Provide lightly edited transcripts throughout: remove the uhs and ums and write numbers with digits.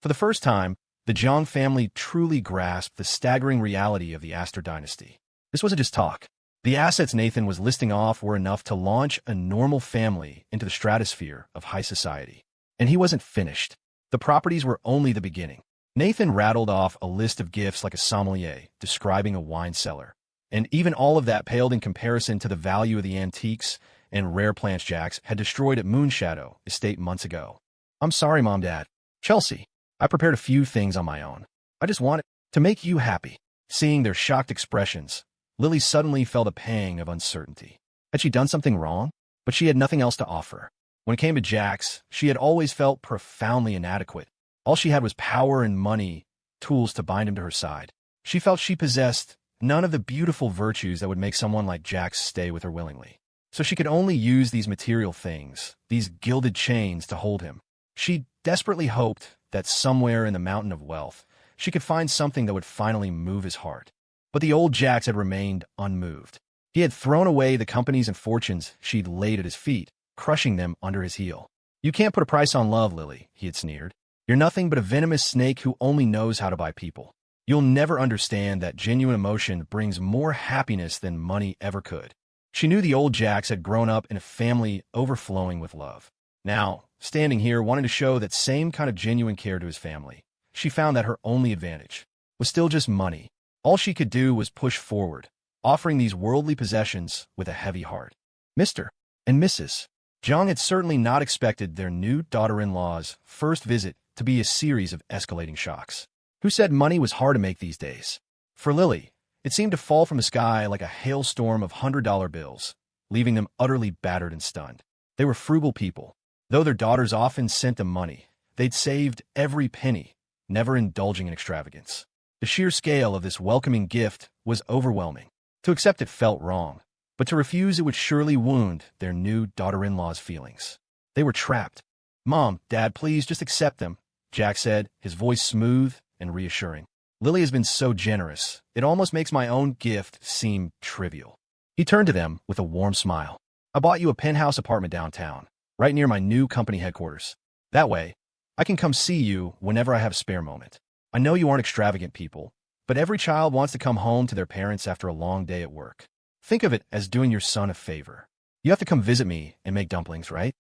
For the first time, the Jiang family truly grasped the staggering reality of the Aster dynasty. This wasn't just talk. The assets Nathan was listing off were enough to launch a normal family into the stratosphere of high society. And he wasn't finished. The properties were only the beginning. Nathan rattled off a list of gifts like a sommelier describing a wine cellar. And even all of that paled in comparison to the value of the antiques and rare plants Jax had destroyed at Moonshadow Estate months ago. I'm sorry, Mom, Dad. Chelsea, I prepared a few things on my own. I just wanted to make you happy. Seeing their shocked expressions, Lily suddenly felt a pang of uncertainty. Had she done something wrong? But she had nothing else to offer. When it came to Jax, she had always felt profoundly inadequate. All she had was power and money, tools to bind him to her side. She felt she possessed none of the beautiful virtues that would make someone like Jax stay with her willingly. So she could only use these material things, these gilded chains, to hold him. She desperately hoped that somewhere in the mountain of wealth, she could find something that would finally move his heart. But the old Jax had remained unmoved. He had thrown away the companies and fortunes she'd laid at his feet, crushing them under his heel. You can't put a price on love, Lily, he had sneered. You're nothing but a venomous snake who only knows how to buy people. You'll never understand that genuine emotion brings more happiness than money ever could. She knew the old Jax had grown up in a family overflowing with love. Now, standing here wanting to show that same kind of genuine care to his family, she found that her only advantage was still just money. All she could do was push forward, offering these worldly possessions with a heavy heart. Mr. and Mrs. Jiang had certainly not expected their new daughter-in-law's first visit to be a series of escalating shocks. Who said money was hard to make these days? For Lily, it seemed to fall from the sky like a hailstorm of $100 bills, leaving them utterly battered and stunned. They were frugal people. Though their daughters often sent them money, they'd saved every penny, never indulging in extravagance. The sheer scale of this welcoming gift was overwhelming. To accept it felt wrong, but to refuse it would surely wound their new daughter-in-law's feelings. They were trapped. Mom, Dad, please just accept them, Jax said, his voice smooth and reassuring. Lily has been so generous, it almost makes my own gift seem trivial. He turned to them with a warm smile. I bought you a penthouse apartment downtown, right near my new company headquarters. That way, I can come see you whenever I have a spare moment. I know you aren't extravagant people, but every child wants to come home to their parents after a long day at work. Think of it as doing your son a favor. You have to come visit me and make dumplings, right?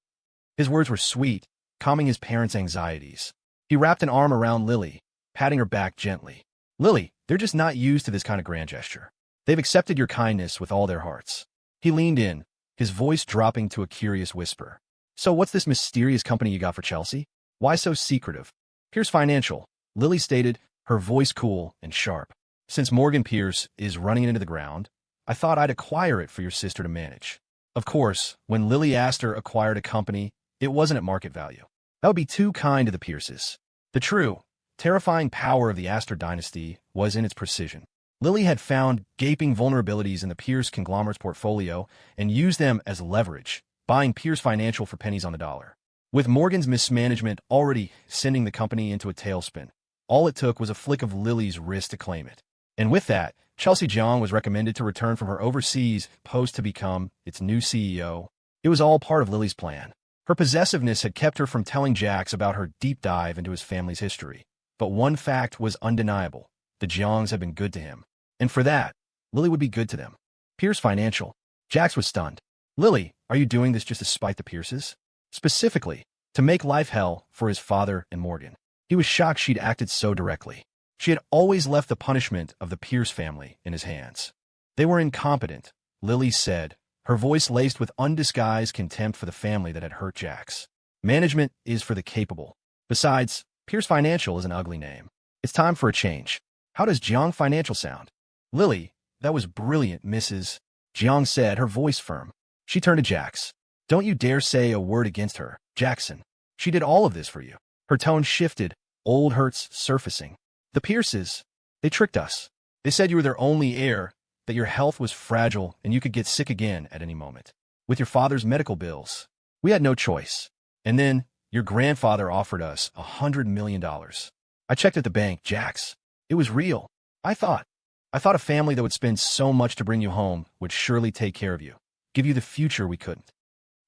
His words were sweet, calming his parents' anxieties. He wrapped an arm around Lily, patting her back gently. Lily, they're just not used to this kind of grand gesture. They've accepted your kindness with all their hearts. He leaned in, his voice dropping to a curious whisper. So what's this mysterious company you got for Chelsea? Why so secretive? Here's Financial, Lily stated, her voice cool and sharp. Since Morgan Pierce is running it into the ground, I thought I'd acquire it for your sister to manage. Of course, when Lily Aster acquired a company, it wasn't at market value. That would be too kind to the Pierces. The true, terrifying power of the Aster dynasty was in its precision. Lily had found gaping vulnerabilities in the Pierce conglomerate's portfolio and used them as leverage, buying Pierce Financial for pennies on the dollar. With Morgan's mismanagement already sending the company into a tailspin, all it took was a flick of Lily's wrist to claim it. And with that, Chelsea Jiang was recommended to return from her overseas post to become its new CEO. It was all part of Lily's plan. Her possessiveness had kept her from telling Jax about her deep dive into his family's history. But one fact was undeniable. The Jiangs had been good to him. And for that, Lily would be good to them. Pierce Financial. Jax was stunned. Lily, are you doing this just to spite the Pierces? Specifically, to make life hell for his father and Morgan. He was shocked she'd acted so directly. She had always left the punishment of the Pierce family in his hands. They were incompetent, Lily said, her voice laced with undisguised contempt for the family that had hurt Jax. Management is for the capable. Besides, Pierce Financial is an ugly name. It's time for a change. How does Jiang Financial sound? Lily, that was brilliant, Mrs. Jiang said, her voice firm. She turned to Jax. Don't you dare say a word against her, Jackson. She did all of this for you. Her tone shifted, old hurts surfacing. The Pierces, they tricked us. They said you were their only heir, that your health was fragile and you could get sick again at any moment. With your father's medical bills, we had no choice. And then, your grandfather offered us $100 million. I checked at the bank, Jax. It was real. I thought a family that would spend so much to bring you home would surely take care of you, give you the future we couldn't.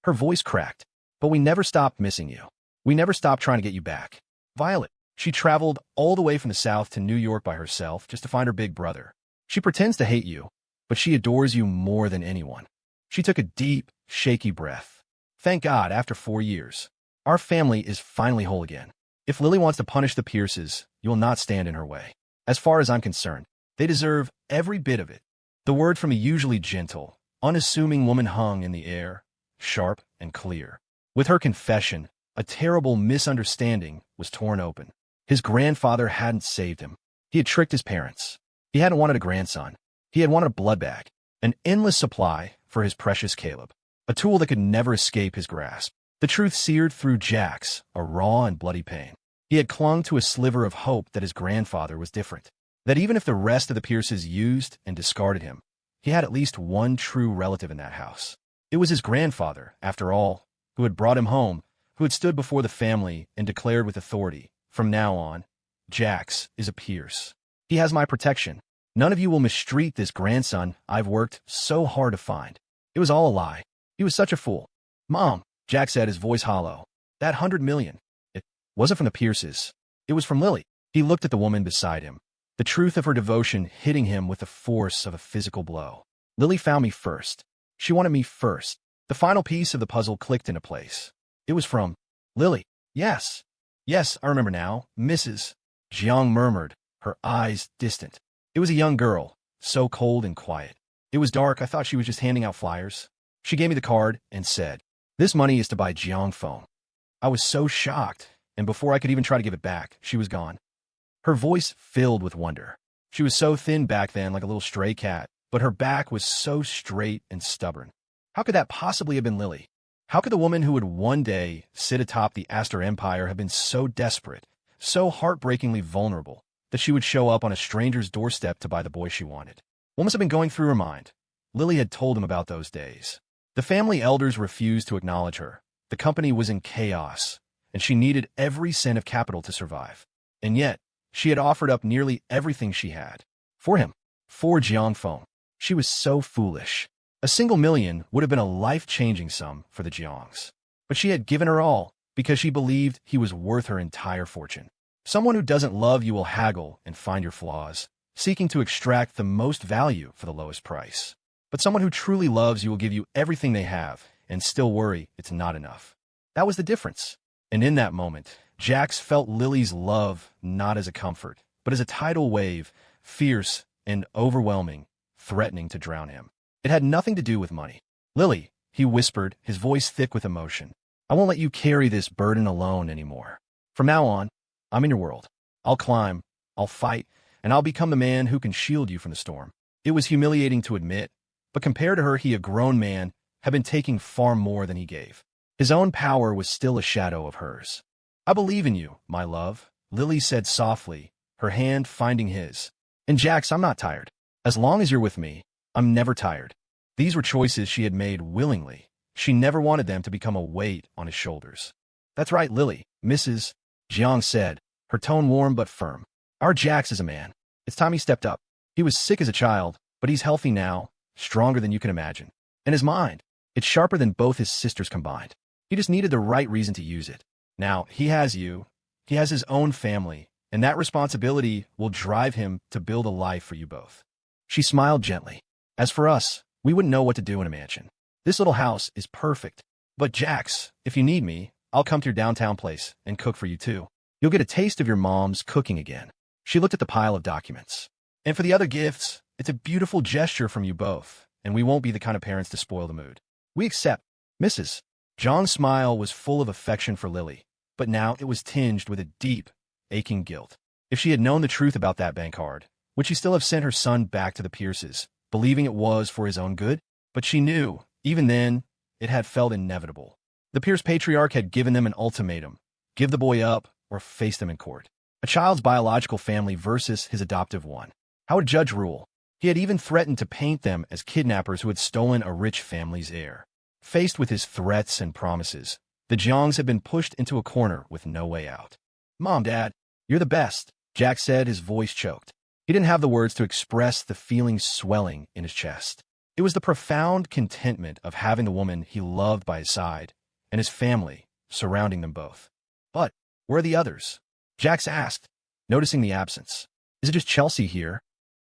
Her voice cracked. But we never stopped missing you. We never stopped trying to get you back. Violet, She traveled all the way from the South to New York by herself just to find her big brother. She pretends to hate you, but she adores you more than anyone. She took a deep, shaky breath. Thank God, after 4 years, our family is finally whole again. If Lily wants to punish the Pierces, you will not stand in her way. As far as I'm concerned, they deserve every bit of it. The word from a usually gentle, unassuming woman hung in the air, sharp and clear. With her confession, a terrible misunderstanding was torn open. His grandfather hadn't saved him. He had tricked his parents. He hadn't wanted a grandson. He had wanted a blood bag, an endless supply for his precious Caleb, a tool that could never escape his grasp. The truth seared through Jax, a raw and bloody pain. He had clung to a sliver of hope that his grandfather was different, that even if the rest of the Pierces used and discarded him, he had at least one true relative in that house. It was his grandfather, after all, who had brought him home, who had stood before the family and declared with authority, "From now on, Jax is a Pierce. He has my protection. None of you will mistreat this grandson I've worked so hard to find." It was all a lie. He was such a fool. "Mom," Jax said, his voice hollow, "that $100 million, it wasn't from the Pierces. It was from Lily." He looked at the woman beside him, the truth of her devotion hitting him with the force of a physical blow. "Lily found me first. She wanted me first." The final piece of the puzzle clicked into place. It was from Lily. "Yes. Yes, I remember now, Mrs. Jiang murmured, her eyes distant. It was a young girl, so cold and quiet. It was dark. I thought she was just handing out flyers. She gave me the card and said, 'This money is to buy Jiang phone.' I was so shocked, and before I could even try to give it back, she was gone." Her voice filled with wonder. She was so thin back then, like a little stray cat, but her back was so straight and stubborn. How could that possibly have been Lily? How could the woman who would one day sit atop the Aster empire have been so desperate, so heartbreakingly vulnerable, that she would show up on a stranger's doorstep to buy the boy she wanted? What must have been going through her mind? Lily had told him about those days. The family elders refused to acknowledge her. The company was in chaos, and she needed every cent of capital to survive. And yet, she had offered up nearly everything she had. For him. For Jiang Feng. She was so foolish. A single million would have been a life-changing sum for the Jiangs. But she had given her all because she believed he was worth her entire fortune. Someone who doesn't love you will haggle and find your flaws, seeking to extract the most value for the lowest price. But someone who truly loves you will give you everything they have and still worry it's not enough. That was the difference. And in that moment, Jax felt Lily's love not as a comfort, but as a tidal wave, fierce and overwhelming, threatening to drown him. It had nothing to do with money. "Lily," he whispered, his voice thick with emotion, "I won't let you carry this burden alone anymore. From now on, I'm in your world. I'll climb, I'll fight, and I'll become the man who can shield you from the storm." It was humiliating to admit, but compared to her, he, a grown man, had been taking far more than he gave. His own power was still a shadow of hers. "I believe in you, my love," Lily said softly, her hand finding his. "And Jax, I'm not tired. As long as you're with me, I'm never tired." These were choices she had made willingly. She never wanted them to become a weight on his shoulders. "That's right, Lily," Mrs. Jiang said, her tone warm but firm. "Our Jax is a man. It's time he stepped up. He was sick as a child, but he's healthy now, stronger than you can imagine. And his mind, it's sharper than both his sisters combined. He just needed the right reason to use it. Now, he has you. He has his own family, and that responsibility will drive him to build a life for you both." She smiled gently. "As for us, we wouldn't know what to do in a mansion. This little house is perfect. But Jax, if you need me, I'll come to your downtown place and cook for you too. You'll get a taste of your mom's cooking again." She looked at the pile of documents. "And for the other gifts, it's a beautiful gesture from you both, and we won't be the kind of parents to spoil the mood. We accept." Mrs. John's smile was full of affection for Lily, but now it was tinged with a deep, aching guilt. If she had known the truth about that bank card, would she still have sent her son back to the Pierces, believing it was for his own good? But she knew, even then, it had felt inevitable. The Pierce patriarch had given them an ultimatum: give the boy up or face them in court. A child's biological family versus his adoptive one. How would a judge rule? He had even threatened to paint them as kidnappers who had stolen a rich family's heir. Faced with his threats and promises, the Jiangs had been pushed into a corner with no way out. "Mom, Dad, you're the best," Jack said, his voice choked. He didn't have the words to express the feelings swelling in his chest. It was the profound contentment of having the woman he loved by his side and his family surrounding them both. But where are the others? Jax asked, noticing the absence. Is it just Chelsea here?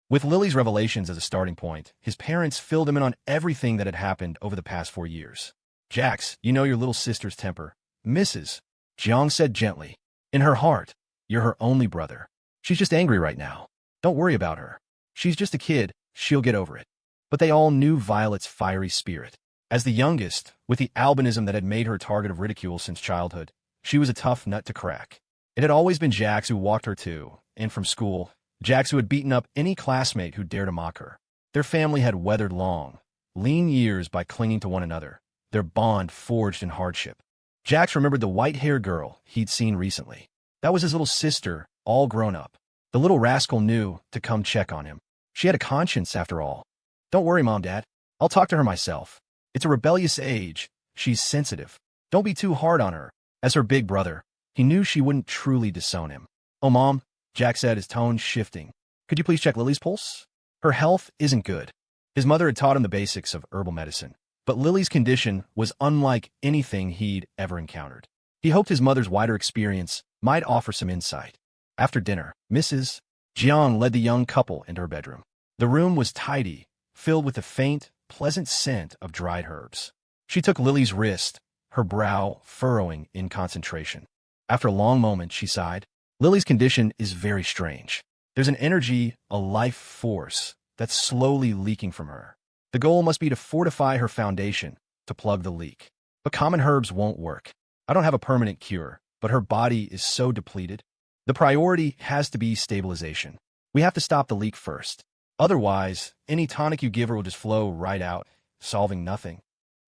With Lily's revelations as a starting point, his parents filled him in on everything that had happened over the past 4 years. Jax, you know your little sister's temper. Mrs. Jiang said gently. In her heart, you're her only brother. She's just angry right now. Don't worry about her. She's just a kid. She'll get over it. But they all knew Violet's fiery spirit. As the youngest, with the albinism that had made her a target of ridicule since childhood, she was a tough nut to crack. It had always been Jax who walked her to, and from school, Jax who had beaten up any classmate who dared to mock her. Their family had weathered long, lean years by clinging to one another, their bond forged in hardship. Jax remembered the white-haired girl he'd seen recently. That was his little sister, all grown up. The little rascal knew to come check on him. She had a conscience, after all. Don't worry, Mom, Dad. I'll talk to her myself. It's a rebellious age. She's sensitive. Don't be too hard on her. As her big brother, he knew she wouldn't truly disown him. Oh, Mom, Jax said, his tone shifting. Could you please check Lily's pulse? Her health isn't good. His mother had taught him the basics of herbal medicine, but Lily's condition was unlike anything he'd ever encountered. He hoped his mother's wider experience might offer some insight. After dinner, Mrs. Jiang led the young couple into her bedroom. The room was tidy, filled with the faint, pleasant scent of dried herbs. She took Lily's wrist, her brow furrowing in concentration. After a long moment, she sighed. Lily's condition is very strange. There's an energy, a life force, that's slowly leaking from her. The goal must be to fortify her foundation, to plug the leak. But common herbs won't work. I don't have a permanent cure, but her body is so depleted. The priority has to be stabilization. We have to stop the leak first. Otherwise, any tonic you give her will just flow right out, solving nothing.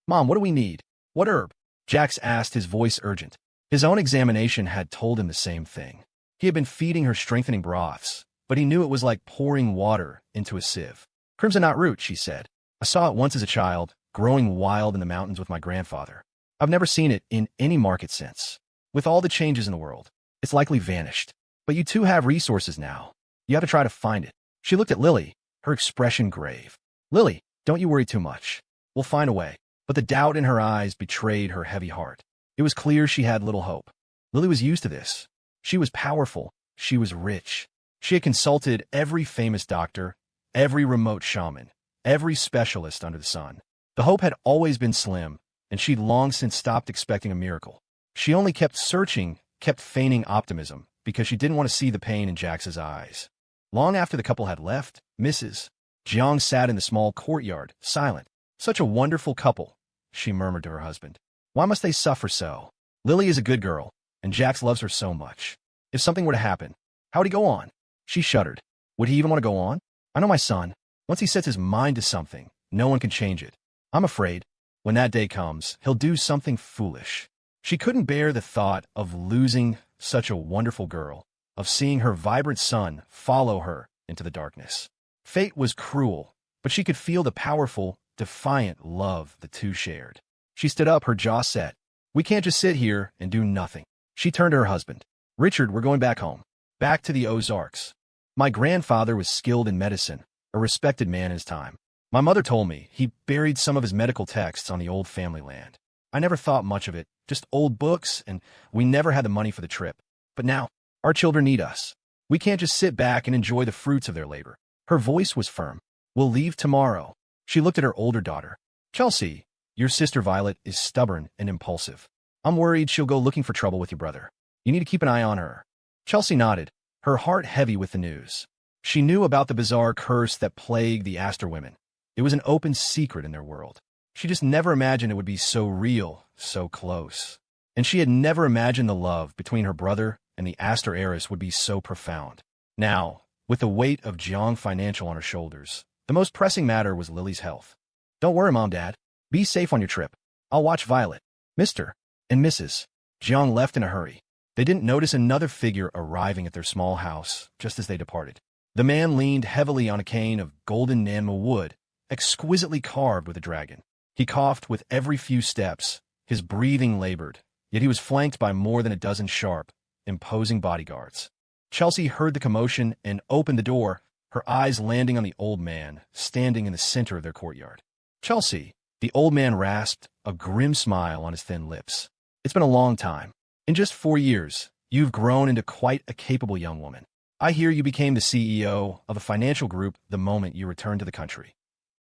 Mom, what do we need? What herb? Jax asked, his voice urgent. His own examination had told him the same thing. He had been feeding her strengthening broths, but he knew it was like pouring water into a sieve. Crimson knot root, she said. I saw it once as a child, growing wild in the mountains with my grandfather. I've never seen it in any market since. With all the changes in the world, it's likely vanished. But you two have resources now. You have to try to find it. She looked at Lily, her expression grave. Lily, don't you worry too much. We'll find a way. But the doubt in her eyes betrayed her heavy heart. It was clear she had little hope. Lily was used to this. She was powerful. She was rich. She had consulted every famous doctor, every remote shaman, every specialist under the sun. The hope had always been slim, and she'd long since stopped expecting a miracle. She only kept searching, kept feigning optimism, because she didn't want to see the pain in Jax's eyes. Long after the couple had left, Mrs. Jiang sat in the small courtyard, silent. Such a wonderful couple, she murmured to her husband. Why must they suffer so? Lily is a good girl, and Jax loves her so much. If something were to happen, how would he go on? She shuddered. Would he even want to go on? I know my son. Once he sets his mind to something, no one can change it. I'm afraid, when that day comes, he'll do something foolish. She couldn't bear the thought of losing such a wonderful girl, of seeing her vibrant son follow her into the darkness. Fate was cruel, but she could feel the powerful, defiant love the two shared. She stood up, her jaw set. We can't just sit here and do nothing. She turned to her husband. Richard, we're going back home. Back to the Ozarks. My grandfather was skilled in medicine, a respected man in his time. My mother told me he buried some of his medical texts on the old family land. I never thought much of it, just old books, and we never had the money for the trip. But now, our children need us. We can't just sit back and enjoy the fruits of their labor. Her voice was firm. We'll leave tomorrow. She looked at her older daughter. Chelsea, your sister Violet is stubborn and impulsive. I'm worried she'll go looking for trouble with your brother. You need to keep an eye on her. Chelsea nodded, her heart heavy with the news. She knew about the bizarre curse that plagued the Aster women. It was an open secret in their world. She just never imagined it would be so real, so close. And she had never imagined the love between her brother and the Aster heiress would be so profound. Now, with the weight of Jiang Financial on her shoulders, the most pressing matter was Lily's health. Don't worry, Mom, Dad. Be safe on your trip. I'll watch Violet. Mr. and Mrs. Jiang left in a hurry. They didn't notice another figure arriving at their small house just as they departed. The man leaned heavily on a cane of golden Nanma wood, exquisitely carved with a dragon. He coughed with every few steps, his breathing labored, yet he was flanked by more than a dozen sharp, imposing bodyguards. Chelsea heard the commotion and opened the door, her eyes landing on the old man, standing in the center of their courtyard. Chelsea, the old man rasped, a grim smile on his thin lips. It's been a long time. In just 4 years, you've grown into quite a capable young woman. I hear you became the CEO of a financial group the moment you returned to the country."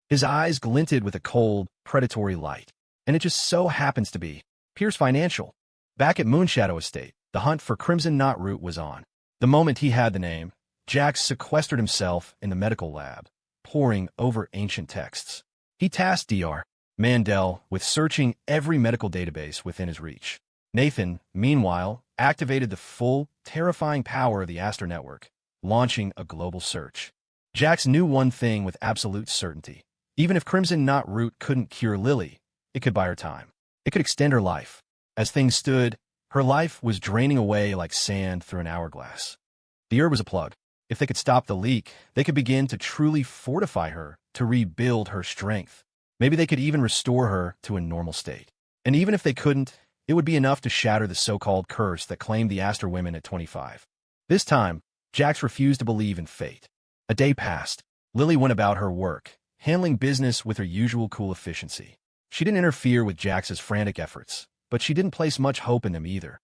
His eyes glinted with a cold, predatory light. "And it just so happens to be Pierce Financial." Back at Moonshadow Estate, the hunt for Crimson Knot root was on. The moment he had the name, Jax sequestered himself in the medical lab, poring over ancient texts. He tasked Dr. Mandel with searching every medical database within his reach. Nathan, meanwhile, activated the full, terrifying power of the Aster network, launching a global search. Jax knew one thing with absolute certainty. Even if Crimson Knot root couldn't cure Lily, it could buy her time. It could extend her life. As things stood, her life was draining away like sand through an hourglass. The herb was a plug. If they could stop the leak, they could begin to truly fortify her, to rebuild her strength. Maybe they could even restore her to a normal state. And even if they couldn't, it would be enough to shatter the so-called curse that claimed the Aster women at 25. This time, Jax refused to believe in fate. A day passed. Lily went about her work, handling business with her usual cool efficiency. She didn't interfere with Jax's frantic efforts, but she didn't place much hope in them either.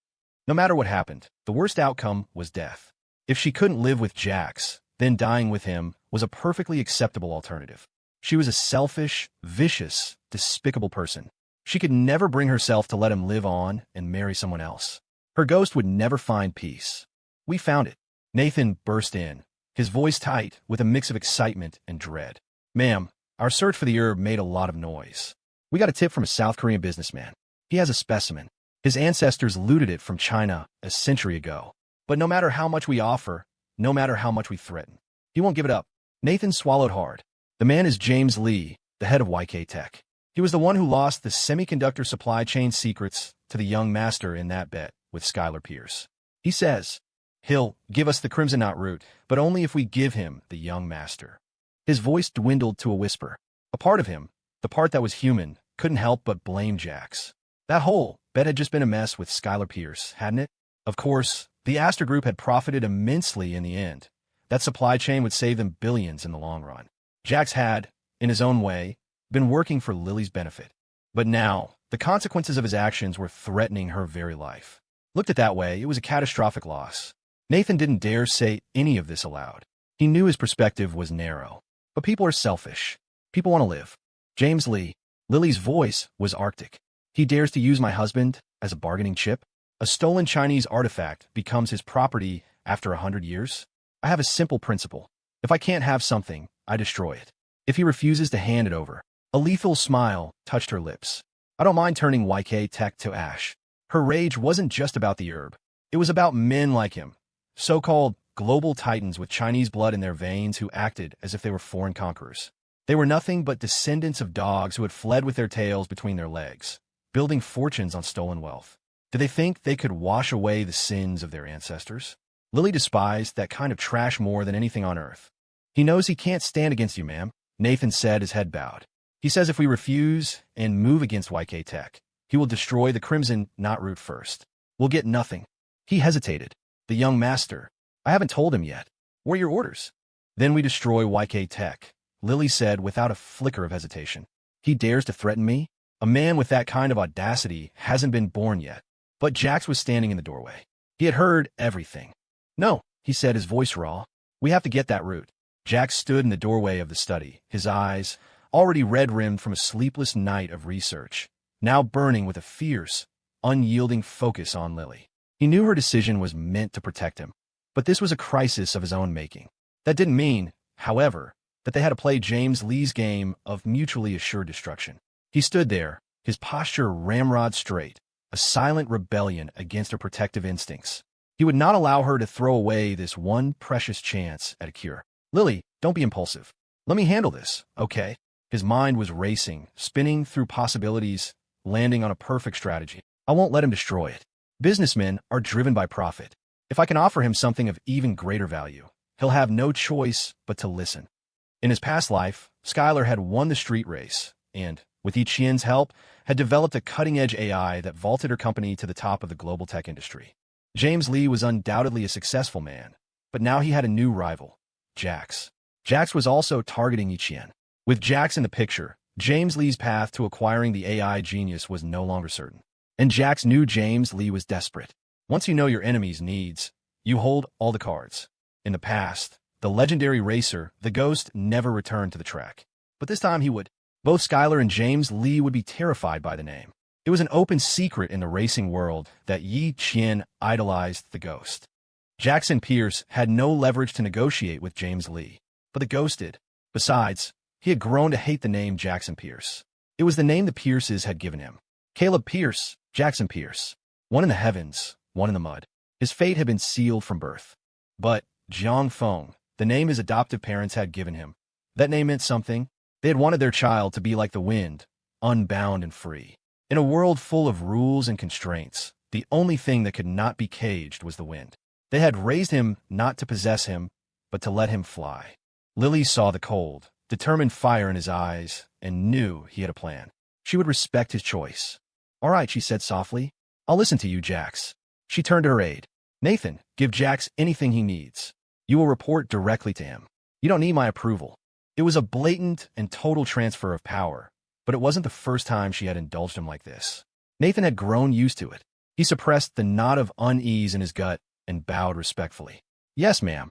No matter what happened, the worst outcome was death. If she couldn't live with Jax, then dying with him was a perfectly acceptable alternative. She was a selfish, vicious, despicable person. She could never bring herself to let him live on and marry someone else. Her ghost would never find peace. "We found it." Nathan burst in, his voice tight with a mix of excitement and dread. "Ma'am, our search for the herb made a lot of noise. We got a tip from a South Korean businessman. He has a specimen. His ancestors looted it from China a century ago. But no matter how much we offer, no matter how much we threaten, he won't give it up." Nathan swallowed hard. The man is James Lee, the head of YK Tech. He was the one who lost the semiconductor supply chain secrets to the young master in that bet with Skylar Pierce. He says he'll give us the Crimson Knot root, but only if we give him the young master. His voice dwindled to a whisper. A part of him, the part that was human, couldn't help but blame Jax. That whole bet had just been a mess with Skylar Pierce, hadn't it? Of course, the Aster Group had profited immensely in the end. That supply chain would save them billions in the long run. Jax had, in his own way, been working for Lily's benefit. But now, the consequences of his actions were threatening her very life. Looked at that way, it was a catastrophic loss. Nathan didn't dare say any of this aloud. He knew his perspective was narrow. But people are selfish. People want to live. "James Lee," Lily's voice was arctic. "He dares to use my husband as a bargaining chip? A stolen Chinese artifact becomes his property after 100 years? I have a simple principle. If I can't have something, I destroy it. If he refuses to hand it over." A lethal smile touched her lips. "I don't mind turning YK Tech to ash." Her rage wasn't just about the herb. It was about men like him, so-called global titans with Chinese blood in their veins who acted as if they were foreign conquerors. They were nothing but descendants of dogs who had fled with their tails between their legs, building fortunes on stolen wealth. Did they think they could wash away the sins of their ancestors? Lily despised that kind of trash more than anything on earth. "He knows he can't stand against you, ma'am," Nathan said, his head bowed. "He says if we refuse and move against YK Tech, he will destroy the Crimson Knot root first. We'll get nothing." He hesitated. "The young master. I haven't told him yet. What are your orders?" "Then we destroy YK Tech," Lily said without a flicker of hesitation. "He dares to threaten me? A man with that kind of audacity hasn't been born yet." But Jax was standing in the doorway. He had heard everything. "No," he said, his voice raw. "We have to get that root." Jax stood in the doorway of the study, his eyes, already red-rimmed from a sleepless night of research, now burning with a fierce, unyielding focus on Lily. He knew her decision was meant to protect him, but this was a crisis of his own making. That didn't mean, however, that they had to play James Lee's game of mutually assured destruction. He stood there, his posture ramrod straight, a silent rebellion against her protective instincts. He would not allow her to throw away this one precious chance at a cure. "Lily, don't be impulsive. Let me handle this, okay?" His mind was racing, spinning through possibilities, landing on a perfect strategy. "I won't let him destroy it. Businessmen are driven by profit. If I can offer him something of even greater value, he'll have no choice but to listen." In his past life, Skylar had won the street race, and, with Etienne's help, had developed a cutting-edge AI that vaulted her company to the top of the global tech industry. James Lee was undoubtedly a successful man, but now he had a new rival, Jax. Jax was also targeting Etienne. With Jax in the picture, James Lee's path to acquiring the AI genius was no longer certain. And Jax knew James Lee was desperate. Once you know your enemy's needs, you hold all the cards. In the past, the legendary racer, the Ghost, never returned to the track. But this time he would. Both Skylar and James Lee would be terrified by the name. It was an open secret in the racing world that Yi Qian idolized the Ghost. Jackson Pierce had no leverage to negotiate with James Lee, but the Ghost did. Besides, he had grown to hate the name Jackson Pierce. It was the name the Pierces had given him. Caleb Pierce, Jackson Pierce. One in the heavens, one in the mud. His fate had been sealed from birth. But Jiang Feng, the name his adoptive parents had given him, that name meant something. They had wanted their child to be like the wind, unbound and free. In a world full of rules and constraints, the only thing that could not be caged was the wind. They had raised him not to possess him, but to let him fly. Lily saw the cold, determined fire in his eyes and knew he had a plan. She would respect his choice. "All right," she said softly. "I'll listen to you, Jax." She turned to her aide. "Nathan, give Jax anything he needs. You will report directly to him. You don't need my approval." It was a blatant and total transfer of power, but it wasn't the first time she had indulged him like this. Nathan had grown used to it. He suppressed the knot of unease in his gut and bowed respectfully. "Yes, ma'am."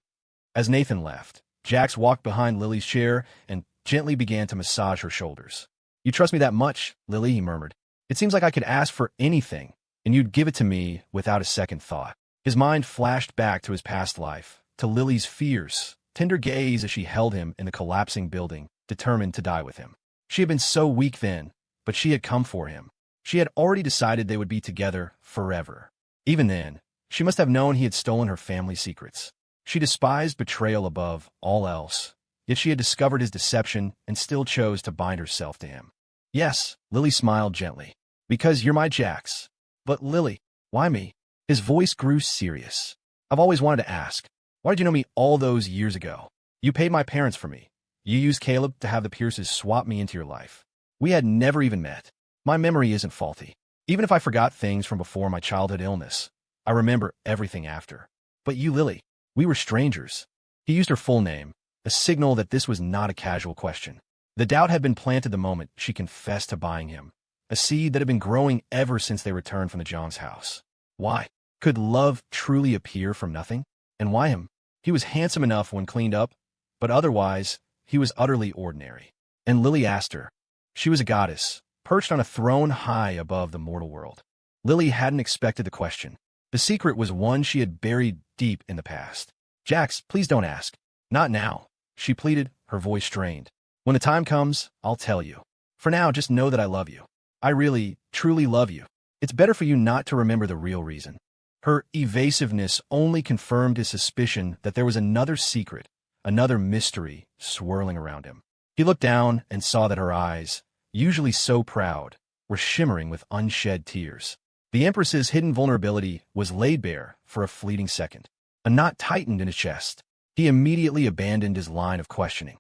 As Nathan left, Jax walked behind Lily's chair and gently began to massage her shoulders. "You trust me that much, Lily," he murmured. "It seems like I could ask for anything, and you'd give it to me without a second thought." His mind flashed back to his past life, to Lily's fierce, tender gaze as she held him in the collapsing building, determined to die with him. She had been so weak then, but she had come for him. She had already decided they would be together forever. Even then, she must have known he had stolen her family secrets. She despised betrayal above all else, yet she had discovered his deception and still chose to bind herself to him. "Yes," Lily smiled gently. "Because you're my Jax." "But Lily, why me?" His voice grew serious. "I've always wanted to ask. Why did you know me all those years ago? You paid my parents for me. You used Caleb to have the Pierces swap me into your life. We had never even met. My memory isn't faulty. Even if I forgot things from before my childhood illness, I remember everything after. But you, Lily, we were strangers." He used her full name, a signal that this was not a casual question. The doubt had been planted the moment she confessed to buying him, a seed that had been growing ever since they returned from the John's house. Why? Could love truly appear from nothing? And why him? He was handsome enough when cleaned up, but otherwise, he was utterly ordinary. And Lily Aster. She was a goddess, perched on a throne high above the mortal world. Lily hadn't expected the question. The secret was one she had buried deep in the past. "Jax, please don't ask." "Not now," she pleaded, her voice strained. "When the time comes, I'll tell you. For now, just know that I love you. I really, truly love you. It's better for you not to remember the real reason." Her evasiveness only confirmed his suspicion that there was another secret, another mystery swirling around him. He looked down and saw that her eyes, usually so proud, were shimmering with unshed tears. The Empress's hidden vulnerability was laid bare for a fleeting second. A knot tightened in his chest. He immediately abandoned his line of questioning.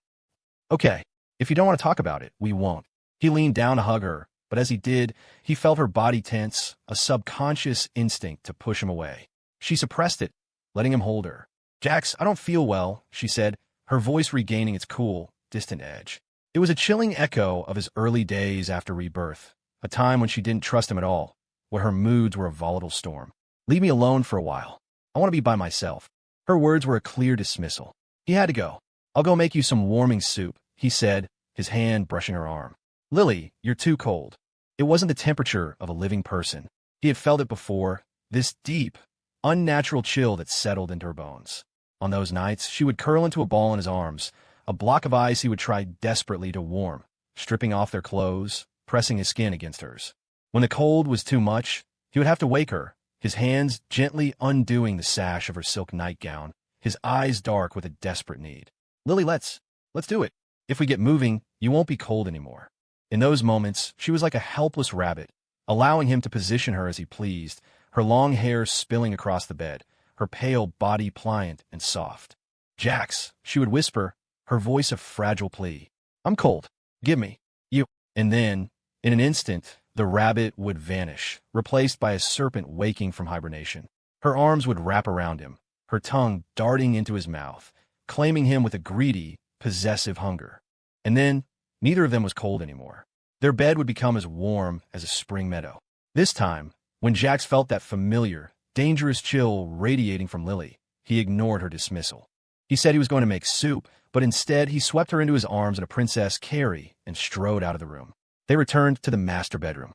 "Okay, if you don't want to talk about it, we won't." He leaned down to hug her, but as he did, he felt her body tense, a subconscious instinct to push him away. She suppressed it, letting him hold her. "Jax, I don't feel well," she said, her voice regaining its cool, distant edge. It was a chilling echo of his early days after rebirth, a time when she didn't trust him at all, where her moods were a volatile storm. "Leave me alone for a while. I want to be by myself." Her words were a clear dismissal. He had to go. "I'll go make you some warming soup," he said, his hand brushing her arm. "Lily, you're too cold." It wasn't the temperature of a living person. He had felt it before, this deep, unnatural chill that settled into her bones. On those nights, she would curl into a ball in his arms, a block of ice he would try desperately to warm, stripping off their clothes, pressing his skin against hers. When the cold was too much, he would have to wake her, his hands gently undoing the sash of her silk nightgown, his eyes dark with a desperate need. "Lily, let's do it. If we get moving, you won't be cold anymore." In those moments, she was like a helpless rabbit, allowing him to position her as he pleased, her long hair spilling across the bed, her pale body pliant and soft. "Jax," she would whisper, her voice a fragile plea. "I'm cold. Give me. You." And then, in an instant, the rabbit would vanish, replaced by a serpent waking from hibernation. Her arms would wrap around him, her tongue darting into his mouth, claiming him with a greedy, possessive hunger. And then, neither of them was cold anymore. Their bed would become as warm as a spring meadow. This time, when Jax felt that familiar, dangerous chill radiating from Lily, he ignored her dismissal. He said he was going to make soup, but instead he swept her into his arms in a Princess Carrie and strode out of the room. They returned to the master bedroom.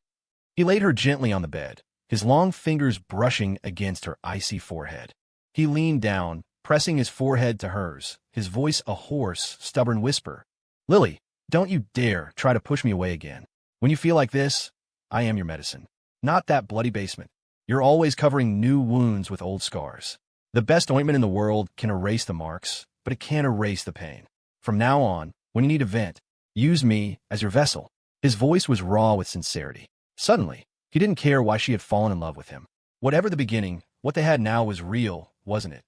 He laid her gently on the bed, his long fingers brushing against her icy forehead. He leaned down, pressing his forehead to hers, his voice a hoarse, stubborn whisper. "Lily, don't you dare try to push me away again. When you feel like this, I am your medicine. Not that bloody basement. You're always covering new wounds with old scars. The best ointment in the world can erase the marks, but it can't erase the pain. From now on, when you need a vent, use me as your vessel." His voice was raw with sincerity. Suddenly, he didn't care why she had fallen in love with him. Whatever the beginning, what they had now was real, wasn't it?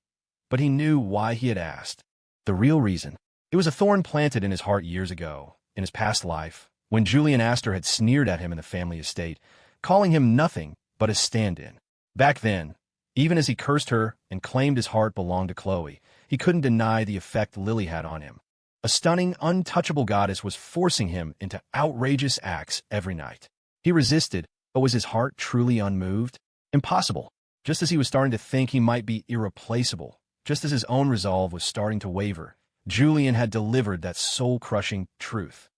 But he knew why he had asked. The real reason. It was a thorn planted in his heart years ago, in his past life, when Julian Aster had sneered at him in the family estate, calling him nothing but a stand-in. Back then, even as he cursed her and claimed his heart belonged to Chloe, he couldn't deny the effect Lily had on him. A stunning, untouchable goddess was forcing him into outrageous acts every night. He resisted, but was his heart truly unmoved? Impossible. Just as he was starting to think he might be irreplaceable, just as his own resolve was starting to waver, Julian had delivered that soul-crushing truth.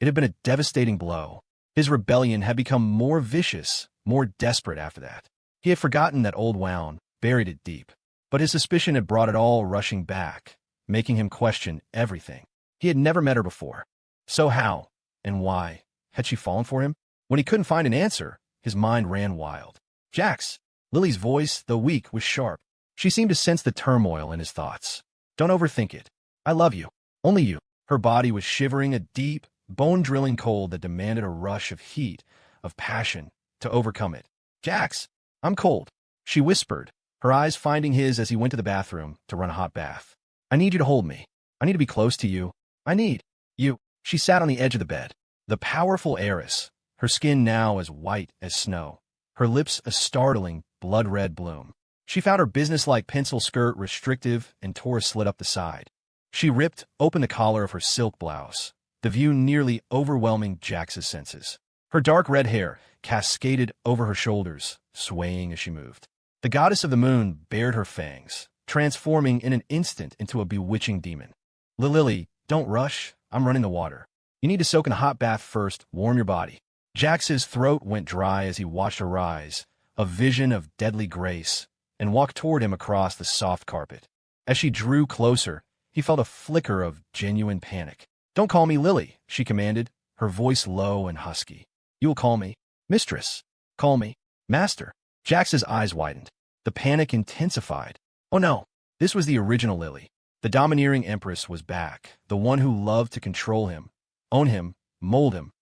It had been a devastating blow. His rebellion had become more vicious, more desperate after that. He had forgotten that old wound, buried it deep. But his suspicion had brought it all rushing back, making him question everything. He had never met her before. So how, and why, had she fallen for him? When he couldn't find an answer, his mind ran wild. "Jax!" Lily's voice, though weak, was sharp. She seemed to sense the turmoil in his thoughts. "Don't overthink it. I love you. Only you." Her body was shivering a deep, bone-drilling cold that demanded a rush of heat, of passion, to overcome it. "Jax, I'm cold," she whispered, her eyes finding his as he went to the bathroom to run a hot bath. "I need you to hold me. I need to be close to you. I need you." She sat on the edge of the bed. The powerful heiress, her skin now as white as snow, her lips a startling, blood-red bloom. She found her businesslike pencil skirt restrictive and tore a slit up the side. She ripped open the collar of her silk blouse, the view nearly overwhelming Jax's senses. Her dark red hair cascaded over her shoulders, swaying as she moved. The goddess of the moon bared her fangs, transforming in an instant into a bewitching demon. "Lily, don't rush. I'm running the water. You need to soak in a hot bath first, warm your body." Jax's throat went dry as he watched her rise, a vision of deadly grace, and walked toward him across the soft carpet. As she drew closer, he felt a flicker of genuine panic. "Don't call me Lily," she commanded, her voice low and husky. "You will call me Mistress. Call me Master." Jax's eyes widened. The panic intensified. Oh no, this was the original Lily. The domineering empress was back, the one who loved to control him, own him, mold him.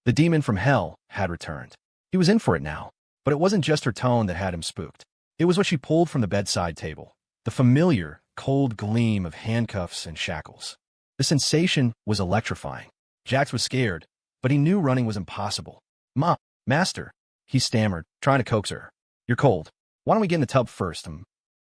The demon from hell had returned. He was in for it now, but it wasn't just her tone that had him spooked. It was what she pulled from the bedside table, the familiar, cold gleam of handcuffs and shackles. The sensation was electrifying. Jax was scared, but he knew running was impossible. Master," he stammered, trying to coax her. "You're cold. Why don't we get in the tub first?"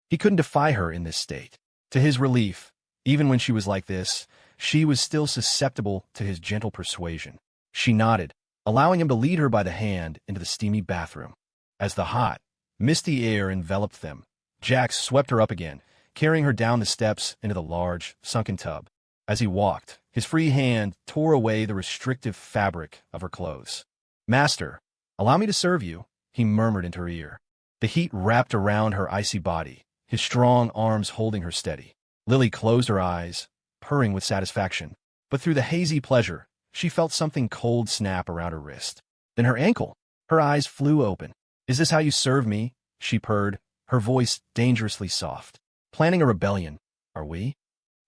He couldn't defy her in this state. To his relief, even when she was like this, she was still susceptible to his gentle persuasion. She nodded, allowing him to lead her by the hand into the steamy bathroom. As the hot, misty air enveloped them, Jax swept her up again, carrying her down the steps into the large, sunken tub. As he walked, his free hand tore away the restrictive fabric of her clothes. "Master, allow me to serve you," he murmured into her ear. The heat wrapped around her icy body, his strong arms holding her steady. Lily closed her eyes, purring with satisfaction. But through the hazy pleasure, she felt something cold snap around her wrist. Then her ankle. Her eyes flew open. "Is this how you serve me?" she purred, her voice dangerously soft. "Planning a rebellion, are we?"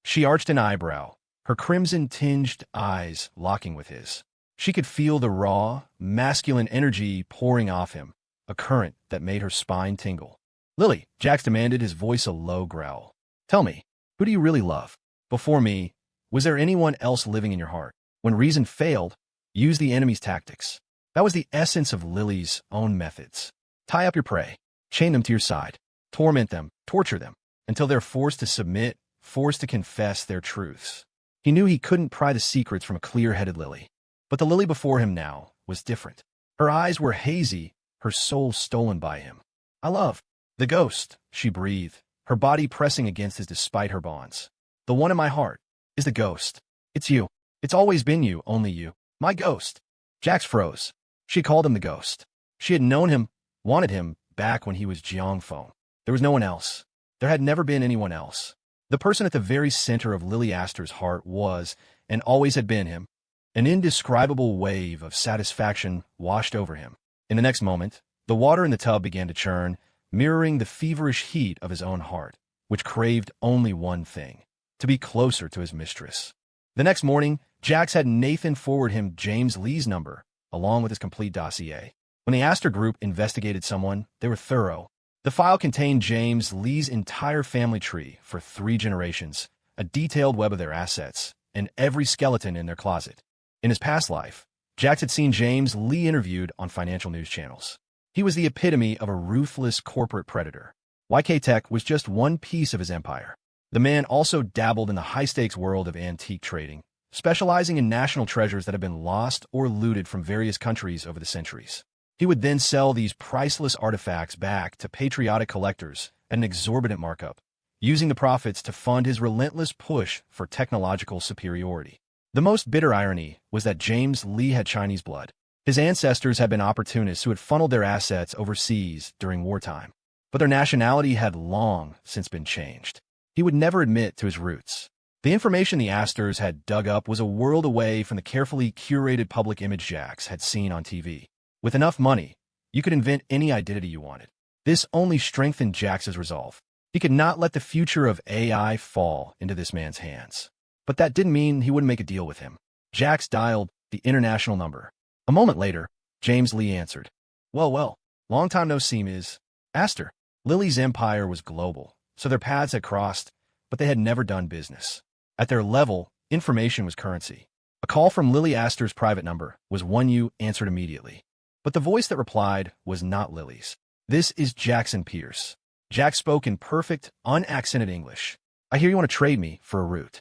She arched an eyebrow, her crimson-tinged eyes locking with his. She could feel the raw, masculine energy pouring off him, a current that made her spine tingle. "Lily," Jax demanded, his voice a low growl. "Tell me, who do you really love? Before me, was there anyone else living in your heart? When reason failed, use the enemy's tactics." That was the essence of Lily's own methods. Tie up your prey, chain them to your side, torment them, torture them, until they're forced to submit, forced to confess their truths. He knew he couldn't pry the secrets from a clear-headed Lily. But the Lily before him now was different. Her eyes were hazy, her soul stolen by him. "I love The ghost, she breathed, her body pressing against his despite her bonds. The one in my heart is the ghost. It's you. It's always been you, only you. My ghost. Jax froze. She called him the ghost. She had known him, wanted him, back when he was Jiang Feng. There was no one else. There had never been anyone else. The person at the very center of Lily Aster's heart was, and always had been him. An indescribable wave of satisfaction washed over him. In the next moment, the water in the tub began to churn, mirroring the feverish heat of his own heart, which craved only one thing: to be closer to his mistress. The next morning, Jax had Nathan forward him James Lee's number, along with his complete dossier. When the Aster group investigated someone, they were thorough. The file contained James Lee's entire family tree for 3 generations, a detailed web of their assets, and every skeleton in their closet. In his past life, Jax had seen James Lee interviewed on financial news channels. He was the epitome of a ruthless corporate predator. YK Tech was just one piece of his empire. The man also dabbled in the high-stakes world of antique trading, specializing in national treasures that had been lost or looted from various countries over the centuries. He would then sell these priceless artifacts back to patriotic collectors at an exorbitant markup, using the profits to fund his relentless push for technological superiority. The most bitter irony was that James Lee had Chinese blood. His ancestors had been opportunists who had funneled their assets overseas during wartime, but their nationality had long since been changed. He would never admit to his roots. The information the Asters had dug up was a world away from the carefully curated public image Jax had seen on TV. With enough money, you could invent any identity you wanted. This only strengthened Jax's resolve. He could not let the future of AI fall into this man's hands. But that didn't mean he wouldn't make a deal with him. Jax dialed the international number. A moment later, James Lee answered. Well, long time no see, Ms. Aster. Lily's empire was global, so their paths had crossed, but they had never done business. At their level, information was currency. A call from Lily Aster's private number was one you answered immediately. But the voice that replied was not Lily's. This is Jackson Pierce. Jax spoke in perfect, unaccented English. I hear you want to trade me for a root.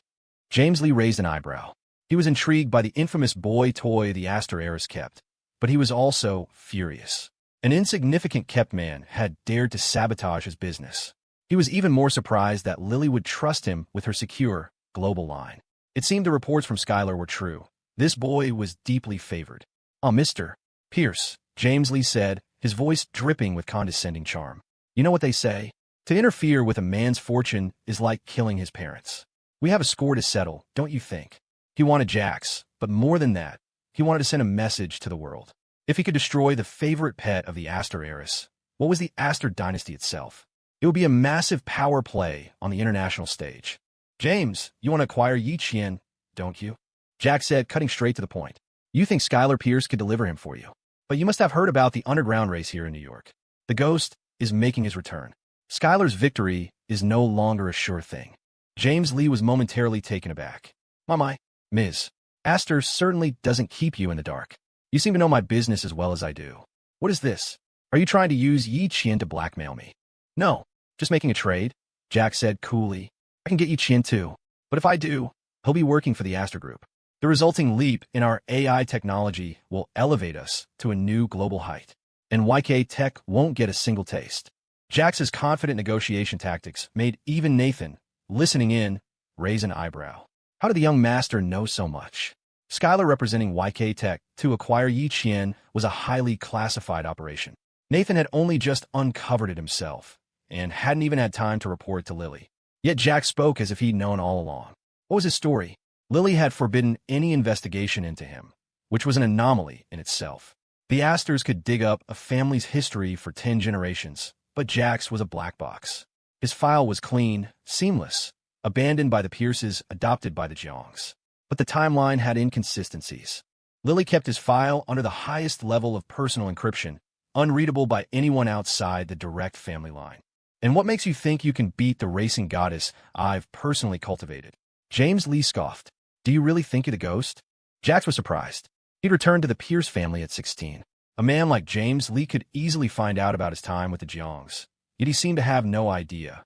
James Lee raised an eyebrow. He was intrigued by the infamous boy toy the Aster heiress kept, but he was also furious. An insignificant kept man had dared to sabotage his business. He was even more surprised that Lily would trust him with her secure, global line. It seemed the reports from Skylar were true. This boy was deeply favored. Oh, Mr. Pierce, James Lee said, his voice dripping with condescending charm. You know what they say? To interfere with a man's fortune is like killing his parents. We have a score to settle, don't you think? He wanted Jax, but more than that, he wanted to send a message to the world. If he could destroy the favorite pet of the Aster heiress, what was the Aster dynasty itself? It would be a massive power play on the international stage. James, you want to acquire Yi Qian, don't you? Jax said, cutting straight to the point. You think Skylar Pierce could deliver him for you. But you must have heard about the underground race here in New York. The ghost is making his return. Skylar's victory is no longer a sure thing. James Lee was momentarily taken aback. My, Ms. Aster certainly doesn't keep you in the dark. You seem to know my business as well as I do. What is this? Are you trying to use Yi Qian to blackmail me? No, just making a trade, Jax said coolly. I can get Yi Qian too, but if I do, he'll be working for the Aster Group. The resulting leap in our AI technology will elevate us to a new global height, and YK Tech won't get a single taste. Jax's confident negotiation tactics made even Nathan, listening in, raise an eyebrow. How did the young master know so much? Skylar representing YK Tech to acquire Yi Qian was a highly classified operation. Nathan had only just uncovered it himself, and hadn't even had time to report it to Lily. Yet Jax spoke as if he'd known all along. What was his story? Lily had forbidden any investigation into him, which was an anomaly in itself. The Asters could dig up a family's history for 10 generations, but Jax was a black box. His file was clean, seamless, abandoned by the Pierces, adopted by the Jiangs. But the timeline had inconsistencies. Lily kept his file under the highest level of personal encryption, unreadable by anyone outside the direct family line. And what makes you think you can beat the racing goddess I've personally cultivated? James Lee scoffed. Do you really think you're the ghost? Jax was surprised. He'd returned to the Pierce family at 16. A man like James Lee could easily find out about his time with the Jiangs, yet he seemed to have no idea.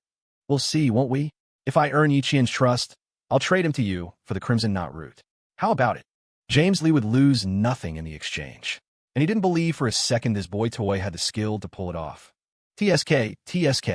We'll see, won't we? If I earn Yi Qian's trust, I'll trade him to you for the Crimson Knot root. How about it? James Lee would lose nothing in the exchange, and he didn't believe for a second this boy toy had the skill to pull it off. TSK, TSK.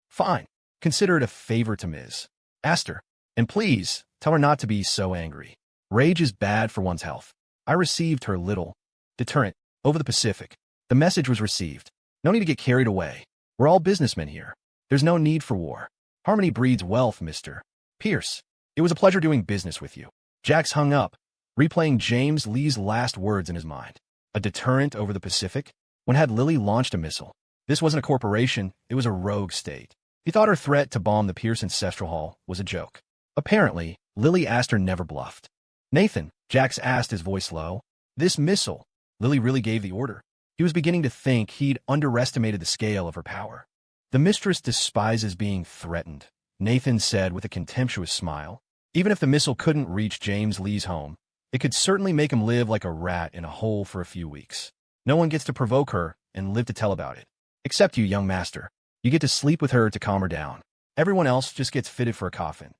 Fine. Consider it a favor to Ms. Aster. And please, tell her not to be so angry. Rage is bad for one's health. I received her little deterrent over the Pacific. The message was received. No need to get carried away. We're all businessmen here. There's no need for war. Harmony breeds wealth, Mr. Pierce. It was a pleasure doing business with you. Jax hung up, replaying James Lee's last words in his mind. A deterrent over the Pacific? When had Lily launched a missile? This wasn't a corporation, it was a rogue state. He thought her threat to bomb the Pierce Ancestral Hall was a joke. Apparently, Lily Aster never bluffed. Nathan, Jax asked, his voice low. This missile, Lily really gave the order. He was beginning to think he'd underestimated the scale of her power. The mistress despises being threatened, Nathan said with a contemptuous smile. Even if the missile couldn't reach James Lee's home, it could certainly make him live like a rat in a hole for a few weeks. No one gets to provoke her and live to tell about it. Except you, young master. You get to sleep with her to calm her down. Everyone else just gets fitted for a coffin.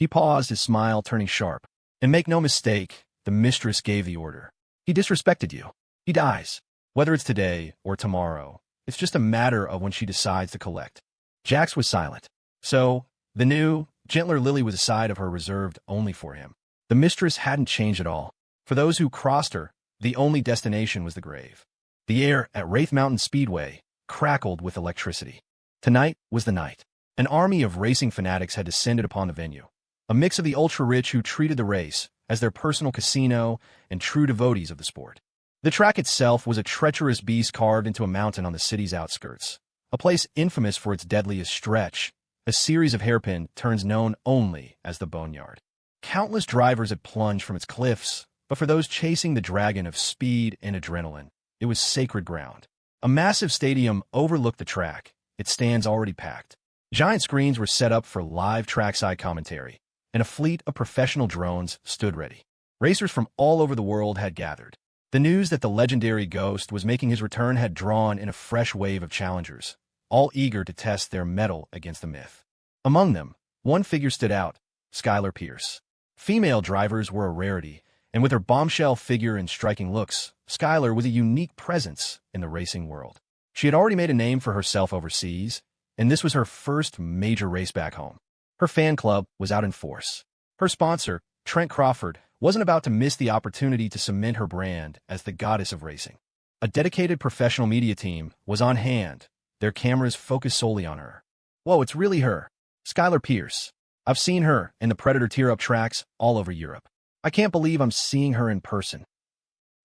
He paused, his smile turning sharp. And make no mistake, the mistress gave the order. He disrespected you. He dies. Whether it's today or tomorrow, it's just a matter of when she decides to collect. Jax was silent. So, the new, gentler Lily was a side of her reserved only for him. The mistress hadn't changed at all. For those who crossed her, the only destination was the grave. The air at Wraith Mountain Speedway crackled with electricity. Tonight was the night. An army of racing fanatics had descended upon the venue. A mix of the ultra-rich who treated the race as their personal casino and true devotees of the sport. The track itself was a treacherous beast carved into a mountain on the city's outskirts, a place infamous for its deadliest stretch, a series of hairpin turns known only as the Boneyard. Countless drivers had plunged from its cliffs, but for those chasing the dragon of speed and adrenaline, it was sacred ground. A massive stadium overlooked the track, its stands already packed. Giant screens were set up for live trackside commentary, and a fleet of professional drones stood ready. Racers from all over the world had gathered. The news that the legendary Ghost was making his return had drawn in a fresh wave of challengers, all eager to test their mettle against the myth. Among them, one figure stood out, Skylar Pierce. Female drivers were a rarity, and with her bombshell figure and striking looks, Skylar was a unique presence in the racing world. She had already made a name for herself overseas, and this was her first major race back home. Her fan club was out in force. Her sponsor, Trent Crawford, wasn't about to miss the opportunity to cement her brand as the goddess of racing. A dedicated professional media team was on hand, their cameras focused solely on her. Whoa, it's really her, Skylar Pierce. I've seen her in the Predator tear-up tracks all over Europe. I can't believe I'm seeing her in person.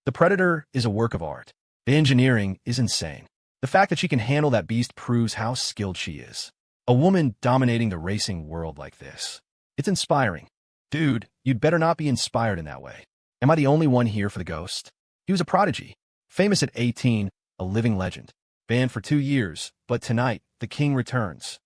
The Predator is a work of art. The engineering is insane. The fact that she can handle that beast proves how skilled she is. A woman dominating the racing world like this. It's inspiring. Dude, you'd better not be inspired in that way. Am I the only one here for the Ghost? He was a prodigy. Famous at 18, a living legend. Banned for 2 years, but tonight, the king returns.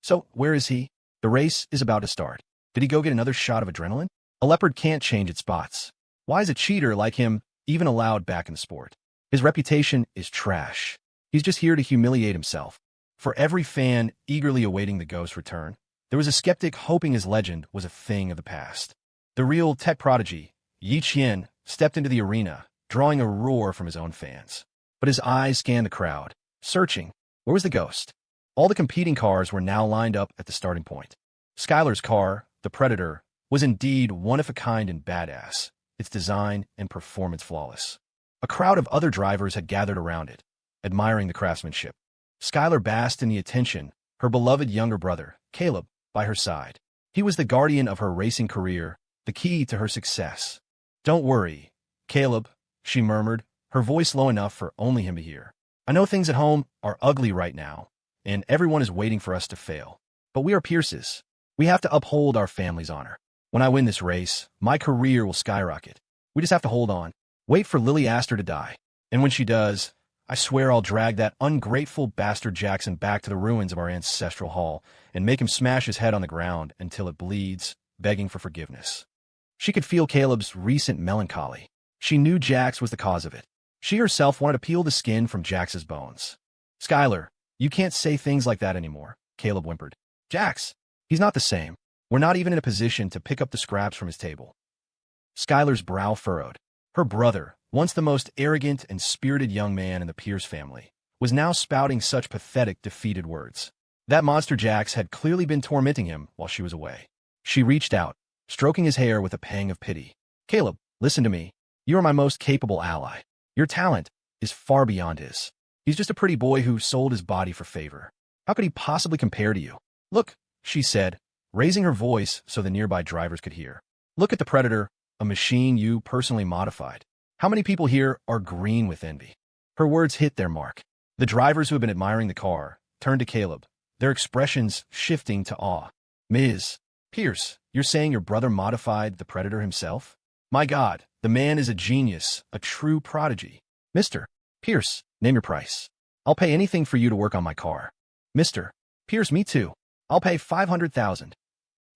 So, where is he? The race is about to start. Did he go get another shot of adrenaline? A leopard can't change its spots. Why is a cheater like him even allowed back in the sport? His reputation is trash. He's just here to humiliate himself. For every fan eagerly awaiting the Ghost's return, there was a skeptic hoping his legend was a thing of the past. The real tech prodigy, Yi Qian, stepped into the arena, drawing a roar from his own fans. But his eyes scanned the crowd, searching. Where was the Ghost? All the competing cars were now lined up at the starting point. Skylar's car, the Predator, was indeed one of a kind and badass, its design and performance flawless. A crowd of other drivers had gathered around it, admiring the craftsmanship. Skylar basked in the attention, her beloved younger brother, Caleb, by her side. He was the guardian of her racing career, the key to her success. Don't worry, Caleb, she murmured, her voice low enough for only him to hear. I know things at home are ugly right now, and everyone is waiting for us to fail. But we are Pierces. We have to uphold our family's honor. When I win this race, my career will skyrocket. We just have to hold on. Wait for Lily Aster to die. And when she does, I swear I'll drag that ungrateful bastard Jackson back to the ruins of our ancestral hall and make him smash his head on the ground until it bleeds, begging for forgiveness. She could feel Caleb's recent melancholy. She knew Jax was the cause of it. She herself wanted to peel the skin from Jax's bones. Skylar, you can't say things like that anymore, Caleb whimpered. Jax, he's not the same. We're not even in a position to pick up the scraps from his table. Skylar's brow furrowed. Her brother, once the most arrogant and spirited young man in the Pierce family, was now spouting such pathetic, defeated words. That monster Jax had clearly been tormenting him while she was away. She reached out, stroking his hair with a pang of pity. Caleb, listen to me. You are my most capable ally. Your talent is far beyond his. He's just a pretty boy who sold his body for favor. How could he possibly compare to you? Look, she said, raising her voice so the nearby drivers could hear. Look at the Predator, a machine you personally modified. How many people here are green with envy? Her words hit their mark. The drivers who had been admiring the car turned to Caleb, their expressions shifting to awe. Ms. Pierce, you're saying your brother modified the Predator himself? My God, the man is a genius, a true prodigy. Mr. Pierce, name your price. I'll pay anything for you to work on my car. Mr. Pierce, me too. I'll pay 500,000.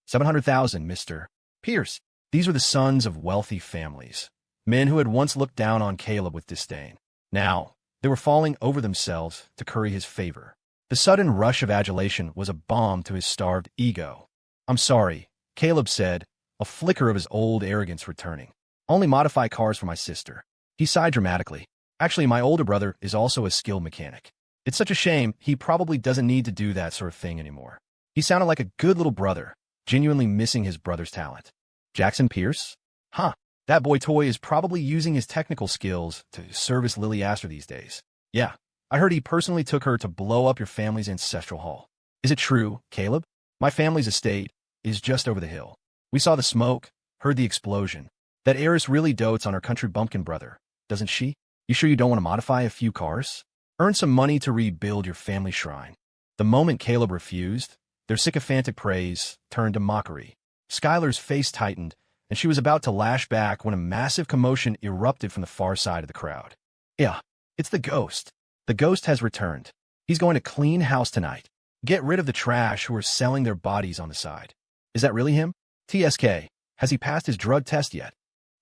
700,000, Mr. Pierce. These were the sons of wealthy families, men who had once looked down on Caleb with disdain. Now, they were falling over themselves to curry his favor. The sudden rush of adulation was a balm to his starved ego. I'm sorry, Caleb said, a flicker of his old arrogance returning. Only modify cars for my sister. He sighed dramatically. Actually, my older brother is also a skilled mechanic. It's such a shame he probably doesn't need to do that sort of thing anymore. He sounded like a good little brother, genuinely missing his brother's talent. Jackson Pierce? Huh. That boy toy is probably using his technical skills to service Lily Aster these days. Yeah, I heard he personally took her to blow up your family's ancestral hall. Is it true, Caleb? My family's estate is just over the hill. We saw the smoke, heard the explosion. That Heiress really dotes on her country bumpkin brother, doesn't she? You sure you don't want to modify a few cars? Earn some money to rebuild your family shrine. The moment Caleb refused, their sycophantic praise turned to mockery. Skylar's face tightened, and she was about to lash back when a massive commotion erupted from the far side of the crowd. Yeah, it's the ghost. The ghost has returned. He's going to clean house tonight. Get rid of the trash who are selling their bodies on the side. Is that really him? TSK, has he passed his drug test yet?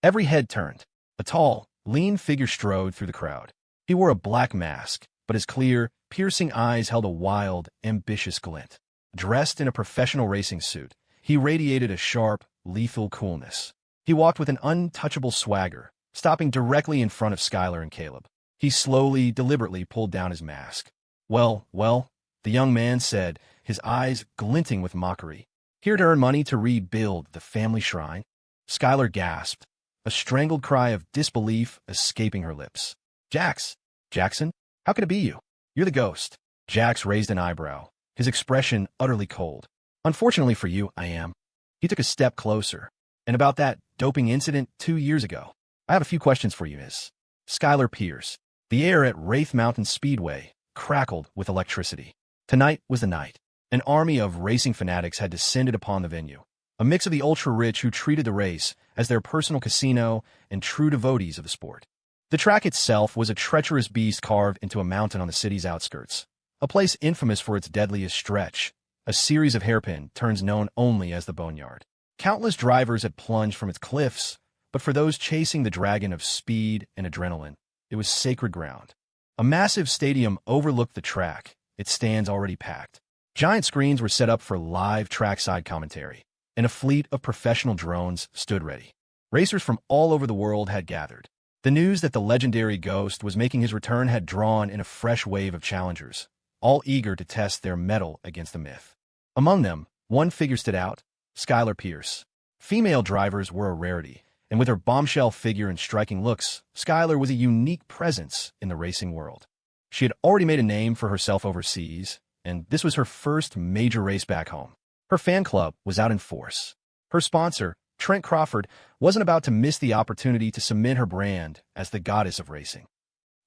Every head turned. A tall, lean figure strode through the crowd. He wore a black mask, but his clear, piercing eyes held a wild, ambitious glint. Dressed in a professional racing suit, he radiated a sharp, lethal coolness. He walked with an untouchable swagger, stopping directly in front of Skylar and Caleb. He slowly, deliberately pulled down his mask. Well, the young man said, his eyes glinting with mockery. Here to earn money to rebuild the family shrine? Skylar gasped, a strangled cry of disbelief escaping her lips. Jackson? How can it be you? You're the ghost. Jax raised an eyebrow, his expression utterly cold. Unfortunately for you, I am. He took a step closer. And about that doping incident 2 years ago, I have a few questions for you, Miss. Skylar Pierce. The air at Wraith Mountain Speedway crackled with electricity. Tonight was the night. An army of racing fanatics had descended upon the venue. A mix of the ultra-rich who treated the race as their personal casino and true devotees of the sport. The track itself was a treacherous beast carved into a mountain on the city's outskirts, a place infamous for its deadliest stretch, a series of hairpin turns known only as the Boneyard. Countless drivers had plunged from its cliffs, but for those chasing the dragon of speed and adrenaline, it was sacred ground. A massive stadium overlooked the track, its stands already packed. Giant screens were set up for live trackside commentary, and a fleet of professional drones stood ready. Racers from all over the world had gathered. The news that the legendary Ghost was making his return had drawn in a fresh wave of challengers, all eager to test their mettle against the myth. Among them, one figure stood out, Skylar Pierce. Female drivers were a rarity, and with her bombshell figure and striking looks, Skylar was a unique presence in the racing world. She had already made a name for herself overseas, and this was her first major race back home. Her fan club was out in force. Her sponsor, Trent Crawford, wasn't about to miss the opportunity to cement her brand as the goddess of racing.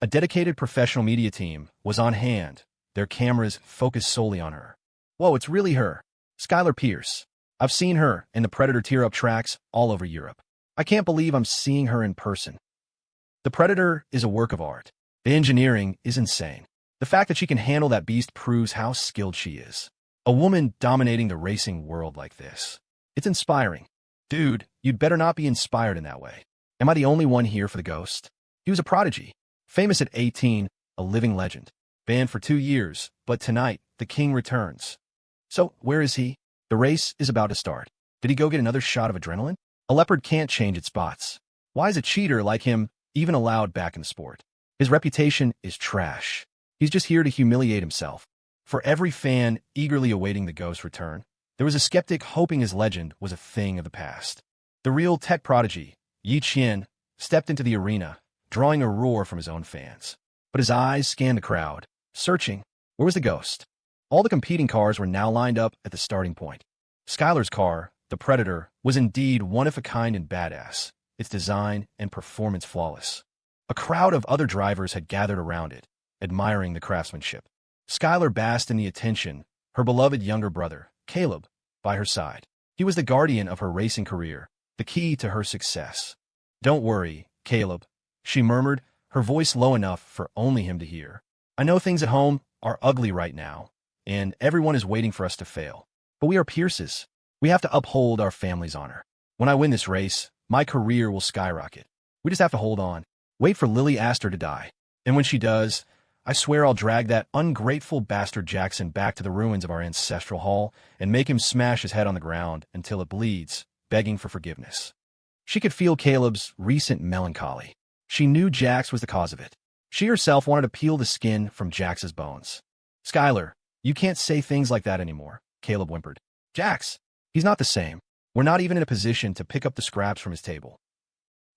A dedicated professional media team was on hand, their cameras focused solely on her. Whoa, it's really her, Skylar Pierce. I've seen her in the Predator tear-up tracks all over Europe. I can't believe I'm seeing her in person. The Predator is a work of art. The engineering is insane. The fact that she can handle that beast proves how skilled she is. A woman dominating the racing world like this. It's inspiring. Dude, you'd better not be inspired in that way. Am I the only one here for the Ghost? He was a prodigy. Famous at 18, a living legend. Banned for 2 years, but tonight, the king returns. So, where is he? The race is about to start. Did he go get another shot of adrenaline? A leopard can't change its spots. Why is a cheater like him even allowed back in the sport? His reputation is trash. He's just here to humiliate himself. For every fan eagerly awaiting the ghost's return, there was a skeptic hoping his legend was a thing of the past. The real tech prodigy, Yi Qian, stepped into the arena, drawing a roar from his own fans. But his eyes scanned the crowd, searching. Where was the ghost? All the competing cars were now lined up at the starting point. Skylar's car, the Predator, was indeed one of a kind and badass, its design and performance flawless. A crowd of other drivers had gathered around it, admiring the craftsmanship. Skylar basked in the attention, her beloved younger brother, Caleb, by her side. He was the guardian of her racing career, the key to her success. "Don't worry, Caleb," she murmured, her voice low enough for only him to hear. "I know things at home are ugly right now, and everyone is waiting for us to fail. But we are Pierces. We have to uphold our family's honor. When I win this race, my career will skyrocket. We just have to hold on. Wait for Lily Aster to die. And when she does, I swear I'll drag that ungrateful bastard Jackson back to the ruins of our ancestral hall and make him smash his head on the ground until it bleeds, begging for forgiveness." She could feel Caleb's recent melancholy. She knew Jax was the cause of it. She herself wanted to peel the skin from Jax's bones. "Skylar, you can't say things like that anymore," Caleb whimpered. "Jax, he's not the same. We're not even in a position to pick up the scraps from his table."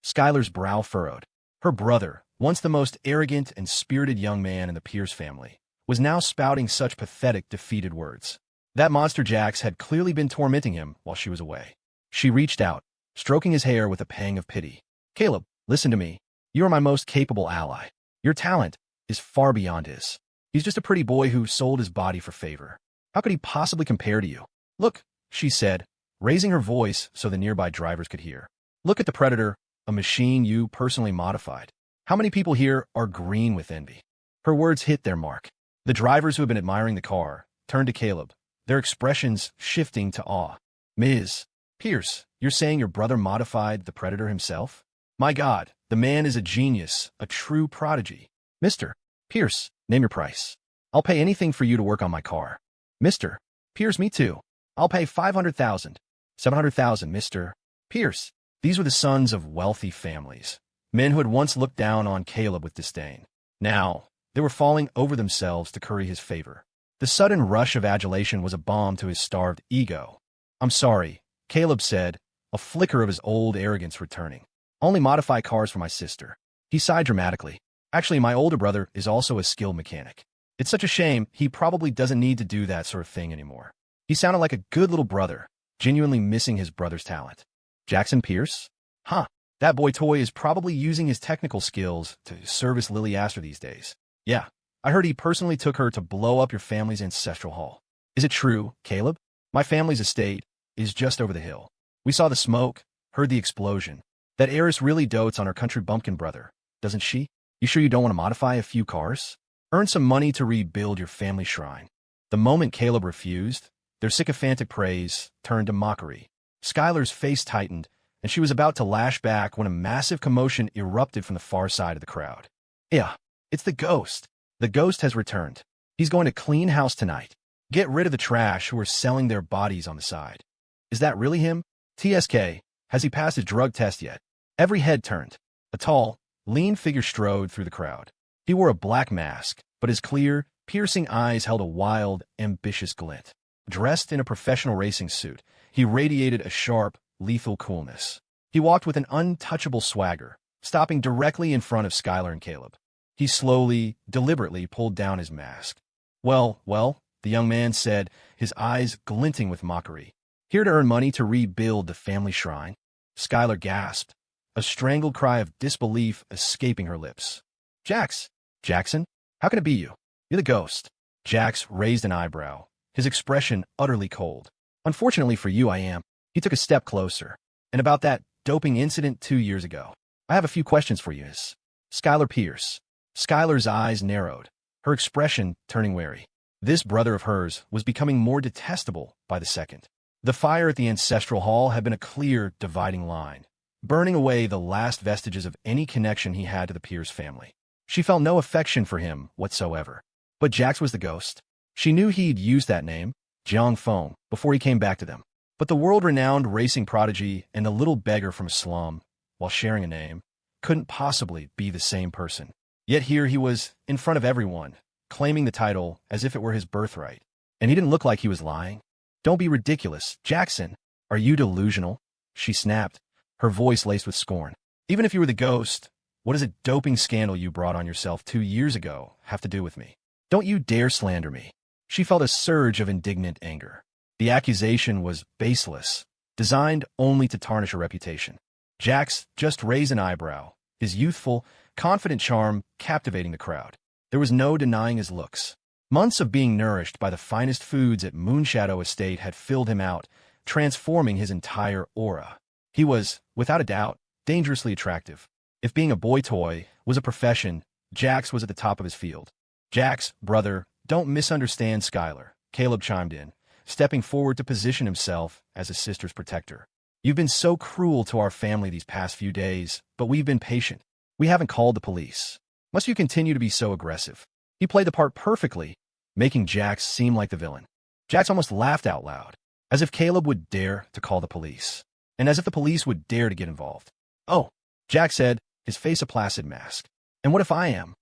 Skylar's brow furrowed. Her brother, once the most arrogant and spirited young man in the Pierce family, was now spouting such pathetic, defeated words. That monster Jax had clearly been tormenting him while she was away. She reached out, stroking his hair with a pang of pity. "Caleb, listen to me. You are my most capable ally. Your talent is far beyond his. He's just a pretty boy who sold his body for favor. How could he possibly compare to you? Look," she said, raising her voice so the nearby drivers could hear. "Look at the Predator, a machine you personally modified. How many people here are green with envy?" Her words hit their mark. The drivers who had been admiring the car turned to Caleb, their expressions shifting to awe. "Ms. Pierce, you're saying your brother modified the Predator himself? My God, the man is a genius, a true prodigy. Mr. Pierce, name your price. I'll pay anything for you to work on my car." "Mr. Pierce, me too. I'll pay 500,000. 700,000, Mr. Pierce." These were the sons of wealthy families, men who had once looked down on Caleb with disdain. Now, they were falling over themselves to curry his favor. The sudden rush of adulation was a balm to his starved ego. "I'm sorry," Caleb said, a flicker of his old arrogance returning. "Only modify cars for my sister." He sighed dramatically. "Actually, my older brother is also a skilled mechanic. It's such a shame he probably doesn't need to do that sort of thing anymore." He sounded like a good little brother, genuinely missing his brother's talent. Jackson Pierce? Huh. That boy toy is probably using his technical skills to service Lily Aster these days. "Yeah, I heard he personally took her to blow up your family's ancestral hall." "Is it true, Caleb? My family's estate is just over the hill. We saw the smoke, heard the explosion. That heiress really dotes on her country bumpkin brother, doesn't she? You sure you don't want to modify a few cars? Earn some money to rebuild your family shrine." The moment Caleb refused, their sycophantic praise turned to mockery. Skylar's face tightened, and she was about to lash back when a massive commotion erupted from the far side of the crowd. "Yeah, it's the ghost. The ghost has returned. He's going to clean house tonight. Get rid of the trash who are selling their bodies on the side." "Is that really him? TSK, has he passed his drug test yet?" Every head turned. A tall, lean figure strode through the crowd. He wore a black mask, but his clear, piercing eyes held a wild, ambitious glint. Dressed in a professional racing suit, he radiated a sharp, lethal coolness. He walked with an untouchable swagger, stopping directly in front of Skylar and Caleb. He slowly, deliberately pulled down his mask. Well, the young man said, his eyes glinting with mockery. "Here to earn money to rebuild the family shrine?" Skylar gasped, a strangled cry of disbelief escaping her lips. Jackson? How can it be you? You're the ghost." Jax raised an eyebrow, his expression utterly cold. "Unfortunately for you, I am." He took a step closer. "And about that doping incident 2 years ago, I have a few questions for you, Miss Skylar Pierce." Skylar's eyes narrowed, her expression turning wary. This brother of hers was becoming more detestable by the second. The fire at the ancestral hall had been a clear, dividing line, burning away the last vestiges of any connection he had to the Pierce family. She felt no affection for him whatsoever. But Jax was the ghost. She knew he'd used that name, Jiang Feng, before he came back to them. But the world-renowned racing prodigy and the little beggar from a slum, while sharing a name, couldn't possibly be the same person. Yet here he was, in front of everyone, claiming the title as if it were his birthright. And he didn't look like he was lying. "Don't be ridiculous, Jackson. Are you delusional?" she snapped, her voice laced with scorn. "Even if you were the ghost, what does a doping scandal you brought on yourself 2 years ago have to do with me? Don't you dare slander me." She felt a surge of indignant anger. The accusation was baseless, designed only to tarnish her reputation. Jax just raised an eyebrow, his youthful, confident charm captivating the crowd. There was no denying his looks. Months of being nourished by the finest foods at Moonshadow Estate had filled him out, transforming his entire aura. He was, without a doubt, dangerously attractive. If being a boy toy was a profession, Jax was at the top of his field. "Jax, brother, don't misunderstand Skylar," Caleb chimed in, stepping forward to position himself as his sister's protector. "You've been so cruel to our family these past few days, but we've been patient. We haven't called the police. Must you continue to be so aggressive?" He played the part perfectly, making Jax seem like the villain. Jax almost laughed out loud, as if Caleb would dare to call the police, and as if the police would dare to get involved. "Oh," Jax said, his face a placid mask. "And what if I am?"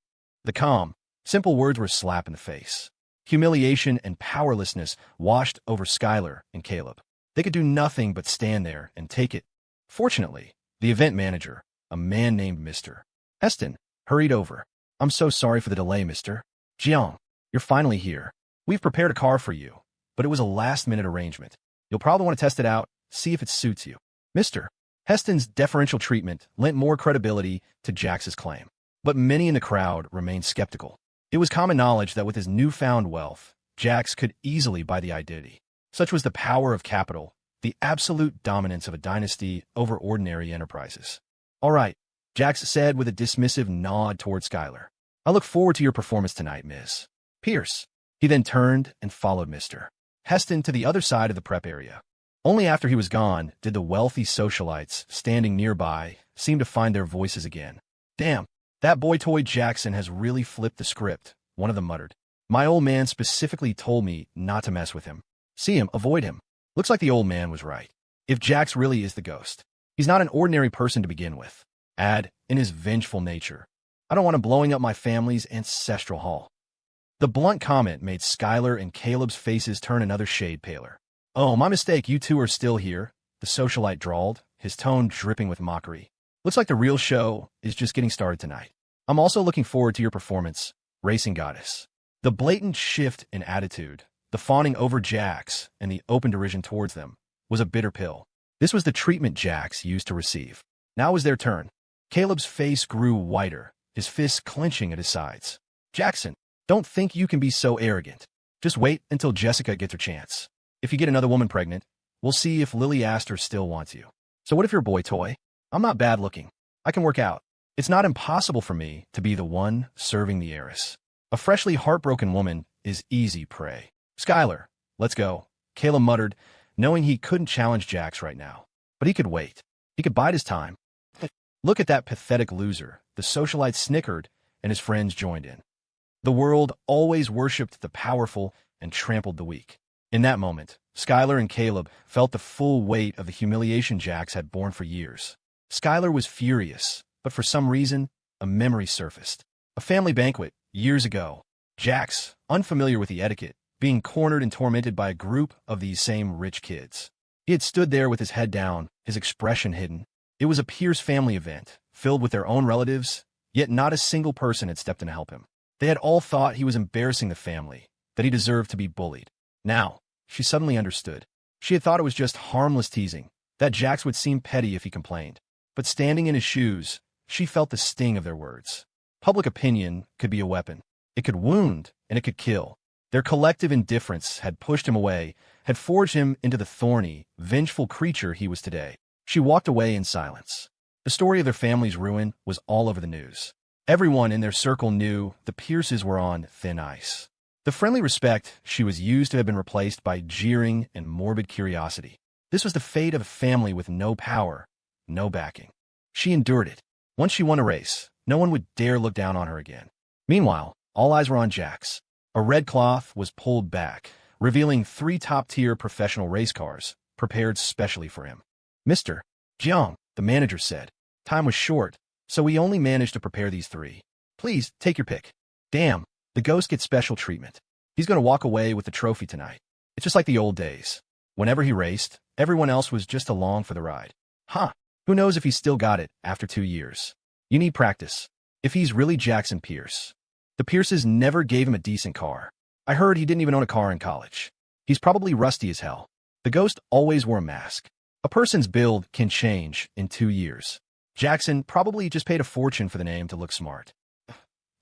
The calm, simple words were a slap in the face. Humiliation and powerlessness washed over Skylar and Caleb. They could do nothing but stand there and take it. Fortunately, the event manager, a man named Mr. Heston, hurried over. "I'm so sorry for the delay, Mr. Jiang. You're finally here. We've prepared a car for you, but it was a last-minute arrangement. You'll probably want to test it out, see if it suits you." Mr. Heston's deferential treatment lent more credibility to Jax's claim, but many in the crowd remained skeptical. It was common knowledge that with his newfound wealth, Jax could easily buy the identity. Such was the power of capital, the absolute dominance of a dynasty over ordinary enterprises. "All right," Jax said with a dismissive nod toward Skylar. "I look forward to your performance tonight, Ms. Pierce." He then turned and followed Mr. Heston to the other side of the prep area. Only after he was gone did the wealthy socialites standing nearby seem to find their voices again. "Damn, that boy toy Jackson has really flipped the script," one of them muttered. "My old man specifically told me not to mess with him. See him, avoid him." Looks like the old man was right. If Jax really is the ghost, he's not an ordinary person to begin with. Add, in his vengeful nature, "I don't want him blowing up my family's ancestral hall." The blunt comment made Skylar and Caleb's faces turn another shade paler. "Oh, my mistake, you two are still here," the socialite drawled, his tone dripping with mockery. "Looks like the real show is just getting started tonight. I'm also looking forward to your performance, Racing Goddess." The blatant shift in attitude, the fawning over Jax, and the open derision towards them, was a bitter pill. This was the treatment Jax used to receive. Now it was their turn. Caleb's face grew whiter, his fists clenching at his sides. "Jackson, don't think you can be so arrogant. Just wait until Jessica gets her chance. If you get another woman pregnant, we'll see if Lily Aster still wants you. So what if you're a boy toy? I'm not bad looking. I can work out. It's not impossible for me to be the one serving the heiress. A freshly heartbroken woman is easy prey." "Skylar, let's go," Caleb muttered, knowing he couldn't challenge Jax right now. But he could wait. He could bide his time. "Look at that pathetic loser," the socialite snickered, and his friends joined in. The world always worshipped the powerful and trampled the weak. In that moment, Skylar and Caleb felt the full weight of the humiliation Jax had borne for years. Skylar was furious, but for some reason, a memory surfaced. A family banquet, years ago. Jax, unfamiliar with the etiquette, being cornered and tormented by a group of these same rich kids. He had stood there with his head down, his expression hidden. It was a Pierce family event, filled with their own relatives, yet not a single person had stepped in to help him. They had all thought he was embarrassing the family, that he deserved to be bullied. Now, she suddenly understood. She had thought it was just harmless teasing, that Jax would seem petty if he complained. But standing in his shoes, she felt the sting of their words. Public opinion could be a weapon. It could wound, and it could kill. Their collective indifference had pushed him away, had forged him into the thorny, vengeful creature he was today. She walked away in silence. The story of their family's ruin was all over the news. Everyone in their circle knew the Pierces were on thin ice. The friendly respect she was used to had been replaced by jeering and morbid curiosity. This was the fate of a family with no power, no backing. She endured it. Once she won a race, no one would dare look down on her again. Meanwhile, all eyes were on Jax. A red cloth was pulled back, revealing 3 top-tier professional race cars, prepared specially for him. "Mr. Jiang," the manager said. "Time was short, so we only managed to prepare these 3. Please, take your pick." "Damn, The ghost gets special treatment. He's going to walk away with the trophy tonight. It's just like the old days. Whenever he raced, everyone else was just along for the ride. Huh. Who knows if he's still got it after 2 years. You need practice. If he's really Jackson Pierce. The Pierces never gave him a decent car. I heard he didn't even own a car in college. He's probably rusty as hell. The ghost always wore a mask. A person's build can change in 2 years. Jackson probably just paid a fortune for the name to look smart.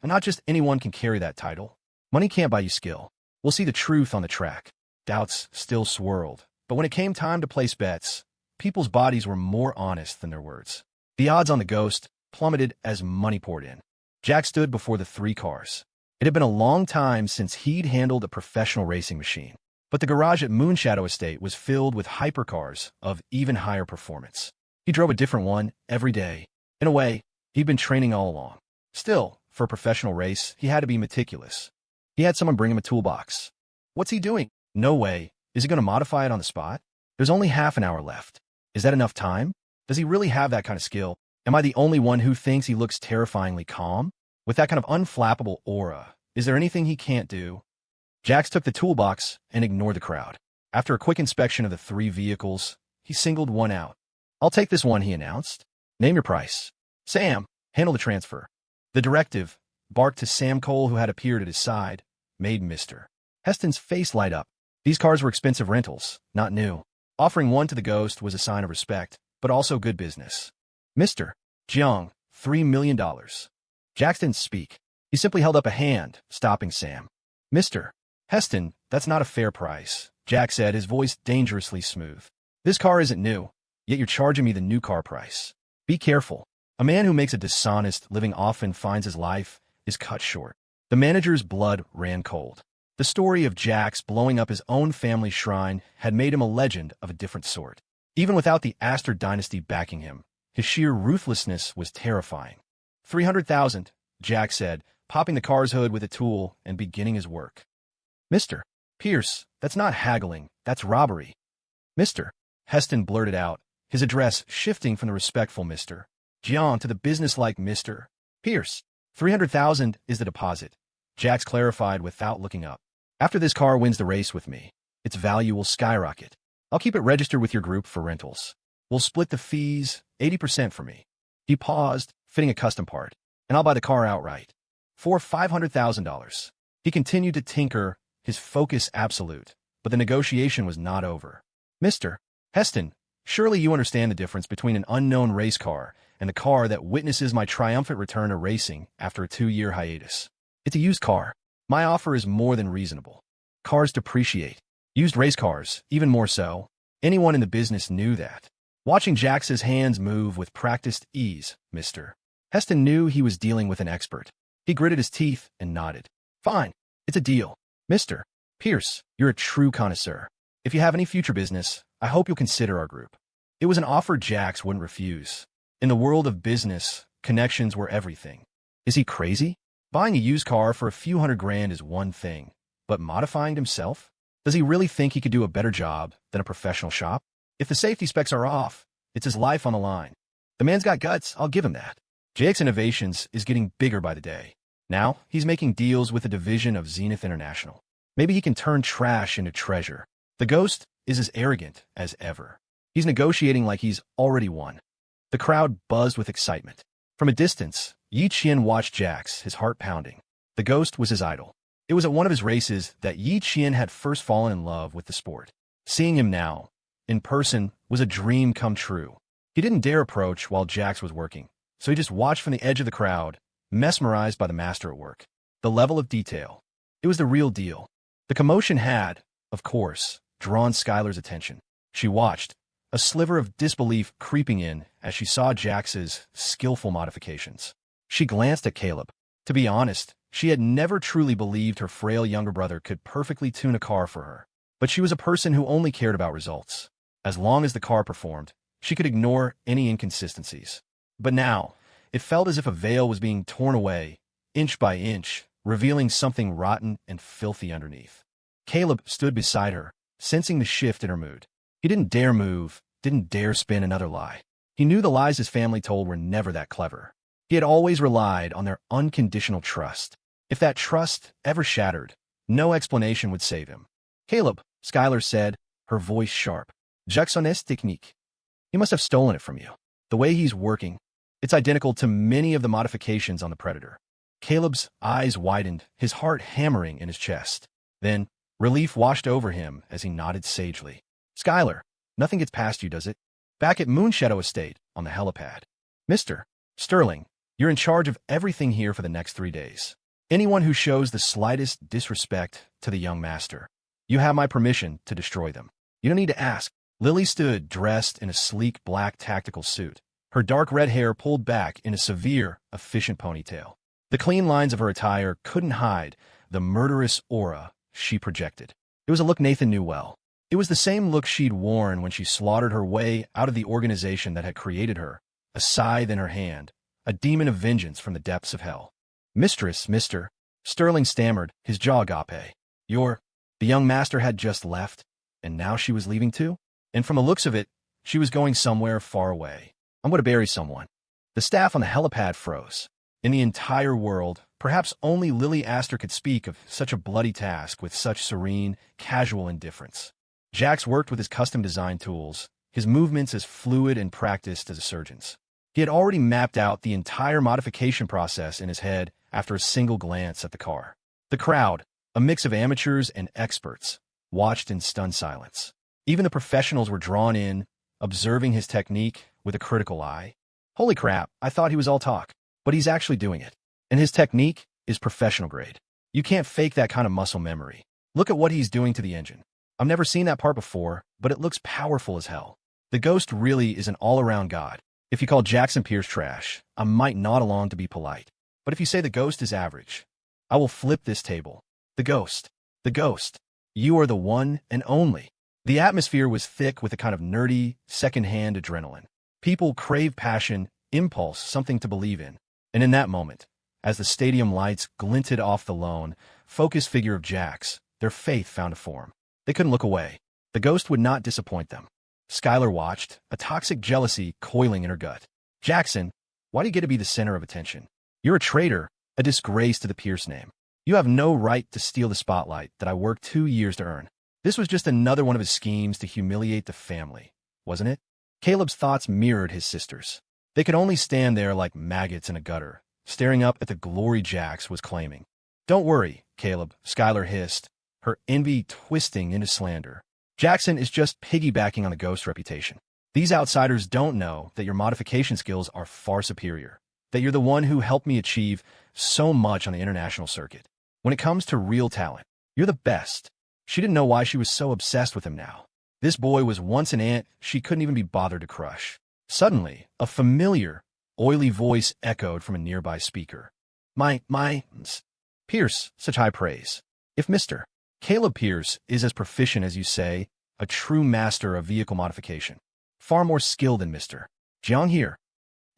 And not just anyone can carry that title. Money can't buy you skill. We'll see the truth on the track. Doubts still swirled. But when it came time to place bets, people's bodies were more honest than their words. The odds on the ghost plummeted as money poured in. Jack stood before the 3 cars. It had been a long time since he'd handled a professional racing machine. But the garage at Moonshadow Estate was filled with hypercars of even higher performance. He drove a different one every day. In a way, he'd been training all along. Still, for a professional race, he had to be meticulous. He had someone bring him a toolbox. What's he doing? No way. Is he going to modify it on the spot? There's only half an hour left. Is that enough time? Does he really have that kind of skill? Am I the only one who thinks he looks terrifyingly calm? With that kind of unflappable aura, is there anything he can't do? Jax took the toolbox and ignored the crowd. After a quick inspection of the 3 vehicles, he singled one out. I'll take this one, he announced. Name your price. Sam, handle the transfer. The directive, barked to Sam Cole, who had appeared at his side, made Mr. Heston's face light up. These cars were expensive rentals, not new. Offering one to the ghost was a sign of respect, but also good business. Mr. Jiang, $3 million. Jax didn't speak. He simply held up a hand, stopping Sam. Mr. Heston, that's not a fair price, Jack said, his voice dangerously smooth. This car isn't new, yet you're charging me the new car price. Be careful. A man who makes a dishonest living often finds his life is cut short. The manager's blood ran cold. The story of Jax blowing up his own family shrine had made him a legend of a different sort. Even without the Aster dynasty backing him, his sheer ruthlessness was terrifying. 300,000, Jack said, popping the car's hood with a tool and beginning his work. Mr. Pierce, that's not haggling, that's robbery. Mr. Heston blurted out, his address shifting from the respectful Mr. Jiang to the businesslike Mr. Pierce. 300,000 is the deposit, Jax clarified without looking up. After this car wins the race with me, its value will skyrocket. I'll keep it registered with your group for rentals. We'll split the fees, 80% for me. He paused, fitting a custom part, and I'll buy the car outright. For $500,000. He continued to tinker, his focus absolute, but the negotiation was not over. Mr. Heston, surely you understand the difference between an unknown race car and the car that witnesses my triumphant return to racing after a 2-year hiatus. It's a used car. My offer is more than reasonable. Cars depreciate. Used race cars, even more so. Anyone in the business knew that. Watching Jax's hands move with practiced ease, Mr. Heston knew he was dealing with an expert. He gritted his teeth and nodded. Fine. It's a deal. Mr. Pierce, you're a true connoisseur. If you have any future business, I hope you'll consider our group. It was an offer Jax wouldn't refuse. In the world of business, connections were everything. Is he crazy? Buying a used car for a few $100,000 is one thing, but modifying himself? Does he really think he could do a better job than a professional shop? If the safety specs are off, it's his life on the line. The man's got guts, I'll give him that. JX Innovations is getting bigger by the day. Now, he's making deals with a division of Zenith International. Maybe he can turn trash into treasure. The ghost is as arrogant as ever. He's negotiating like he's already won. The crowd buzzed with excitement. From a distance, Yi Qian watched Jax, his heart pounding. The ghost was his idol. It was at one of his races that Yi Qian had first fallen in love with the sport. Seeing him now, in person, was a dream come true. He didn't dare approach while Jax was working, so he just watched from the edge of the crowd, mesmerized by the master at work. The level of detail. It was the real deal. The commotion had, of course, drawn Skylar's attention. She watched, a sliver of disbelief creeping in as she saw Jax's skillful modifications. She glanced at Caleb. To be honest, she had never truly believed her frail younger brother could perfectly tune a car for her. But she was a person who only cared about results. As long as the car performed, she could ignore any inconsistencies. But now, it felt as if a veil was being torn away, inch by inch, revealing something rotten and filthy underneath. Caleb stood beside her, sensing the shift in her mood. He didn't dare move, didn't dare spin another lie. He knew the lies his family told were never that clever. He had always relied on their unconditional trust. If that trust ever shattered, no explanation would save him. Caleb, Skylar said, her voice sharp. Jackson's technique. He must have stolen it from you. The way he's working, it's identical to many of the modifications on the Predator. Caleb's eyes widened, his heart hammering in his chest. Then, relief washed over him as he nodded sagely. Skylar, nothing gets past you, does it? Back at Moonshadow Estate, on the helipad. Mr. Sterling, you're in charge of everything here for the next 3 days. Anyone who shows the slightest disrespect to the young master, you have my permission to destroy them. You don't need to ask. Lily stood dressed in a sleek black tactical suit, her dark red hair pulled back in a severe, efficient ponytail. The clean lines of her attire couldn't hide the murderous aura she projected. It was a look Nathan knew well. It was the same look she'd worn when she slaughtered her way out of the organization that had created her, a scythe in her hand, a demon of vengeance from the depths of hell. Mistress, Mr. Sterling stammered, his jaw agape. The young master had just left, and now she was leaving too? And from the looks of it, she was going somewhere far away. I'm going to bury someone. The staff on the helipad froze. In the entire world, perhaps only Lily Aster could speak of such a bloody task with such serene, casual indifference. Jax worked with his custom-designed tools, his movements as fluid and practiced as a surgeon's. He had already mapped out the entire modification process in his head after a single glance at the car. The crowd, a mix of amateurs and experts, watched in stunned silence. Even the professionals were drawn in, observing his technique with a critical eye. Holy crap, I thought he was all talk, but he's actually doing it. And his technique is professional grade. You can't fake that kind of muscle memory. Look at what he's doing to the engine. I've never seen that part before, but it looks powerful as hell. The Ghost really is an all-around god. If you call Jackson Pierce trash, I might nod along to be polite. But if you say the Ghost is average, I will flip this table. The Ghost. You are the one and only. The atmosphere was thick with a kind of nerdy, second-hand adrenaline. People crave passion, impulse, something to believe in. And in that moment, as the stadium lights glinted off the lone, focused figure of Jax, their faith found a form. They couldn't look away. The Ghost would not disappoint them. Skylar watched, a toxic jealousy coiling in her gut. Jackson, why do you get to be the center of attention? You're a traitor, a disgrace to the Pierce name. You have no right to steal the spotlight that I worked 2 years to earn. This was just another one of his schemes to humiliate the family, wasn't it? Caleb's thoughts mirrored his sister's. They could only stand there like maggots in a gutter, staring up at the glory Jax was claiming. Don't worry, Caleb, Skylar hissed, her envy twisting into slander. Jackson is just piggybacking on the Ghost's reputation. These outsiders don't know that your modification skills are far superior, that you're the one who helped me achieve so much on the international circuit. When it comes to real talent, you're the best. She didn't know why she was so obsessed with him now. This boy was once an ant she couldn't even be bothered to crush. Suddenly, a familiar, oily voice echoed from a nearby speaker. My, Pierce, such high praise. If Mr. Caleb Pierce is as proficient as you say, a true master of vehicle modification. Far more skilled than Mr. Jiang here.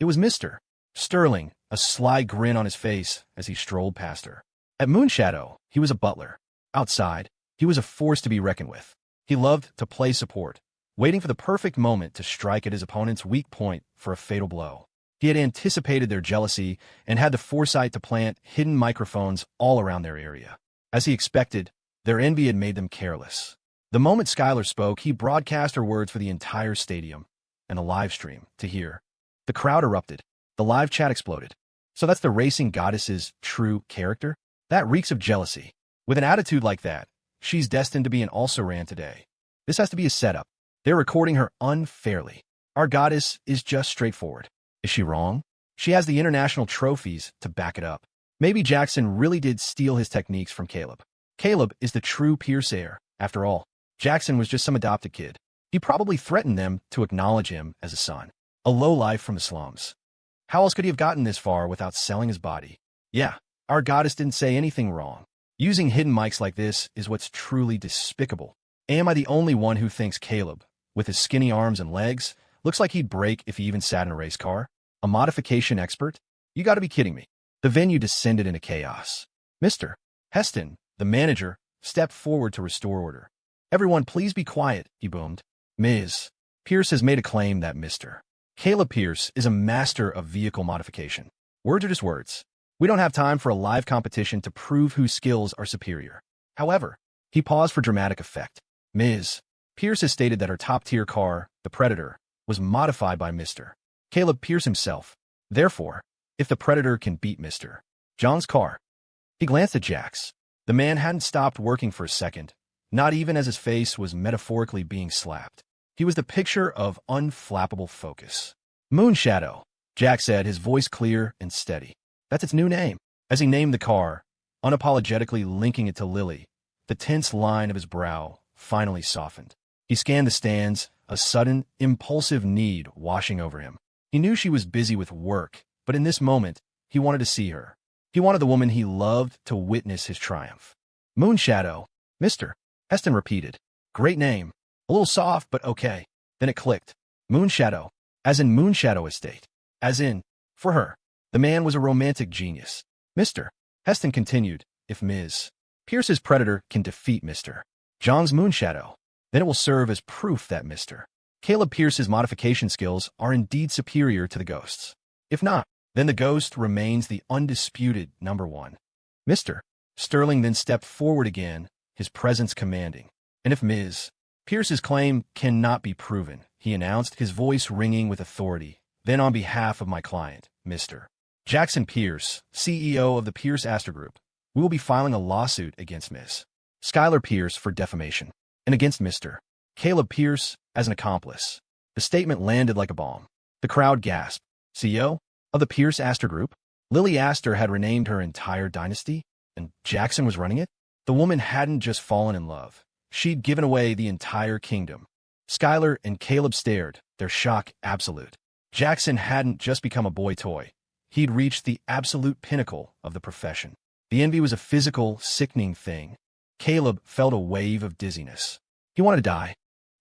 It was Mr. Sterling, a sly grin on his face as he strolled past her. At Moonshadow, he was a butler. Outside, he was a force to be reckoned with. He loved to play support, waiting for the perfect moment to strike at his opponent's weak point for a fatal blow. He had anticipated their jealousy and had the foresight to plant hidden microphones all around their area. As he expected, their envy had made them careless. The moment Skylar spoke, he broadcast her words for the entire stadium and a live stream to hear. The crowd erupted. The live chat exploded. So that's the racing goddess's true character? That reeks of jealousy. With an attitude like that, she's destined to be an also-ran today. This has to be a setup. They're recording her unfairly. Our goddess is just straightforward. Is she wrong? She has the international trophies to back it up. Maybe Jackson really did steal his techniques from Caleb. Caleb is the true Pierce heir, after all. Jackson was just some adopted kid. He probably threatened them to acknowledge him as a son. A lowlife from the slums. How else could he have gotten this far without selling his body? Yeah, our goddess didn't say anything wrong. Using hidden mics like this is what's truly despicable. Am I the only one who thinks Caleb, with his skinny arms and legs, looks like he'd break if he even sat in a race car? A modification expert? You gotta be kidding me. The venue descended into chaos. Mr. Heston, the manager, stepped forward to restore order. Everyone, please be quiet, he boomed. Ms. Pierce has made a claim that Mr. Caleb Pierce is a master of vehicle modification. Words are just words. We don't have time for a live competition to prove whose skills are superior. However, he paused for dramatic effect. Ms. Pierce has stated that her top-tier car, the Predator, was modified by Mr. Caleb Pierce himself. Therefore, if the Predator can beat Mr. John's car. He glanced at Jax. The man hadn't stopped working for a second, not even as his face was metaphorically being slapped. He was the picture of unflappable focus. Moonshadow, Jack said, his voice clear and steady. That's its new name. As he named the car, unapologetically linking it to Lily, the tense line of his brow finally softened. He scanned the stands, a sudden, impulsive need washing over him. He knew she was busy with work, but in this moment, he wanted to see her. He wanted the woman he loved to witness his triumph. Moonshadow, Mr. Heston repeated. Great name. A little soft, but okay. Then it clicked. Moonshadow, as in Moonshadow Estate. As in, for her. The man was a romantic genius. Mr. Heston continued, if Ms. Pierce's Predator can defeat Mr. John's Moonshadow, then it will serve as proof that Mr. Caleb Pierce's modification skills are indeed superior to the Ghost's. If not, then the Ghost remains the undisputed number one. Mr. Sterling then stepped forward again, his presence commanding. And if Ms. Pierce's claim cannot be proven, he announced, his voice ringing with authority, then on behalf of my client, Mr. Jackson Pierce, CEO of the Pierce Aster Group, we will be filing a lawsuit against Ms. Skylar Pierce for defamation, and against Mr. Caleb Pierce as an accomplice. The statement landed like a bomb. The crowd gasped. CEO of the Pierce Aster Group? Lily Aster had renamed her entire dynasty, and Jackson was running it? The woman hadn't just fallen in love. She'd given away the entire kingdom. Skylar and Caleb stared, their shock absolute. Jackson hadn't just become a boy toy. He'd reached the absolute pinnacle of the profession. The envy was a physical, sickening thing. Caleb felt a wave of dizziness. He wanted to die.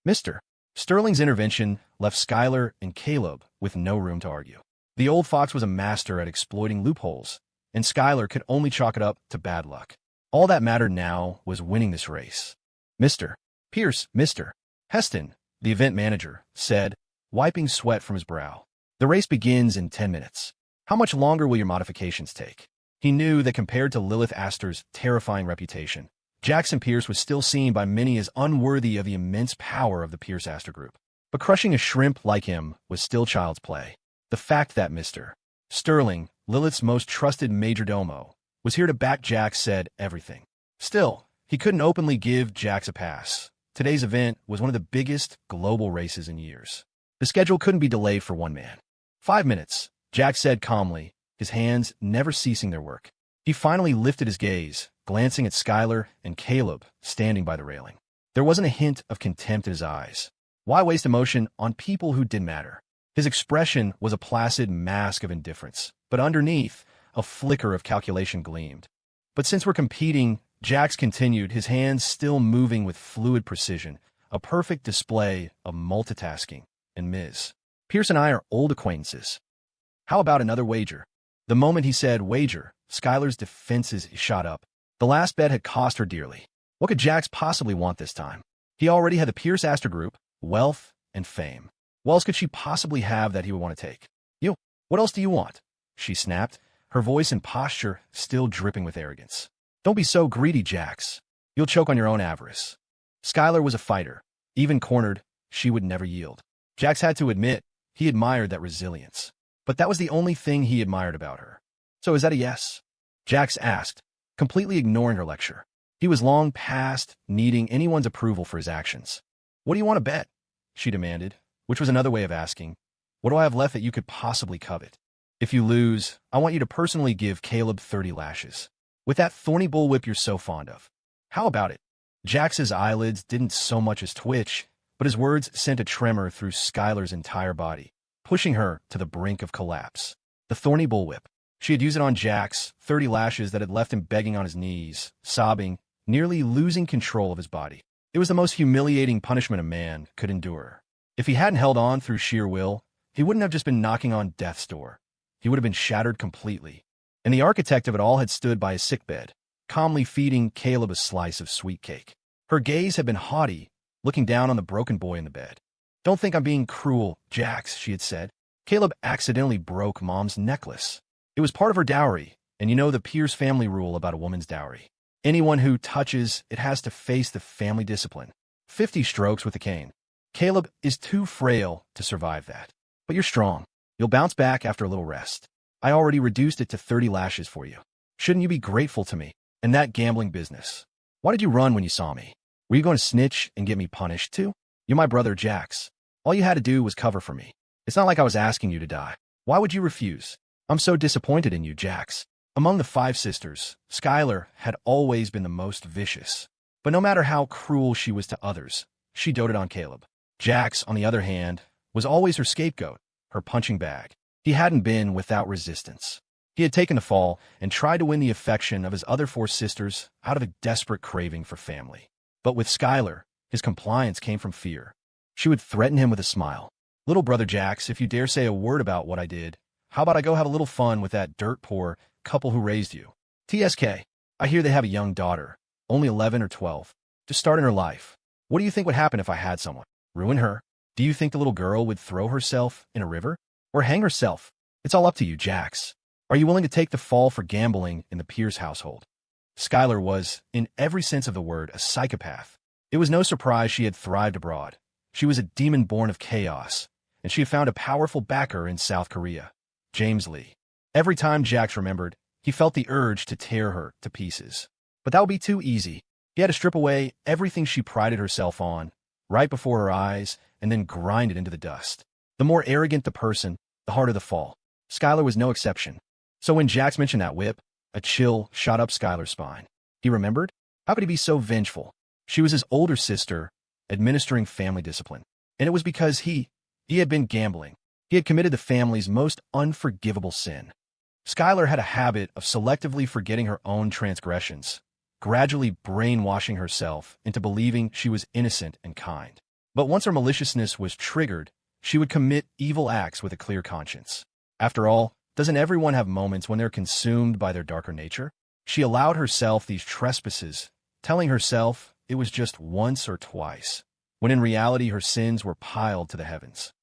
Mr. Sterling's intervention left Skylar and Caleb with no room to argue. The old fox was a master at exploiting loopholes, and Skylar could only chalk it up to bad luck. All that mattered now was winning this race. Mr. Pierce, Mr. Heston, the event manager, said, wiping sweat from his brow. The race begins in 10 minutes. How much longer will your modifications take? He knew that compared to Lilith Aster's terrifying reputation, Jackson Pierce was still seen by many as unworthy of the immense power of the Pierce Aster Group. But crushing a shrimp like him was still child's play. The fact that Mr. Sterling, Lilith's most trusted majordomo, was here to back Jax said everything. Still, he couldn't openly give Jax a pass. Today's event was one of the biggest global races in years. The schedule couldn't be delayed for one man. 5 minutes, Jax said calmly, his hands never ceasing their work. He finally lifted his gaze, glancing at Skylar and Caleb standing by the railing. There wasn't a hint of contempt in his eyes. Why waste emotion on people who didn't matter? His expression was a placid mask of indifference, but underneath, a flicker of calculation gleamed. But since we're competing, Jax continued, his hands still moving with fluid precision, a perfect display of multitasking. And Ms. Pierce and I are old acquaintances. How about another wager? The moment he said wager, Skylar's defenses shot up. The last bet had cost her dearly. What could Jax possibly want this time? He already had the Pierce Aster Group, wealth, and fame. What else could she possibly have that he would want to take? You, what else do you want? She snapped, her voice and posture still dripping with arrogance. Don't be so greedy, Jax. You'll choke on your own avarice. Skylar was a fighter. Even cornered, she would never yield. Jax had to admit, he admired that resilience. But that was the only thing he admired about her. So is that a yes? Jax asked, completely ignoring her lecture. He was long past needing anyone's approval for his actions. What do you want to bet? She demanded, which was another way of asking, what do I have left that you could possibly covet? If you lose, I want you to personally give Caleb 30 lashes. With that thorny bullwhip you're so fond of. How about it? Jax's eyelids didn't so much as twitch, but his words sent a tremor through Skylar's entire body, pushing her to the brink of collapse. The thorny bullwhip. She had used it on Jax, 30 lashes that had left him begging on his knees, sobbing, nearly losing control of his body. It was the most humiliating punishment a man could endure. If he hadn't held on through sheer will, he wouldn't have just been knocking on death's door. He would have been shattered completely. And the architect of it all had stood by his sickbed, calmly feeding Caleb a slice of sweet cake. Her gaze had been haughty, looking down on the broken boy in the bed. Don't think I'm being cruel, Jax, she had said. Caleb accidentally broke Mom's necklace. It was part of her dowry, And you know the Pierce family rule about a woman's dowry. Anyone who touches it has to face the family discipline. 50 strokes with a cane. Caleb is too frail to survive that. But you're strong. You'll bounce back after a little rest. I already reduced it to 30 lashes for you. Shouldn't you be grateful to me? And that gambling business. Why did you run when you saw me? Were you going to snitch and get me punished too? You're my brother, Jax. All you had to do was cover for me. It's not like I was asking you to die. Why would you refuse? I'm so disappointed in you, Jax. Among the 5 sisters, Skylar had always been the most vicious. But no matter how cruel she was to others, she doted on Caleb. Jax, on the other hand, was always her scapegoat, her punching bag. He hadn't been without resistance. He had taken the fall and tried to win the affection of his other 4 sisters out of a desperate craving for family. But with Skylar, his compliance came from fear. She would threaten him with a smile. Little brother Jax, if you dare say a word about what I did, how about I go have a little fun with that dirt-poor couple who raised you? TSK, I hear they have a young daughter, only 11 or 12, just starting her life. What do you think would happen if I had someone? Ruin her? Do you think the little girl would throw herself in a river? Or hang herself? It's all up to you, Jax. Are you willing to take the fall for gambling in the Pierce household? Skylar was, in every sense of the word, a psychopath. It was no surprise she had thrived abroad. She was a demon born of chaos, and she had found a powerful backer in South Korea, James Lee. Every time Jax remembered, he felt the urge to tear her to pieces. But that would be too easy. He had to strip away everything she prided herself on, right before her eyes, and then grind it into the dust. The more arrogant the person, the harder the fall. Skylar was no exception. So when Jax mentioned that whip, a chill shot up Skylar's spine. He remembered? How could he be so vengeful? She was his older sister, administering family discipline. And it was because he had been gambling. He had committed the family's most unforgivable sin. Skylar had a habit of selectively forgetting her own transgressions, gradually brainwashing herself into believing she was innocent and kind. But once her maliciousness was triggered, she would commit evil acts with a clear conscience. After all, doesn't everyone have moments when they're consumed by their darker nature? She allowed herself these trespasses, telling herself it was just once or twice, when in reality her sins were piled to the heavens.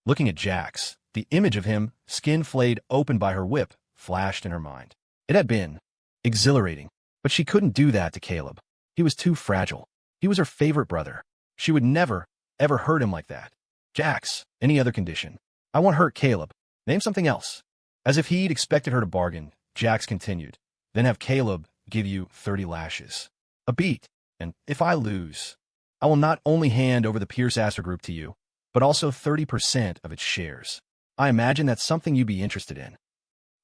Looking at Jax, the image of him, skin flayed open by her whip, flashed in her mind. It had been exhilarating, but she couldn't do that to Caleb. He was too fragile. He was her favorite brother. She would never, ever hurt him like that. Jax, any other condition. I won't hurt Caleb. Name something else. As if he'd expected her to bargain, Jax continued. Then have Caleb give you 30 lashes. A beat. And if I lose, I will not only hand over the Pierce Aster Group to you, but also 30% of its shares. I imagine that's something you'd be interested in.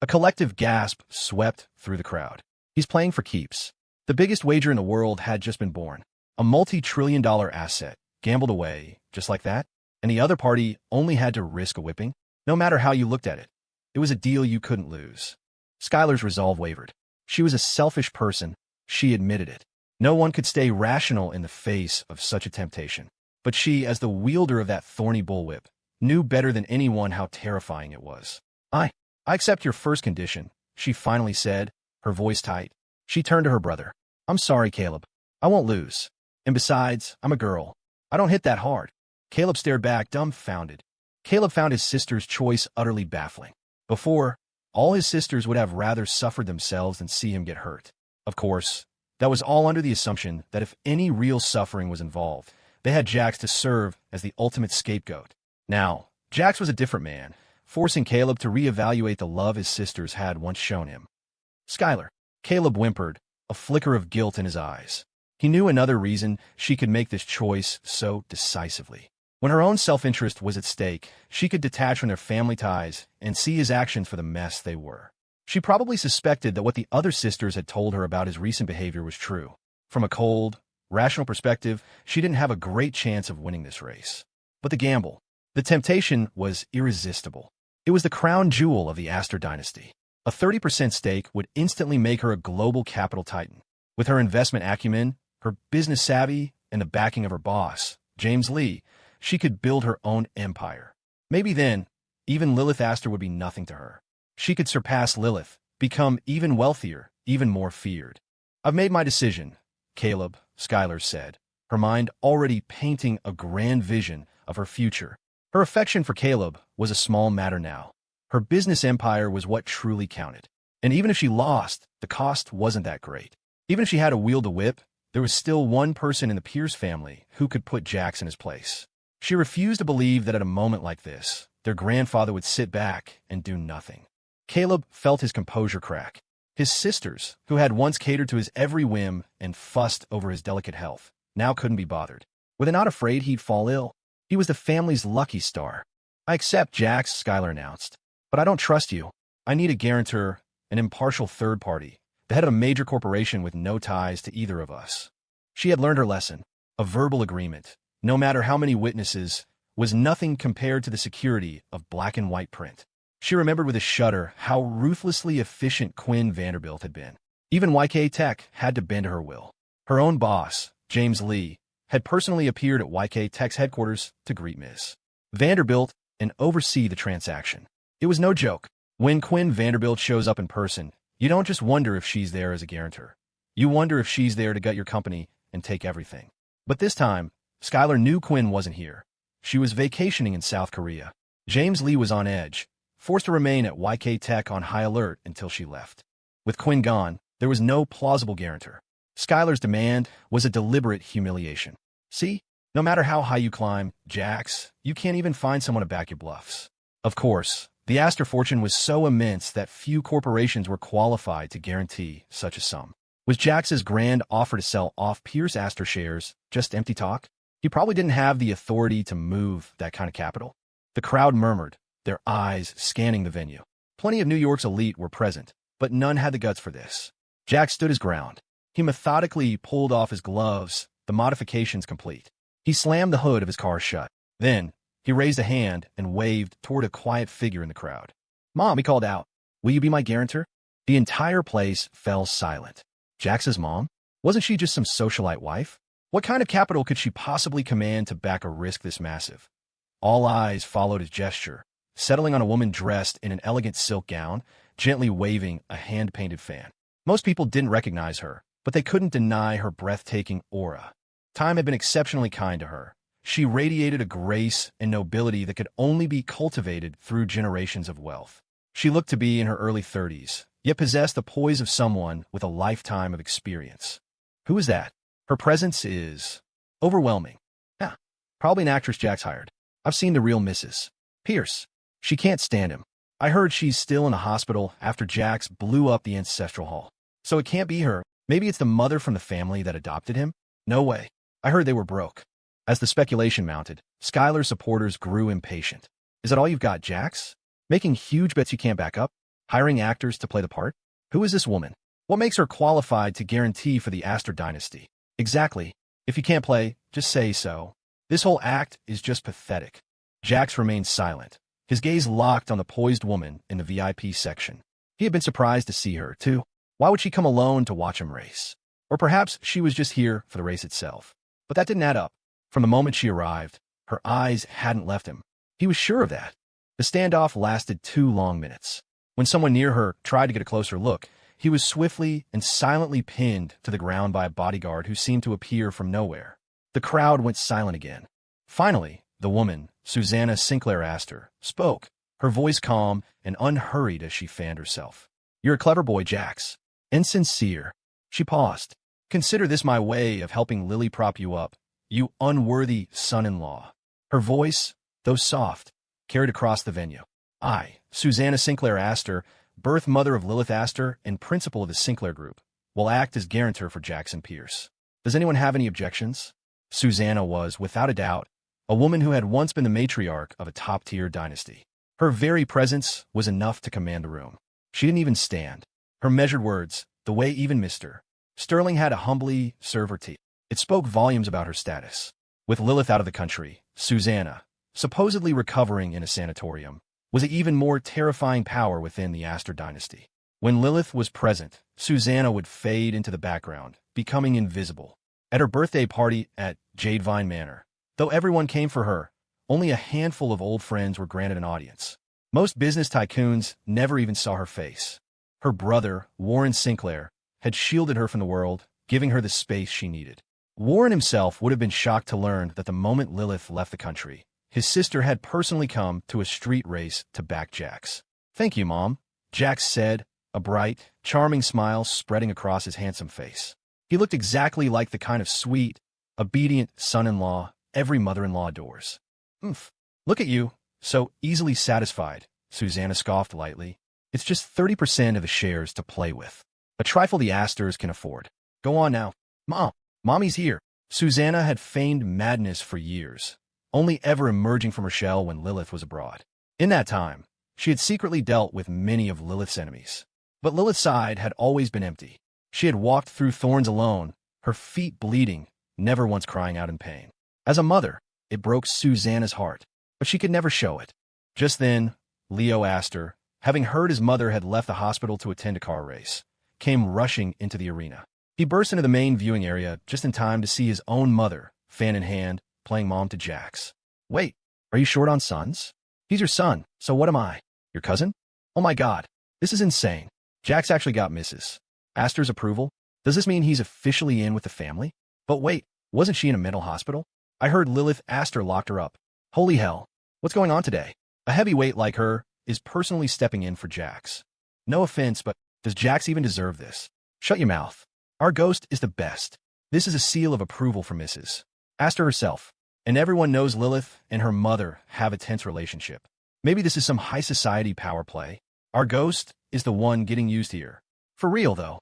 A collective gasp swept through the crowd. He's playing for keeps. The biggest wager in the world had just been born. A multi-trillion-dollar asset, gambled away, just like that, and the other party only had to risk a whipping. No matter how you looked at it, it was a deal you couldn't lose. Skylar's resolve wavered. She was a selfish person. She admitted it. No one could stay rational in the face of such a temptation. But she, as the wielder of that thorny bullwhip, knew better than anyone how terrifying it was. I accept your first condition, she finally said, her voice tight. She turned to her brother. I'm sorry, Caleb. I won't lose. And besides, I'm a girl. I don't hit that hard. Caleb stared back, dumbfounded. Caleb found his sister's choice utterly baffling. Before, all his sisters would have rather suffered themselves than see him get hurt. Of course, that was all under the assumption that if any real suffering was involved, they had Jax to serve as the ultimate scapegoat. Now, Jax was a different man, forcing Caleb to reevaluate the love his sisters had once shown him. Skylar. Caleb whimpered, a flicker of guilt in his eyes. He knew another reason she could make this choice so decisively. When her own self-interest was at stake, she could detach from their family ties and see his actions for the mess they were. She probably suspected that what the other sisters had told her about his recent behavior was true. From a cold, rational perspective, she didn't have a great chance of winning this race. But the gamble, the temptation was irresistible. It was the crown jewel of the Aster dynasty. A 30% stake would instantly make her a global capital titan. With her investment acumen, her business savvy, and the backing of her boss, James Lee, she could build her own empire. Maybe then, even Lilith Aster would be nothing to her. She could surpass Lilith, become even wealthier, even more feared. I've made my decision, Caleb, Skylar said, her mind already painting a grand vision of her future. Her affection for Caleb was a small matter now. Her business empire was what truly counted. And even if she lost, the cost wasn't that great. Even if she had to wield a whip, there was still one person in the Pierce family who could put Jax in his place. She refused to believe that at a moment like this, their grandfather would sit back and do nothing. Caleb felt his composure crack. His sisters, who had once catered to his every whim and fussed over his delicate health, now couldn't be bothered. Were they not afraid he'd fall ill? He was the family's lucky star. I accept, Jax, Skylar announced. But I don't trust you. I need a guarantor, an impartial third party, the head of a major corporation with no ties to either of us. She had learned her lesson. A verbal agreement, no matter how many witnesses, was nothing compared to the security of black and white print. She remembered with a shudder how ruthlessly efficient Quinn Vanderbilt had been. Even YK Tech had to bend to her will. Her own boss, James Lee, had personally appeared at YK Tech's headquarters to greet Ms. Vanderbilt and oversee the transaction. It was no joke. When Quinn Vanderbilt shows up in person, you don't just wonder if she's there as a guarantor. You wonder if she's there to gut your company and take everything. But this time, Skylar knew Quinn wasn't here. She was vacationing in South Korea. James Lee was on edge, forced to remain at YK Tech on high alert until she left. With Quinn gone, there was no plausible guarantor. Skylar's demand was a deliberate humiliation. See, no matter how high you climb, Jax, you can't even find someone to back your bluffs. Of course, the Aster fortune was so immense that few corporations were qualified to guarantee such a sum. Was Jax's grand offer to sell off Pierce Aster shares just empty talk? He probably didn't have the authority to move that kind of capital. The crowd murmured, their eyes scanning the venue. Plenty of New York's elite were present, but none had the guts for this. Jax stood his ground. He methodically pulled off his gloves, the modifications complete. He slammed the hood of his car shut. Then, he raised a hand and waved toward a quiet figure in the crowd. "Mom," he called out. "Will you be my guarantor?" The entire place fell silent. Jax's mom? Wasn't she just some socialite wife? What kind of capital could she possibly command to back a risk this massive? All eyes followed his gesture, settling on a woman dressed in an elegant silk gown, gently waving a hand-painted fan. Most people didn't recognize her, but they couldn't deny her breathtaking aura. Time had been exceptionally kind to her. She radiated a grace and nobility that could only be cultivated through generations of wealth. She looked to be in her early 30s, yet possessed the poise of someone with a lifetime of experience. Who is that? Her presence is overwhelming. Yeah, probably an actress Jax hired. I've seen the real Mrs. Pierce. She can't stand him. I heard she's still in a hospital after Jax blew up the ancestral hall. So it can't be her. Maybe it's the mother from the family that adopted him? No way. I heard they were broke. As the speculation mounted, Skylar's supporters grew impatient. Is that all you've got, Jax? Making huge bets you can't back up? Hiring actors to play the part? Who is this woman? What makes her qualified to guarantee for the Aster dynasty? Exactly. If you can't play, just say so. This whole act is just pathetic. Jax remained silent, his gaze locked on the poised woman in the VIP section. He had been surprised to see her, too. Why would she come alone to watch him race? Or perhaps she was just here for the race itself. But that didn't add up. From the moment she arrived, her eyes hadn't left him. He was sure of that. The standoff lasted 2 long minutes. When someone near her tried to get a closer look, he was swiftly and silently pinned to the ground by a bodyguard who seemed to appear from nowhere. The crowd went silent again. Finally, the woman, Susanna Sinclair Aster, spoke, her voice calm and unhurried as she fanned herself. "You're a clever boy, Jax. And sincere." She paused. "Consider this my way of helping Lily prop you up, you unworthy son-in-law." Her voice, though soft, carried across the venue. "I, Susanna Sinclair Aster, birth mother of Lilith Aster and principal of the Sinclair Group, will act as guarantor for Jackson Pierce. Does anyone have any objections?" Susanna was, without a doubt, a woman who had once been the matriarch of a top-tier dynasty. Her very presence was enough to command the room. She didn't even stand. Her measured words, the way even Mr. Sterling had to humbly serve her tea. It spoke volumes about her status. With Lilith out of the country, Susanna, supposedly recovering in a sanatorium, was an even more terrifying power within the Aster dynasty. When Lilith was present, Susanna would fade into the background, becoming invisible. At her birthday party at Jadevine Manor, though everyone came for her, only a handful of old friends were granted an audience. Most business tycoons never even saw her face. Her brother, Warren Sinclair, had shielded her from the world, giving her the space she needed. Warren himself would have been shocked to learn that the moment Lilith left the country, his sister had personally come to a street race to back Jax. "Thank you, Mom," Jax said, a bright, charming smile spreading across his handsome face. He looked exactly like the kind of sweet, obedient son-in-law every mother-in-law adores. "Oomph. Look at you, so easily satisfied," Susanna scoffed lightly. "It's just 30% of the shares to play with. A trifle the Asters can afford. Go on now. Mom, Mommy's here." Susanna had feigned madness for years, only ever emerging from her shell when Lilith was abroad. In that time, she had secretly dealt with many of Lilith's enemies. But Lilith's side had always been empty. She had walked through thorns alone, her feet bleeding, never once crying out in pain. As a mother, it broke Susanna's heart, but she could never show it. Just then, Leo Aster, having heard his mother had left the hospital to attend a car race, came rushing into the arena. He burst into the main viewing area just in time to see his own mother, fan in hand, playing mom to Jax. "Wait, are you short on sons? He's your son, so what am I? Your cousin? Oh my god, this is insane. Jax actually got Mrs. Aster's approval? Does this mean he's officially in with the family? But wait, wasn't she in a mental hospital? I heard Lilith Aster locked her up. Holy hell, what's going on today? A heavyweight like her is personally stepping in for Jax. No offense, but does Jax even deserve this? Shut your mouth. Our ghost is the best. This is a seal of approval from Mrs. Aster herself. And everyone knows Lilith and her mother have a tense relationship. Maybe this is some high society power play. Our ghost is the one getting used here. For real, though.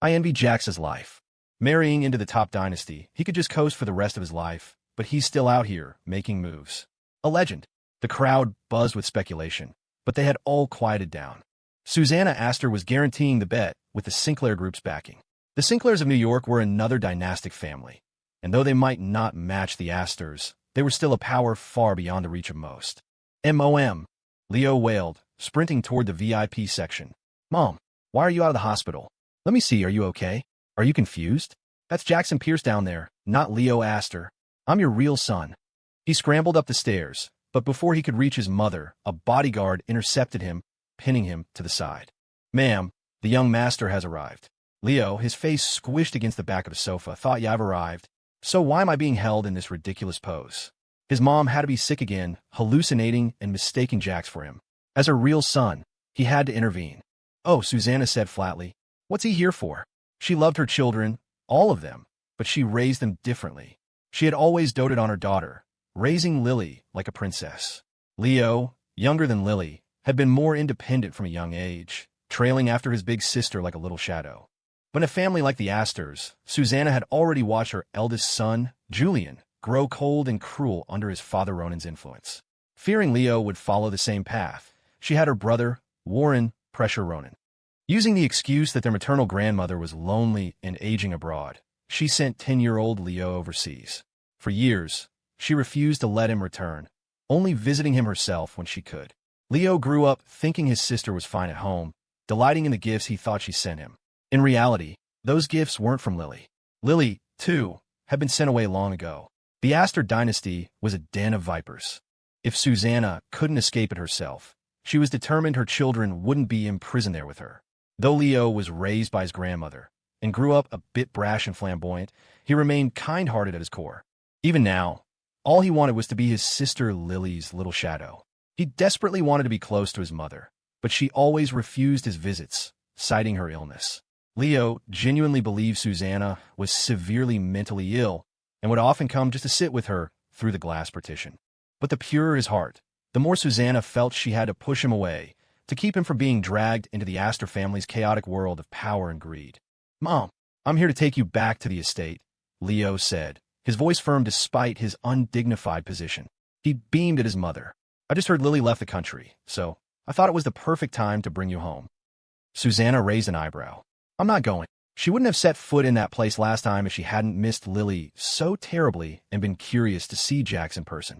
I envy Jax's life. Marrying into the top dynasty, he could just coast for the rest of his life, but he's still out here, making moves. A legend. The crowd buzzed with speculation, but they had all quieted down. Susanna Aster was guaranteeing the bet with the Sinclair Group's backing. The Sinclairs of New York were another dynastic family, and though they might not match the Asters, they were still a power far beyond the reach of most. "M.O.M." Leo wailed, sprinting toward the VIP section. "Mom, why are you out of the hospital? Let me see, are you okay? Are you confused? That's Jackson Pierce down there, not Leo Aster. I'm your real son." He scrambled up the stairs, but before he could reach his mother, a bodyguard intercepted him, pinning him to the side. "Ma'am, the young master has arrived." Leo, his face squished against the back of a sofa, thought, "Yeah, I've arrived. So why am I being held in this ridiculous pose?" His mom had to be sick again, hallucinating and mistaking Jax for him. As her real son, he had to intervene. "Oh," Susanna said flatly. "What's he here for?" She loved her children, all of them, but she raised them differently. She had always doted on her daughter, raising Lily like a princess. Leo, younger than Lily, had been more independent from a young age, trailing after his big sister like a little shadow. But in a family like the Asters, Susanna had already watched her eldest son, Julian, grow cold and cruel under his father Ronan's influence. Fearing Leo would follow the same path, she had her brother, Warren, pressure Ronan. Using the excuse that their maternal grandmother was lonely and aging abroad, she sent 10-year-old Leo overseas. For years, she refused to let him return, only visiting him herself when she could. Leo grew up thinking his sister was fine at home, delighting in the gifts he thought she sent him. In reality, those gifts weren't from Lily. Lily, too, had been sent away long ago. The Aster dynasty was a den of vipers. If Susanna couldn't escape it herself, she was determined her children wouldn't be imprisoned there with her. Though Leo was raised by his grandmother and grew up a bit brash and flamboyant, he remained kind-hearted at his core. Even now, all he wanted was to be his sister Lily's little shadow. He desperately wanted to be close to his mother, but she always refused his visits, citing her illness. Leo genuinely believed Susanna was severely mentally ill and would often come just to sit with her through the glass partition. But the purer his heart, the more Susanna felt she had to push him away to keep him from being dragged into the Aster family's chaotic world of power and greed. "Mom, I'm here to take you back to the estate," Leo said, his voice firm despite his undignified position. He beamed at his mother. "I just heard Lily left the country, so I thought it was the perfect time to bring you home." Susanna raised an eyebrow. "I'm not going." She wouldn't have set foot in that place last time if she hadn't missed Lily so terribly and been curious to see Jax in person.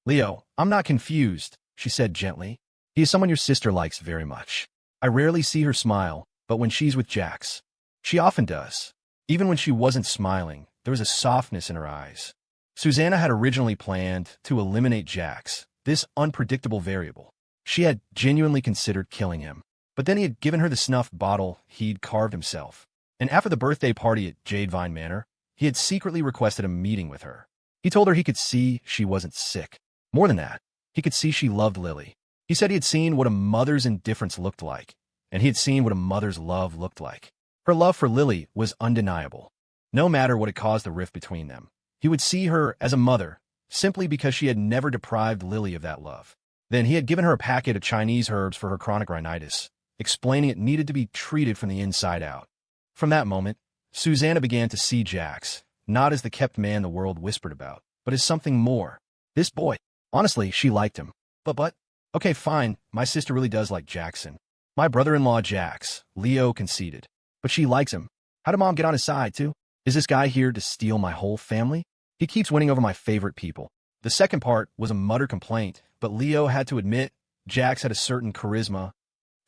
"Leo, I'm not confused," she said gently. "He is someone your sister likes very much. I rarely see her smile, but when she's with Jax, she often does. Even when she wasn't smiling, there was a softness in her eyes." Susanna had originally planned to eliminate Jax, this unpredictable variable. She had genuinely considered killing him, but then he had given her the snuff bottle he'd carved himself. And after the birthday party at Jadevine Manor, he had secretly requested a meeting with her. He told her he could see she wasn't sick. More than that, he could see she loved Lily. He said he had seen what a mother's indifference looked like, and he had seen what a mother's love looked like. Her love for Lily was undeniable. No matter what had caused the rift between them, he would see her as a mother, simply because she had never deprived Lily of that love. Then he had given her a packet of Chinese herbs for her chronic rhinitis, explaining it needed to be treated from the inside out. From that moment, Susanna began to see Jax, not as the kept man the world whispered about, but as something more. This boy. Honestly, she liked him. But, okay, fine, my sister really does like Jackson. My brother-in-law Jax, Leo conceded. But she likes him. How did Mom get on his side, too? Is this guy here to steal my whole family? He keeps winning over my favorite people. The second part was a muttered complaint, but Leo had to admit Jax had a certain charisma.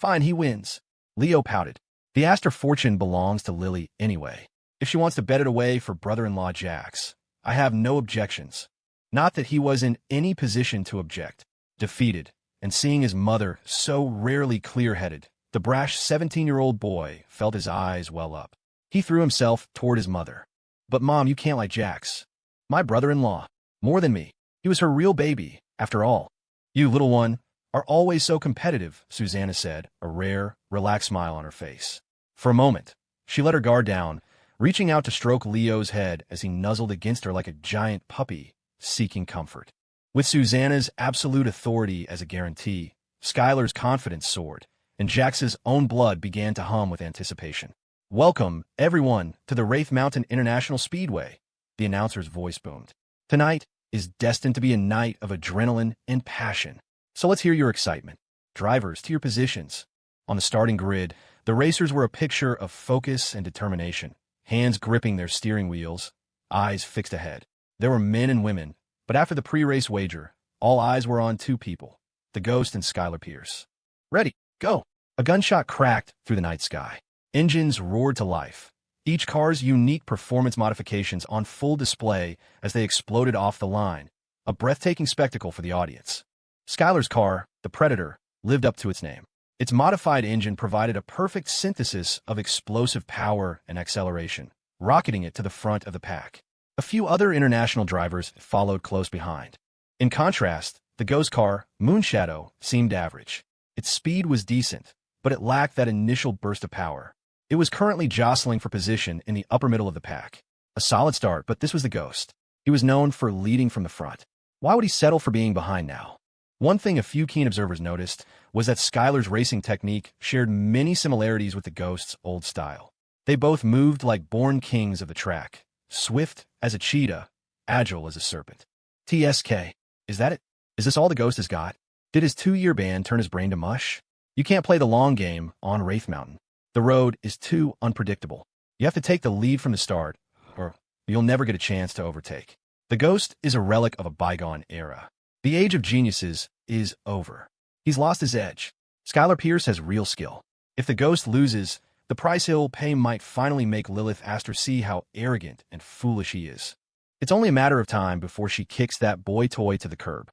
Fine, he wins. Leo pouted. The Aster fortune belongs to Lily anyway. If she wants to bet it away for brother-in-law Jax, I have no objections. Not that he was in any position to object. Defeated, and seeing his mother so rarely clear-headed, the brash 17-year-old boy felt his eyes well up. He threw himself toward his mother. But Mom, you can't like Jax. My brother-in-law. More than me. He was her real baby, after all. You, little one, are always so competitive, Susanna said, a rare, relaxed smile on her face. For a moment, she let her guard down, reaching out to stroke Leo's head as he nuzzled against her like a giant puppy, seeking comfort. With Susanna's absolute authority as a guarantee, Skylar's confidence soared, and Jax's own blood began to hum with anticipation. Welcome, everyone, to the Wraith Mountain International Speedway, the announcer's voice boomed. Tonight is destined to be a night of adrenaline and passion. So let's hear your excitement. Drivers, to your positions. On the starting grid, the racers were a picture of focus and determination, hands gripping their steering wheels, eyes fixed ahead. There were men and women, but after the pre-race wager, all eyes were on two people, the Ghost and Skylar Pierce. Ready, go! A gunshot cracked through the night sky. Engines roared to life, each car's unique performance modifications on full display as they exploded off the line, a breathtaking spectacle for the audience. Skylar's car, the Predator, lived up to its name. Its modified engine provided a perfect synthesis of explosive power and acceleration, rocketing it to the front of the pack. A few other international drivers followed close behind. In contrast, the Ghost car, Moonshadow, seemed average. Its speed was decent, but it lacked that initial burst of power. It was currently jostling for position in the upper middle of the pack. A solid start, but this was the Ghost. He was known for leading from the front. Why would he settle for being behind now? One thing a few keen observers noticed was that Skylar's racing technique shared many similarities with the Ghost's old style. They both moved like born kings of the track, swift as a cheetah, agile as a serpent. TSK. Is that it? Is this all the Ghost has got? Did his 2-year ban turn his brain to mush? You can't play the long game on Wraith Mountain. The road is too unpredictable. You have to take the lead from the start, or you'll never get a chance to overtake. The Ghost is a relic of a bygone era. The age of geniuses is over. He's lost his edge. Skylar Pierce has real skill. If the Ghost loses, the price he'll pay might finally make Lilith Aster see how arrogant and foolish he is. It's only a matter of time before she kicks that boy toy to the curb.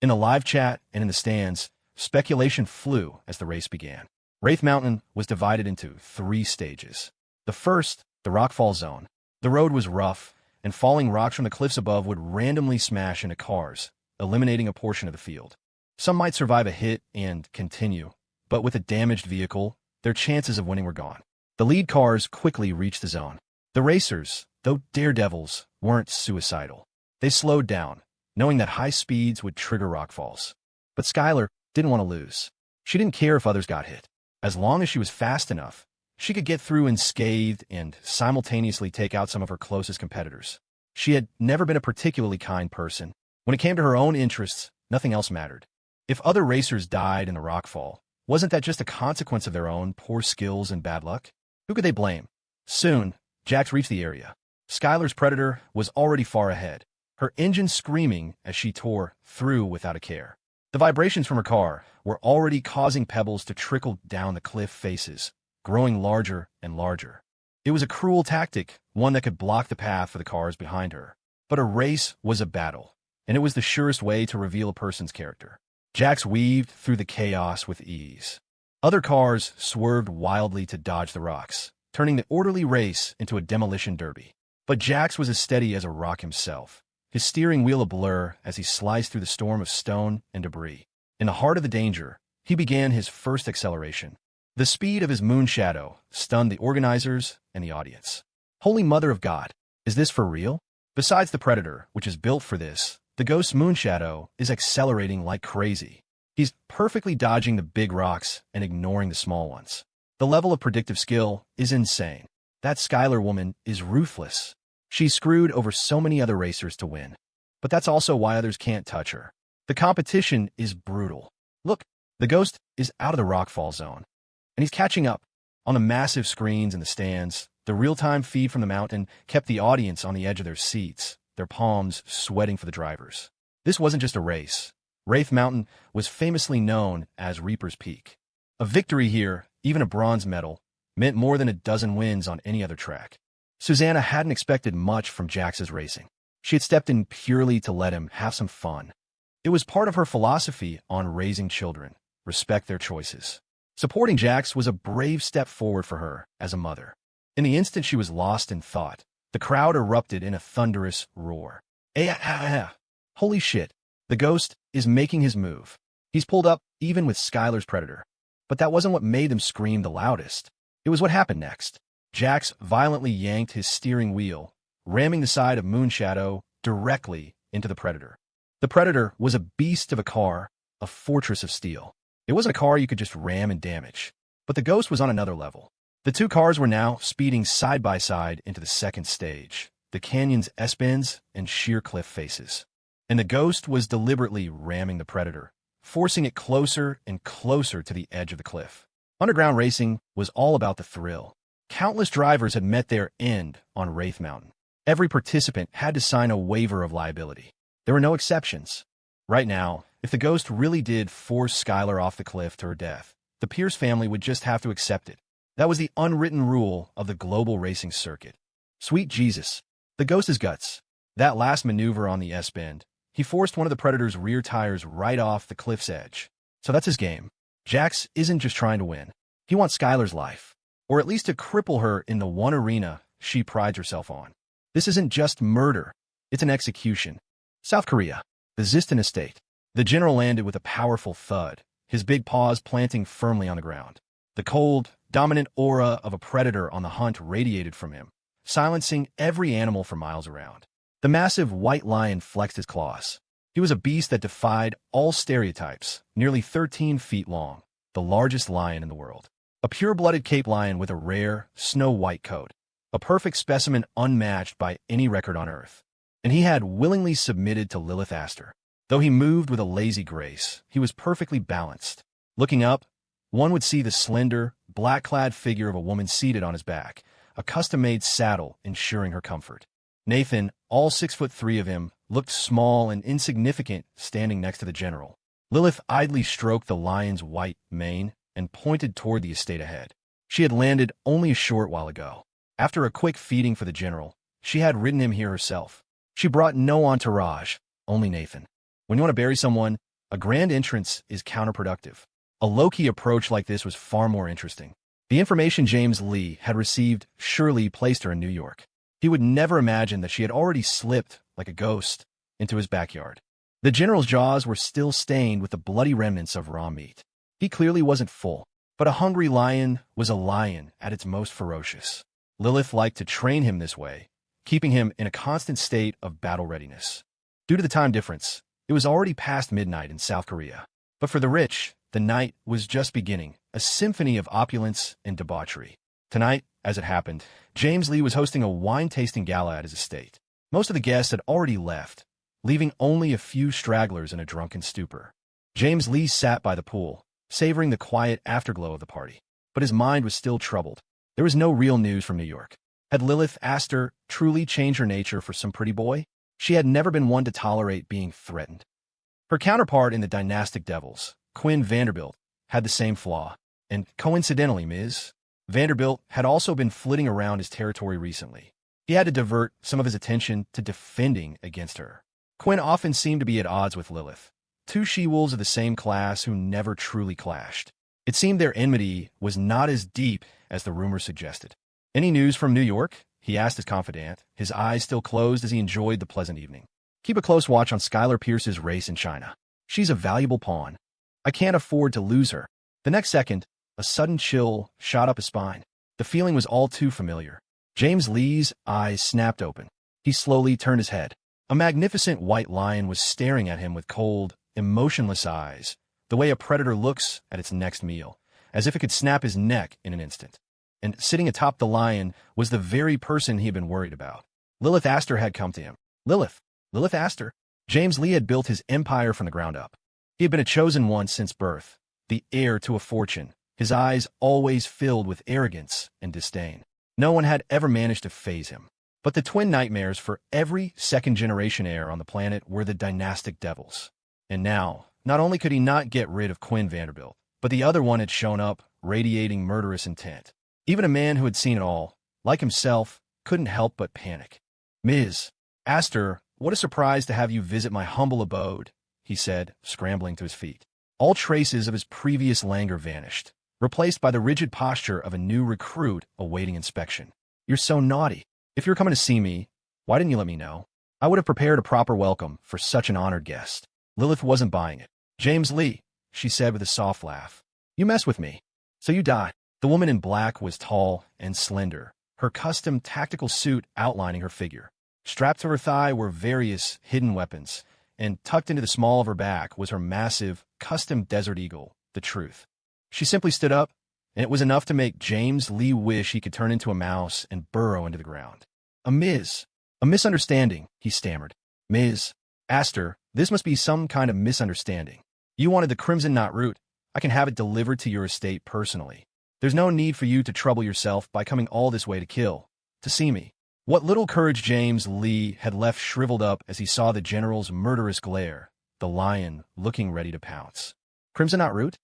In the live chat and in the stands, speculation flew as the race began. Wraith Mountain was divided into 3 stages. The first, the rockfall zone. The road was rough, and falling rocks from the cliffs above would randomly smash into cars, eliminating a portion of the field. Some might survive a hit and continue, but with a damaged vehicle, their chances of winning were gone. The lead cars quickly reached the zone. The racers, though daredevils, weren't suicidal. They slowed down, knowing that high speeds would trigger rockfalls. But Skylar didn't want to lose. She didn't care if others got hit. As long as she was fast enough, she could get through unscathed and simultaneously take out some of her closest competitors. She had never been a particularly kind person. When it came to her own interests, nothing else mattered. If other racers died in the rockfall, wasn't that just a consequence of their own poor skills and bad luck? Who could they blame? Soon, Jax reached the area. Skylar's Predator was already far ahead, her engine screaming as she tore through without a care. The vibrations from her car were already causing pebbles to trickle down the cliff faces, growing larger and larger. It was a cruel tactic, one that could block the path for the cars behind her. But a race was a battle, and it was the surest way to reveal a person's character. Jax weaved through the chaos with ease. Other cars swerved wildly to dodge the rocks, turning the orderly race into a demolition derby. But Jax was as steady as a rock himself, his steering wheel a blur as he sliced through the storm of stone and debris. In the heart of the danger, he began his first acceleration. The speed of his moon shadow stunned the organizers and the audience. Holy Mother of God, is this for real? Besides the Predator, which is built for this, the Ghost's moon shadow is accelerating like crazy. He's perfectly dodging the big rocks and ignoring the small ones. The level of predictive skill is insane. That Skylar woman is ruthless. She screwed over so many other racers to win. But that's also why others can't touch her. The competition is brutal. Look, the Ghost is out of the rockfall zone, and he's catching up. On the massive screens in the stands, the real-time feed from the mountain kept the audience on the edge of their seats, their palms sweating for the drivers. This wasn't just a race. Wraith Mountain was famously known as Reaper's Peak. A victory here, even a bronze medal, meant more than a dozen wins on any other track. Susanna hadn't expected much from Jax's racing. She had stepped in purely to let him have some fun. It was part of her philosophy on raising children, respect their choices. Supporting Jax was a brave step forward for her as a mother. In the instant she was lost in thought, the crowd erupted in a thunderous roar. Holy shit, the Ghost is making his move. He's pulled up even with Skylar's Predator. But that wasn't what made them scream the loudest. It was what happened next. Jax violently yanked his steering wheel, ramming the side of Moonshadow directly into the Predator. The Predator was a beast of a car, a fortress of steel. It wasn't a car you could just ram and damage. But the Ghost was on another level. The two cars were now speeding side by side into the second stage, the canyon's S-bends and sheer cliff faces. And the Ghost was deliberately ramming the Predator, forcing it closer and closer to the edge of the cliff. Underground racing was all about the thrill. Countless drivers had met their end on Wraith Mountain. Every participant had to sign a waiver of liability. There were no exceptions. Right now, if the Ghost really did force Skylar off the cliff to her death, the Pierce family would just have to accept it. That was the unwritten rule of the global racing circuit. Sweet Jesus. The Ghost's guts. That last maneuver on the S-bend, he forced one of the Predator's rear tires right off the cliff's edge. So that's his game. Jax isn't just trying to win. He wants Skylar's life, or at least to cripple her in the one arena she prides herself on. This isn't just murder. It's an execution. South Korea. The Ziston estate. The general landed with a powerful thud, his big paws planting firmly on the ground. The cold, dominant aura of a predator on the hunt radiated from him, silencing every animal for miles around. The massive white lion flexed his claws. He was a beast that defied all stereotypes, nearly 13 feet long, the largest lion in the world. A pure-blooded Cape lion with a rare, snow-white coat, a perfect specimen unmatched by any record on Earth. And he had willingly submitted to Lilith Aster. Though he moved with a lazy grace, he was perfectly balanced. Looking up, one would see the slender, black-clad figure of a woman seated on his back, a custom-made saddle ensuring her comfort. Nathan, all 6'3" of him, looked small and insignificant standing next to the general. Lilith idly stroked the lion's white mane and pointed toward the estate ahead. She had landed only a short while ago. After a quick feeding for the general, she had ridden him here herself. She brought no entourage, only Nathan. When you want to bury someone, a grand entrance is counterproductive. A low-key approach like this was far more interesting. The information James Lee had received surely placed her in New York. He would never imagine that she had already slipped, like a ghost, into his backyard. The general's jaws were still stained with the bloody remnants of raw meat. He clearly wasn't full, but a hungry lion was a lion at its most ferocious. Lilith liked to train him this way, keeping him in a constant state of battle readiness. Due to the time difference, it was already past midnight in South Korea. But for the rich, the night was just beginning, a symphony of opulence and debauchery. Tonight, as it happened, James Lee was hosting a wine-tasting gala at his estate. Most of the guests had already left, leaving only a few stragglers in a drunken stupor. James Lee sat by the pool, savoring the quiet afterglow of the party. But his mind was still troubled. There was no real news from New York. Had Lilith Aster truly changed her nature for some pretty boy? She had never been one to tolerate being threatened. Her counterpart in the Dynastic Devils, Quinn Vanderbilt, had the same flaw. And coincidentally, Ms. Vanderbilt had also been flitting around his territory recently. He had to divert some of his attention to defending against her. Quinn often seemed to be at odds with Lilith, two she-wolves of the same class who never truly clashed. It seemed their enmity was not as deep as the rumors suggested. "Any news from New York?" he asked his confidant, his eyes still closed as he enjoyed the pleasant evening. "Keep a close watch on Skylar Pierce's race in China. She's a valuable pawn. I can't afford to lose her." The next second, A sudden chill shot up his spine. The feeling was all too familiar. James Lee's eyes snapped open. He slowly turned his head. A magnificent white lion was staring at him with cold, emotionless eyes, the way a predator looks at its next meal, as if it could snap his neck in an instant. And sitting atop the lion was the very person he had been worried about. Lilith Aster had come to him. Lilith Aster. James Lee had built his empire from the ground up. He had been a chosen one since birth, the heir to a fortune, his eyes always filled with arrogance and disdain. No one had ever managed to faze him. But the twin nightmares for every second-generation heir on the planet were the dynastic devils. And now, not only could he not get rid of Quinn Vanderbilt, but the other one had shown up, radiating murderous intent. Even a man who had seen it all, like himself, couldn't help but panic. "Ms. Aster, what a surprise to have you visit my humble abode," he said, scrambling to his feet. All traces of his previous languor vanished, replaced by the rigid posture of a new recruit awaiting inspection. "You're so naughty. If you're coming to see me, why didn't you let me know? I would have prepared a proper welcome for such an honored guest." Lilith wasn't buying it. "James Lee," she said with a soft laugh. "You mess with me, so you die." The woman in black was tall and slender, her custom tactical suit outlining her figure. Strapped to her thigh were various hidden weapons, and tucked into the small of her back was her massive, custom Desert Eagle, the Truth. She simply stood up, and it was enough to make James Lee wish he could turn into a mouse and burrow into the ground. A misunderstanding," he stammered. "Ms. Aster, this must be some kind of misunderstanding. You wanted the Crimson Knot root. I can have it delivered to your estate personally. There's no need for you to trouble yourself by coming all this way to see me." What little courage James Lee had left shriveled up as he saw the general's murderous glare, the lion looking ready to pounce. "Crimson Knot root?"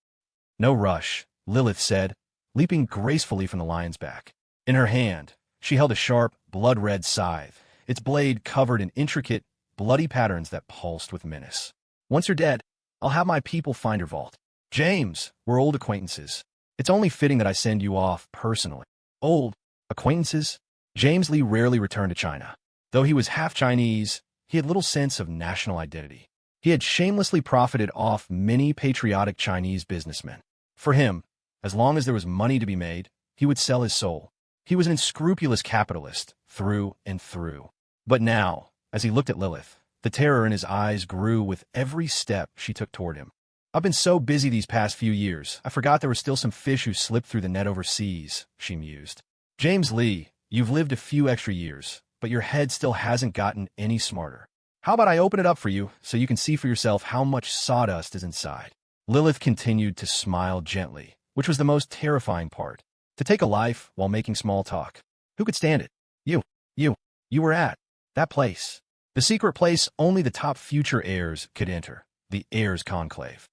"No rush," Lilith said, leaping gracefully from the lion's back. In her hand, she held a sharp, blood-red scythe, its blade covered in intricate, bloody patterns that pulsed with menace. "Once you're dead, I'll have my people find your vault. James, we're old acquaintances. It's only fitting that I send you off personally." Old acquaintances? James Lee rarely returned to China. Though he was half Chinese, he had little sense of national identity. He had shamelessly profited off many patriotic Chinese businessmen. For him, as long as there was money to be made, he would sell his soul. He was an unscrupulous capitalist, through and through. But now, as he looked at Lilith, the terror in his eyes grew with every step she took toward him. "I've been so busy these past few years, I forgot there were still some fish who slipped through the net overseas," she mused. "James Lee, you've lived a few extra years, but your head still hasn't gotten any smarter. How about I open it up for you so you can see for yourself how much sawdust is inside?" Lilith continued to smile gently, which was the most terrifying part. To take a life while making small talk. Who could stand it? You were at that place. The secret place only the top future heirs could enter, the heirs conclave.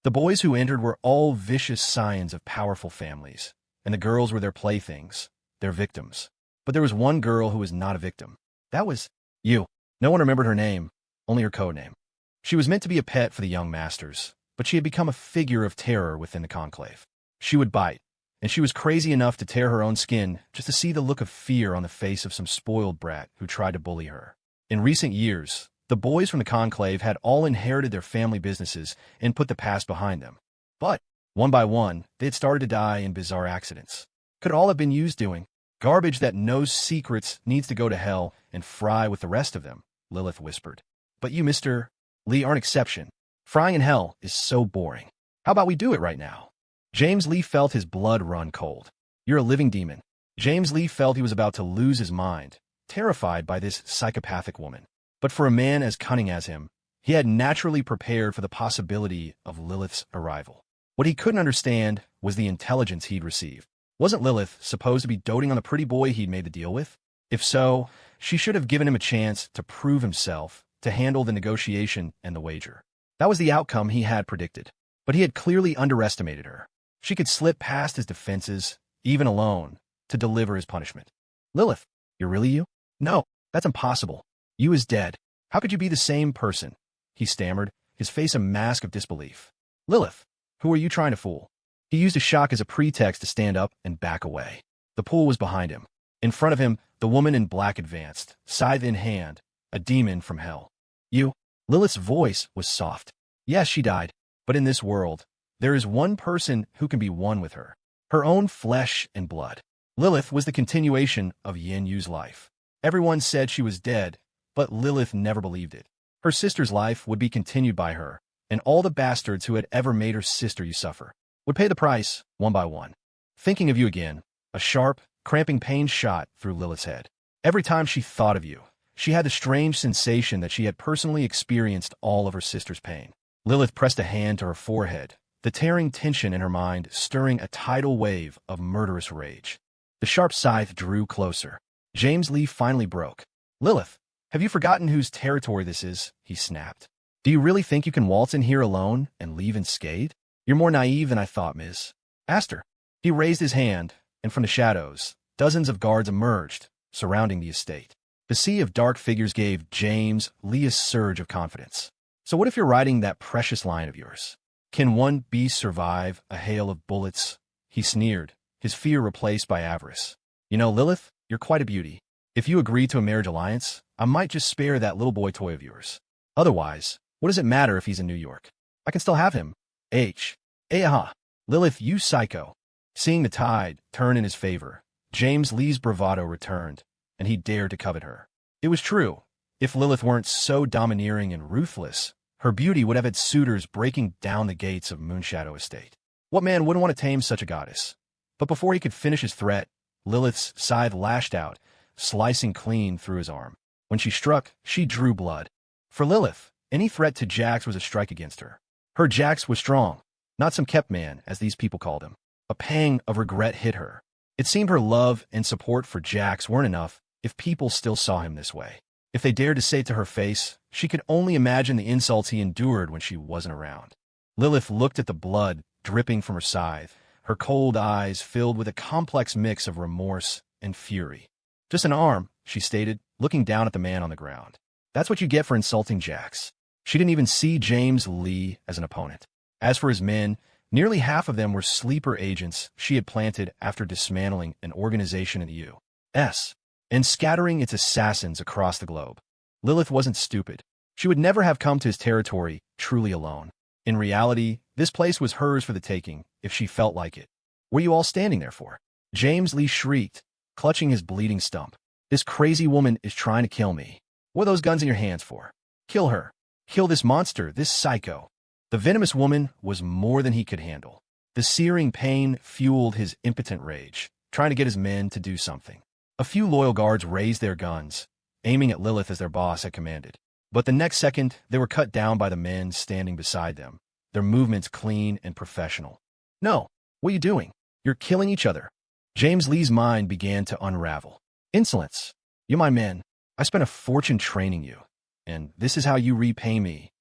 The boys who entered were all vicious scions of powerful families, and the girls were their playthings, their victims. But there was one girl who was not a victim. That was you. No one remembered her name, only her code name. She was meant to be a pet for the young masters, but she had become a figure of terror within the conclave. She would bite, and she was crazy enough to tear her own skin just to see the look of fear on the face of some spoiled brat who tried to bully her. In recent years, the boys from the conclave had all inherited their family businesses and put the past behind them. But, one by one, they had started to die in bizarre accidents. Could all have been used doing garbage that knows secrets, needs to go to hell and fry with the rest of them, Lilith whispered. "But you, Mr. Lee, aren't exception. Frying in hell is so boring. How about we do it right now?" James Lee felt his blood run cold. "You're a living demon." James Lee felt he was about to lose his mind, terrified by this psychopathic woman. But for a man as cunning as him, he had naturally prepared for the possibility of Lilith's arrival. What he couldn't understand was the intelligence he'd received. Wasn't Lilith supposed to be doting on the pretty boy he'd made the deal with? If so, she should have given him a chance to prove himself, to handle the negotiation and the wager. That was the outcome he had predicted. But he had clearly underestimated her. She could slip past his defenses, even alone, to deliver his punishment. "Lilith, you're really you?" "No, that's impossible. You is dead. How could you be the same person?" he stammered, his face a mask of disbelief. "Lilith, who are you trying to fool?" He used a shock as a pretext to stand up and back away. The pool was behind him. In front of him, the woman in black advanced, scythe in hand, a demon from hell. "You?" Lilith's voice was soft. "Yes, she died. But in this world, there is one person who can be one with her. her own flesh and blood. Lilith was the continuation of Yin Yu's life. Everyone said she was dead, but Lilith never believed it. Her sister's life would be continued by her, and all the bastards who had ever made her sister Yu suffer would pay the price, one by one. Thinking of you again, a sharp, cramping pain shot through Lilith's head. Every time she thought of you, she had the strange sensation that she had personally experienced all of her sister's pain. Lilith pressed a hand to her forehead, the tearing tension in her mind stirring a tidal wave of murderous rage. The sharp scythe drew closer. James Lee finally broke. "Lilith, have you forgotten whose territory this is?" he snapped. "Do you really think you can waltz in here alone and leave unscathed? You're more naive than I thought, Ms. Aster." He raised his hand, and from the shadows, dozens of guards emerged, surrounding the estate. The sea of dark figures gave James Lee a surge of confidence. "So what if you're riding that precious lion of yours? Can one beast survive a hail of bullets?" He sneered, his fear replaced by avarice. "You know, Lilith, you're quite a beauty. If you agree to a marriage alliance, I might just spare that little boy toy of yours. Otherwise, what does it matter if he's in New York? I can still have him. Aha. Lilith, you psycho." Seeing the tide turn in his favor, James Lee's bravado returned, and he dared to covet her. It was true. If Lilith weren't so domineering and ruthless, her beauty would have had suitors breaking down the gates of Moonshadow Estate. What man wouldn't want to tame such a goddess? But before he could finish his threat, Lilith's scythe lashed out, slicing clean through his arm. When she struck, she drew blood. For Lilith, any threat to Jax was a strike against her. Her Jax was strong, not some kept man, as these people called him. A pang of regret hit her. It seemed her love and support for Jax weren't enough if people still saw him this way. If they dared to say it to her face, she could only imagine the insults he endured when she wasn't around. Lilith looked at the blood dripping from her scythe, her cold eyes filled with a complex mix of remorse and fury. "Just an arm," she stated, looking down at the man on the ground. "That's what you get for insulting Jax." She didn't even see James Lee as an opponent. As for his men, nearly half of them were sleeper agents she had planted after dismantling an organization in the U.S. and scattering its assassins across the globe. Lilith wasn't stupid. She would never have come to his territory truly alone. In reality, this place was hers for the taking, if she felt like it. "What are you all standing there for?" James Lee shrieked, clutching his bleeding stump. "This crazy woman is trying to kill me. What are those guns in your hands for? Kill her. Kill this monster, this psycho." The venomous woman was more than he could handle. The searing pain fueled his impotent rage, trying to get his men to do something. A few loyal guards raised their guns, aiming at Lilith as their boss had commanded. But the next second, they were cut down by the men standing beside them, their movements clean and professional. "No, what are you doing? You're killing each other." James Lee's mind began to unravel. "Insolence. You my men. I spent a fortune training you, and this is how you repay me."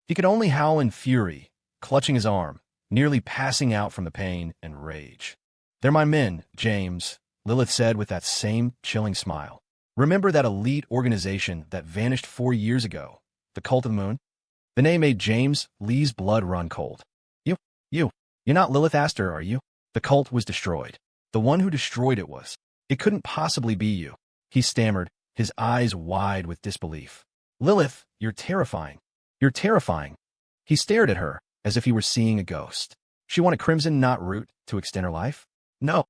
He could only howl in fury, clutching his arm, nearly passing out from the pain and rage. "They're my men, James," Lilith said with that same chilling smile. "Remember that elite organization that vanished 4 years ago, the Cult of the Moon?" The name made James Lee's blood run cold. You're not Lilith Aster, are you?" The cult was destroyed. The one who destroyed it was. "It couldn't possibly be you," he stammered, his eyes wide with disbelief. "Lilith, you're terrifying. You're terrifying." He stared at her as if he were seeing a ghost. She wanted crimson, not root, to extend her life? No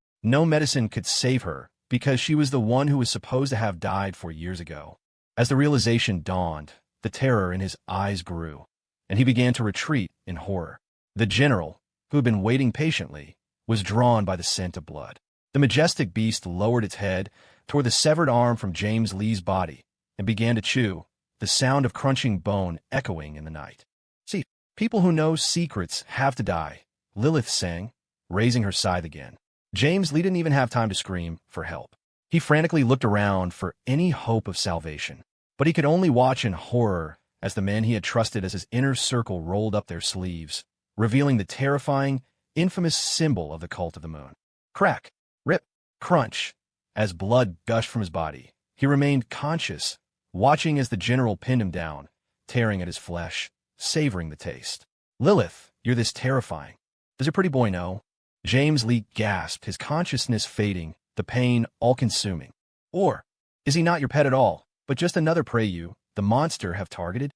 medicine could save her, because she was the one who was supposed to have died 4 years ago. As the realization dawned, the terror in his eyes grew, and he began to retreat in horror. The general, who had been waiting patiently, was drawn by the scent of blood. The majestic beast lowered its head, tore the severed arm from James Lee's body, and began to chew, the sound of crunching bone echoing in the night. "See, people who know secrets have to die," Lilith sang, raising her scythe again. James Lee didn't even have time to scream for help. He frantically looked around for any hope of salvation, but he could only watch in horror as the men he had trusted as his inner circle rolled up their sleeves, revealing the terrifying, infamous symbol of the Cult of the Moon. Crack, rip, crunch. As blood gushed from his body, he remained conscious, watching as the general pinned him down, tearing at his flesh, savoring the taste. "Lilith, you're this terrifying. Does your pretty boy know?" James Lee gasped, his consciousness fading, the pain all-consuming. "Or is he not your pet at all, but just another prey you, the monster, have targeted?"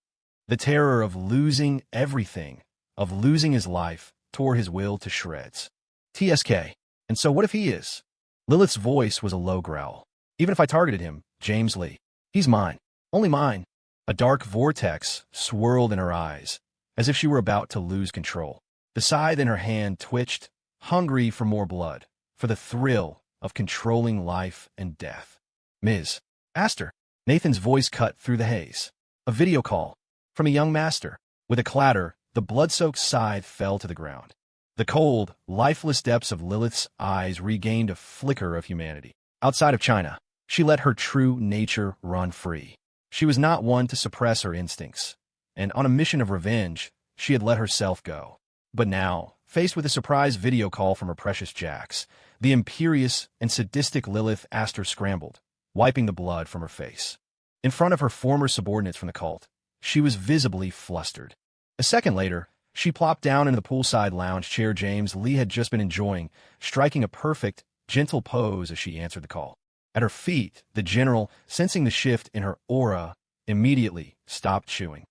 The terror of losing everything, of losing his life, tore his will to shreds. TSK. And so what if he is? Lilith's voice was a low growl. Even if I targeted him, James Lee, he's mine. Only mine. A dark vortex swirled in her eyes, as if she were about to lose control. The scythe in her hand twitched, hungry for more blood, for the thrill of controlling life and death. Ms. Aster. Nathan's voice cut through the haze. A video call from a young master. With a clatter, the blood-soaked scythe fell to the ground. The cold, lifeless depths of Lilith's eyes regained a flicker of humanity. Outside of China, she let her true nature run free. She was not one to suppress her instincts, and on a mission of revenge, she had let herself go. But now, faced with a surprise video call from her precious Jax, the imperious and sadistic Lilith Aster scrambled, wiping the blood from her face. In front of her former subordinates from the cult, she was visibly flustered. A second later, she plopped down into the poolside lounge chair James Lee had just been enjoying, striking a perfect, gentle pose as she answered the call. At her feet, the general, sensing the shift in her aura, immediately stopped chewing.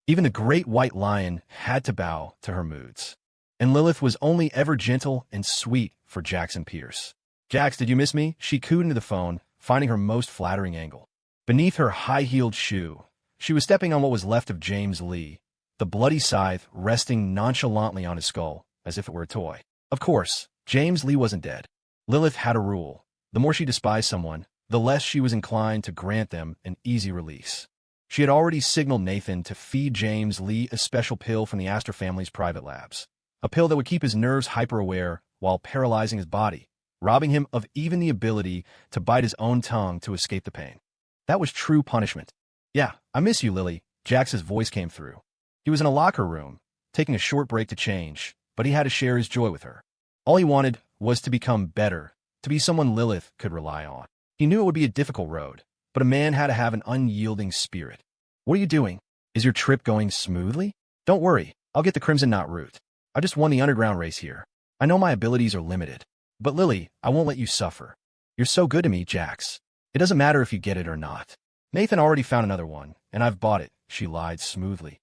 Even the great white lion had to bow to her moods. And Lilith was only ever gentle and sweet for Jackson Pierce. "Jax, did you miss me?" She cooed into the phone, finding her most flattering angle. Beneath her high-heeled shoe, she was stepping on what was left of James Lee, the bloody scythe resting nonchalantly on his skull, as if it were a toy. Of course, James Lee wasn't dead. Lilith had a rule. The more she despised someone, the less she was inclined to grant them an easy release. She had already signaled Nathan to feed James Lee a special pill from the Aster family's private labs. A pill that would keep his nerves hyper-aware while paralyzing his body, robbing him of even the ability to bite his own tongue to escape the pain. That was true punishment. "Yeah, I miss you, Lily," Jax's voice came through. He was in a locker room, taking a short break to change, but he had to share his joy with her. All he wanted was to become better, to be someone Lilith could rely on. He knew it would be a difficult road, but a man had to have an unyielding spirit. "What are you doing? Is your trip going smoothly?" "Don't worry, I'll get the Crimson Knot route. I just won the underground race here. I know my abilities are limited. But Lily, I won't let you suffer. You're so good to me, Jax. It doesn't matter if you get it or not. Nathan already found another one, and I've bought it," she lied smoothly.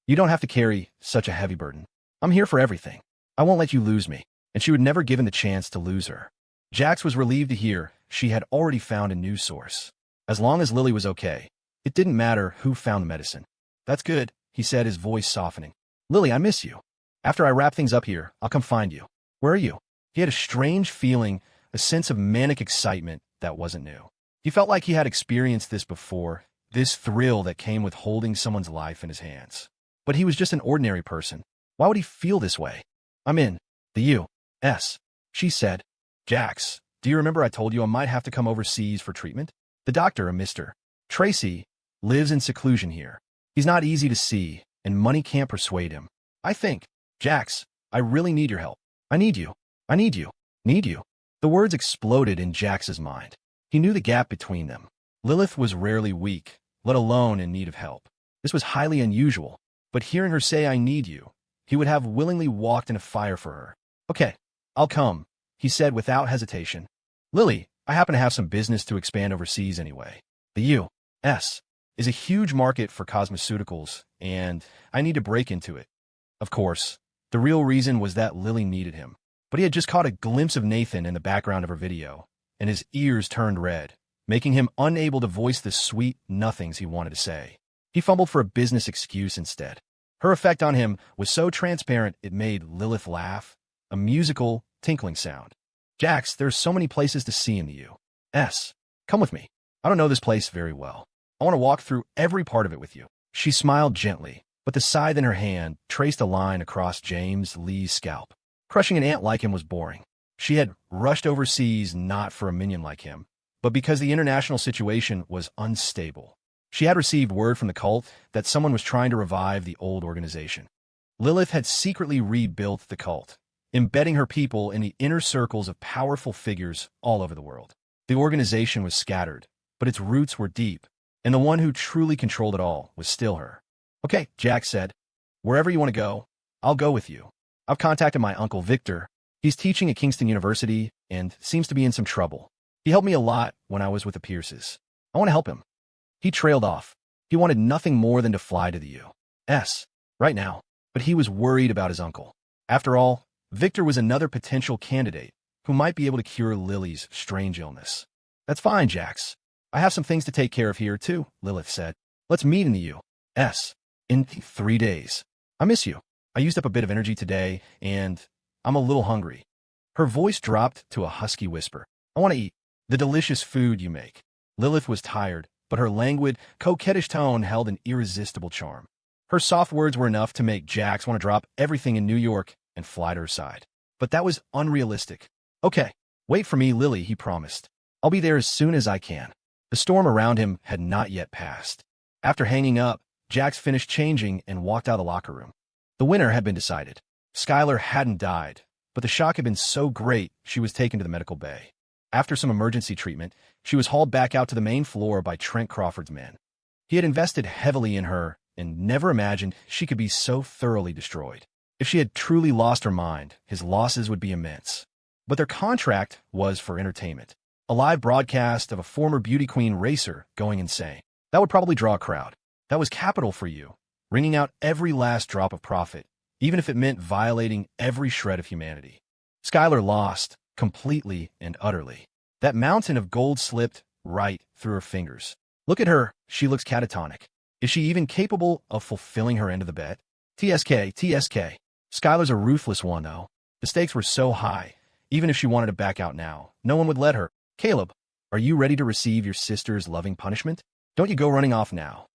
"You don't have to carry such a heavy burden. I'm here for everything. I won't let you lose me." And she would never given the chance to lose her. Jax was relieved to hear she had already found a new source. As long as Lily was okay, it didn't matter who found the medicine. "That's good," he said, his voice softening. "Lily, I miss you. After I wrap things up here, I'll come find you." "Where are you?" He had a strange feeling, a sense of manic excitement that wasn't new. He felt like he had experienced this before, this thrill that came with holding someone's life in his hands. But he was just an ordinary person. Why would he feel this way? "I'm in the U.S.," she said. "Jax, do you remember I told you I might have to come overseas for treatment? The doctor, a Mr. Tracy, lives in seclusion here. He's not easy to see, and money can't persuade him. I think, Jax, I really need your help. I need you. I need you. Need you." The words exploded in Jax's mind. He knew the gap between them. Lilith was rarely weak, let alone in need of help. This was highly unusual, but hearing her say, "I need you," he would have willingly walked in a fire for her. "Okay, I'll come," he said without hesitation. "Lily, I happen to have some business to expand overseas anyway. The U.S. is a huge market for cosmeceuticals, and I need to break into it." Of course, the real reason was that Lily needed him. But he had just caught a glimpse of Nathan in the background of her video, and his ears turned red, making him unable to voice the sweet nothings he wanted to say. He fumbled for a business excuse instead. Her effect on him was so transparent it made Lilith laugh, a musical, tinkling sound. "Jax, there's so many places to see in the U.S. Come with me. I don't know this place very well. I want to walk through every part of it with you." She smiled gently, but the scythe in her hand traced a line across James Lee's scalp. Crushing an ant like him was boring. She had rushed overseas not for a minion like him, but because the international situation was unstable. She had received word from the cult that someone was trying to revive the old organization. Lilith had secretly rebuilt the cult, embedding her people in the inner circles of powerful figures all over the world. The organization was scattered, but its roots were deep, and the one who truly controlled it all was still her. "Okay," Jax said. "Wherever you want to go, I'll go with you. I've contacted my uncle Victor. He's teaching at Kingston University and seems to be in some trouble. He helped me a lot when I was with the Pierces. I want to help him." He trailed off. He wanted nothing more than to fly to the U.S. right now, but he was worried about his uncle. After all, Victor was another potential candidate, who might be able to cure Lily's strange illness. That's fine, Jax. I have some things to take care of here, too, Lilith said. Let's meet in the U.S. in 3 days. I miss you. I used up a bit of energy today, and I'm a little hungry. Her voice dropped to a husky whisper. I want to eat the delicious food you make. Lilith was tired, but her languid, coquettish tone held an irresistible charm. Her soft words were enough to make Jax want to drop everything in New York and fly to her side. But that was unrealistic. Okay, wait for me, Lily, he promised. I'll be there as soon as I can. The storm around him had not yet passed. After hanging up, Jax finished changing and walked out of the locker room. The winner had been decided. Skylar hadn't died, but the shock had been so great she was taken to the medical bay. After some emergency treatment, she was hauled back out to the main floor by Trent Crawford's men. He had invested heavily in her and never imagined she could be so thoroughly destroyed. If she had truly lost her mind, his losses would be immense. But their contract was for entertainment. A live broadcast of a former beauty queen racer going insane. That would probably draw a crowd. That was capital for you, wringing out every last drop of profit, even if it meant violating every shred of humanity. Skylar lost, completely and utterly. That mountain of gold slipped right through her fingers. Look at her, she looks catatonic. Is she even capable of fulfilling her end of the bet? TSK. Skylar's a ruthless one, though. The stakes were so high, even if she wanted to back out now, no one would let her. Caleb, are you ready to receive your sister's loving punishment? Don't you go running off now.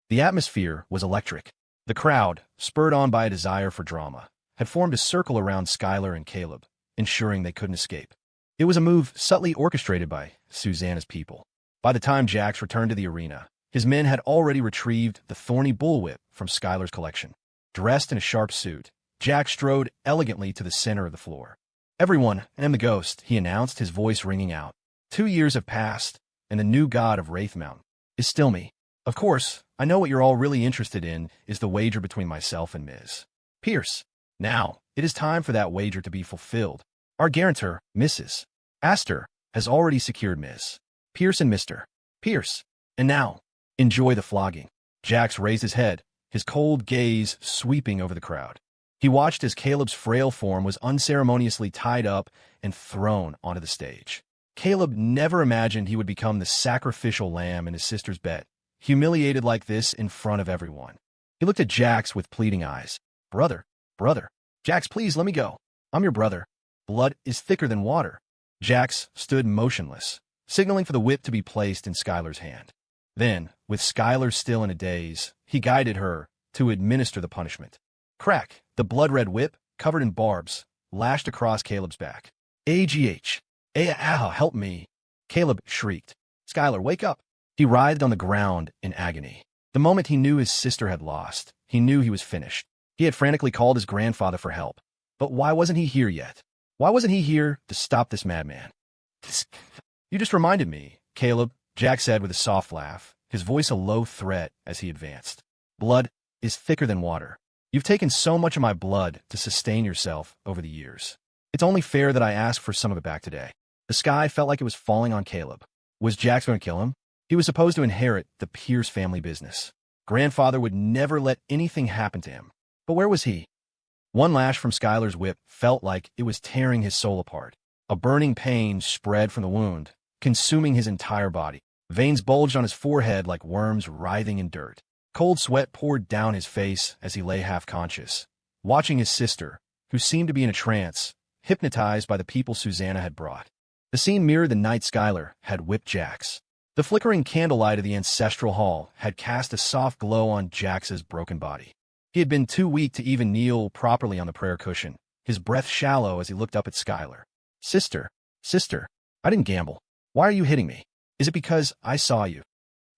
The atmosphere was electric. The crowd, spurred on by a desire for drama, had formed a circle around Skylar and Caleb, ensuring they couldn't escape. It was a move subtly orchestrated by Susanna's people. By the time Jax returned to the arena, his men had already retrieved the thorny bullwhip from Skylar's collection. Dressed in a sharp suit, Jax strode elegantly to the center of the floor. Everyone, I am the ghost, he announced, his voice ringing out. 2 years have passed, and the new god of Wraith Mountain is still me. Of course, I know what you're all really interested in is the wager between myself and Ms. Pierce. Now, it is time for that wager to be fulfilled. Our guarantor, Mrs. Aster, has already secured Ms. Pierce and Mr. Pierce. And now, enjoy the flogging. Jax raised his head, his cold gaze sweeping over the crowd. He watched as Caleb's frail form was unceremoniously tied up and thrown onto the stage. Caleb never imagined he would become the sacrificial lamb in his sister's bet, humiliated like this in front of everyone. He looked at Jax with pleading eyes. Brother. Jax, please let me go. I'm your brother. Blood is thicker than water. Jax stood motionless, signaling for the whip to be placed in Skylar's hand. Then, with Skylar still in a daze, he guided her to administer the punishment. Crack, the blood-red whip, covered in barbs, lashed across Caleb's back. AGH. Help me. Caleb shrieked. Skylar, wake up. He writhed on the ground in agony. The moment he knew his sister had lost, he knew he was finished. He had frantically called his grandfather for help. But why wasn't he here yet? Why wasn't he here to stop this madman? You just reminded me, Caleb, Jax said with a soft laugh, his voice a low threat as he advanced. Blood is thicker than water. You've taken so much of my blood to sustain yourself over the years. It's only fair that I ask for some of it back today. The sky felt like it was falling on Caleb. Was Jax going to kill him? He was supposed to inherit the Pierce family business. Grandfather would never let anything happen to him. But where was he? One lash from Skylar's whip felt like it was tearing his soul apart. A burning pain spread from the wound, consuming his entire body. Veins bulged on his forehead like worms writhing in dirt. Cold sweat poured down his face as he lay half-conscious, watching his sister, who seemed to be in a trance, hypnotized by the people Susanna had brought. The scene mirrored the night Skylar had whipped Jax. The flickering candlelight of the ancestral hall had cast a soft glow on Jax's broken body. He had been too weak to even kneel properly on the prayer cushion, his breath shallow as he looked up at Skylar. Sister, I didn't gamble. Why are you hitting me? Is it because I saw you?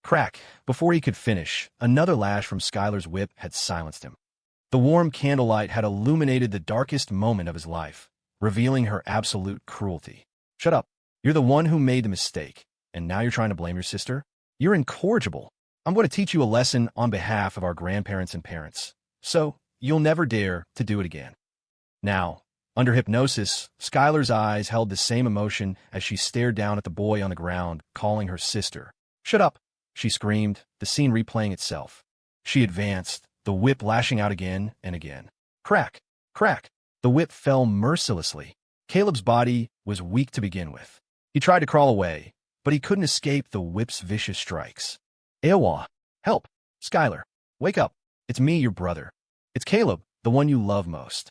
Crack. Before he could finish, another lash from Skylar's whip had silenced him. The warm candlelight had illuminated the darkest moment of his life, revealing her absolute cruelty. Shut up. You're the one who made the mistake, and now you're trying to blame your sister? You're incorrigible. I'm going to teach you a lesson on behalf of our grandparents and parents, so you'll never dare to do it again. Now, under hypnosis, Skylar's eyes held the same emotion as she stared down at the boy on the ground, calling her sister. Shut up, she screamed, the scene replaying itself. She advanced, the whip lashing out again and again. Crack, crack. The whip fell mercilessly, Caleb's body was weak to begin with. He tried to crawl away, but he couldn't escape the whip's vicious strikes. Ewa, help! Skylar, wake up! It's me, your brother. It's Caleb, the one you love most.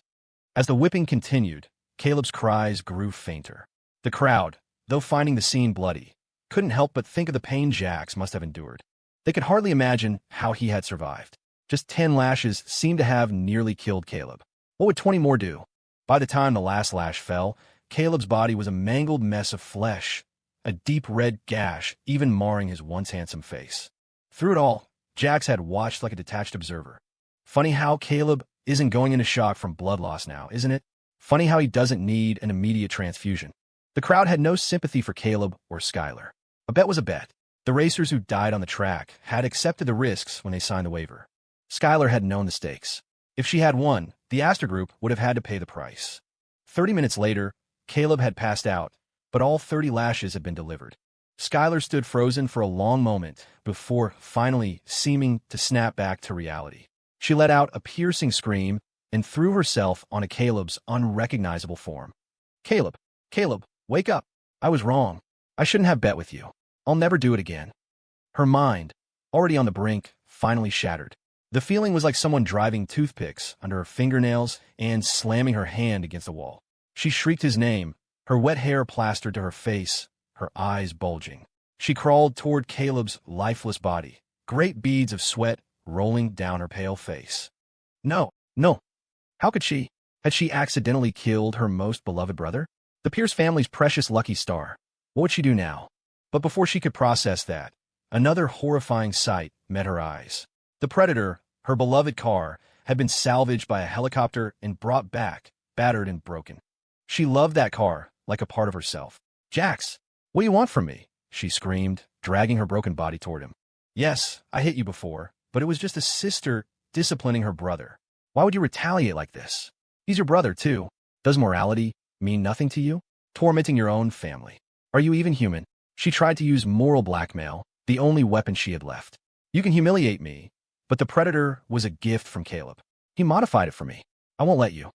As the whipping continued, Caleb's cries grew fainter. The crowd, though finding the scene bloody, couldn't help but think of the pain Jax must have endured. They could hardly imagine how he had survived. Just 10 lashes seemed to have nearly killed Caleb. What would 20 more do? By the time the last lash fell, Caleb's body was a mangled mess of flesh, a deep red gash even marring his once handsome face. Through it all, Jax had watched like a detached observer. Funny how Caleb isn't going into shock from blood loss now, isn't it? Funny how he doesn't need an immediate transfusion. The crowd had no sympathy for Caleb or Skylar. A bet was a bet. The racers who died on the track had accepted the risks when they signed the waiver. Skylar had known the stakes. If she had won, the Aster group would have had to pay the price. 30 minutes later, Caleb had passed out, but all 30 lashes had been delivered. Skylar stood frozen for a long moment before finally seeming to snap back to reality. She let out a piercing scream and threw herself onto Caleb's unrecognizable form. Caleb, wake up. I was wrong. I shouldn't have bet with you. I'll never do it again. Her mind, already on the brink, finally shattered. The feeling was like someone driving toothpicks under her fingernails and slamming her hand against the wall. She shrieked his name, her wet hair plastered to her face, her eyes bulging. She crawled toward Caleb's lifeless body, great beads of sweat rolling down her pale face. No. How could she? Had she accidentally killed her most beloved brother? The Pierce family's precious lucky star. What would she do now? But before she could process that, another horrifying sight met her eyes. The Predator, her beloved car, had been salvaged by a helicopter and brought back, battered and broken. She loved that car like a part of herself. Jax, what do you want from me? She screamed, dragging her broken body toward him. Yes, I hit you before, but it was just a sister disciplining her brother. Why would you retaliate like this? He's your brother, too. Does morality mean nothing to you? Tormenting your own family. Are you even human? She tried to use moral blackmail, the only weapon she had left. You can humiliate me, but the Predator was a gift from Caleb. He modified it for me. I won't let you.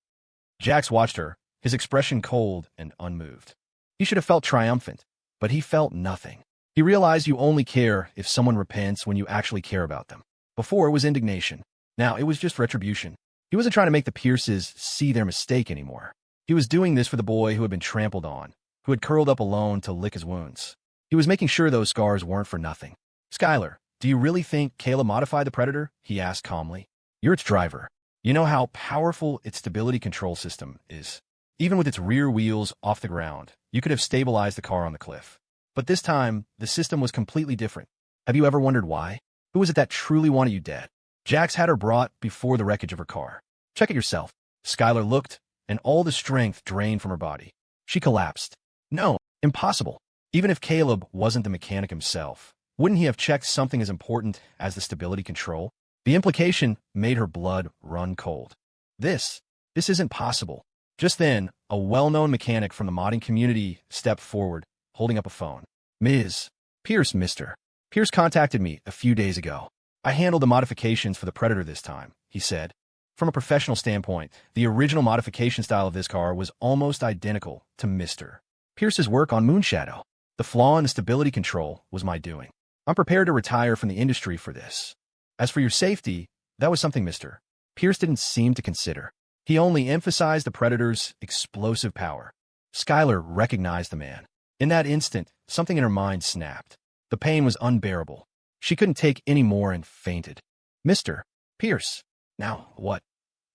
Jax watched her, his expression cold and unmoved. He should have felt triumphant, but he felt nothing. He realized you only care if someone repents when you actually care about them. Before it was indignation. Now it was just retribution. He wasn't trying to make the Pierces see their mistake anymore. He was doing this for the boy who had been trampled on, who had curled up alone to lick his wounds. He was making sure those scars weren't for nothing. Skylar, do you really think Caleb modified the Predator? He asked calmly. You're its driver. You know how powerful its stability control system is. Even with its rear wheels off the ground, you could have stabilized the car on the cliff. But this time, the system was completely different. Have you ever wondered why? Who was it that truly wanted you dead? Jax had her brought before the wreckage of her car. Check it yourself. Skylar looked, and all the strength drained from her body. She collapsed. No, impossible. Even if Caleb wasn't the mechanic himself, wouldn't he have checked something as important as the stability control? The implication made her blood run cold. This isn't possible. Just then, a well-known mechanic from the modding community stepped forward, holding up a phone. Ms. Pierce, Mr. Pierce contacted me a few days ago. I handled the modifications for the Predator this time, he said. From a professional standpoint, the original modification style of this car was almost identical to Mr. Pierce's work on Moonshadow. The flaw in the stability control was my doing. I'm prepared to retire from the industry for this. As for your safety, that was something Mr. Pierce didn't seem to consider. He only emphasized the Predator's explosive power. Skylar recognized the man. In that instant, something in her mind snapped. The pain was unbearable. She couldn't take any more and fainted. Mr. Pierce, now what?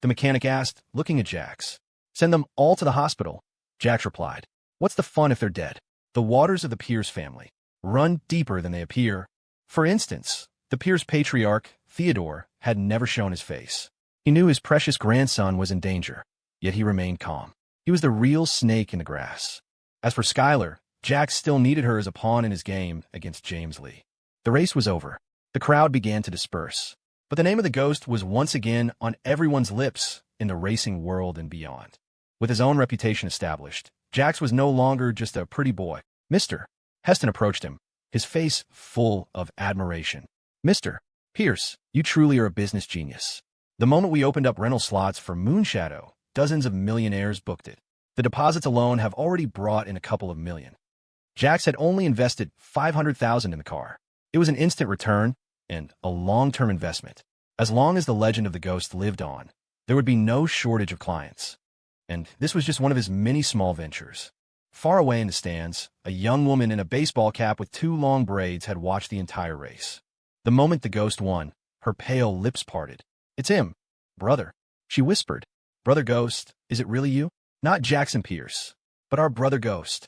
The mechanic asked, looking at Jax. Send them all to the hospital, Jax replied. What's the fun if they're dead? The waters of the Pierce family run deeper than they appear. For instance, the Pierce patriarch, Theodore, had never shown his face. He knew his precious grandson was in danger, yet he remained calm. He was the real snake in the grass. As for Skylar, Jax still needed her as a pawn in his game against James Lee. The race was over. The crowd began to disperse. But the name of the ghost was once again on everyone's lips in the racing world and beyond. With his own reputation established, Jax was no longer just a pretty boy. Mr. Heston approached him, his face full of admiration. Mr. Pierce, you truly are a business genius. The moment we opened up rental slots for Moonshadow, dozens of millionaires booked it. The deposits alone have already brought in a couple of million. Jax had only invested $500,000 in the car. It was an instant return and a long-term investment. As long as the legend of the ghost lived on, there would be no shortage of clients. And this was just one of his many small ventures. Far away in the stands, a young woman in a baseball cap with 2 long braids had watched the entire race. The moment the ghost won, her pale lips parted. "It's him, brother," she whispered. "Brother Ghost, is it really you? Not Jackson Pierce, but our brother Ghost."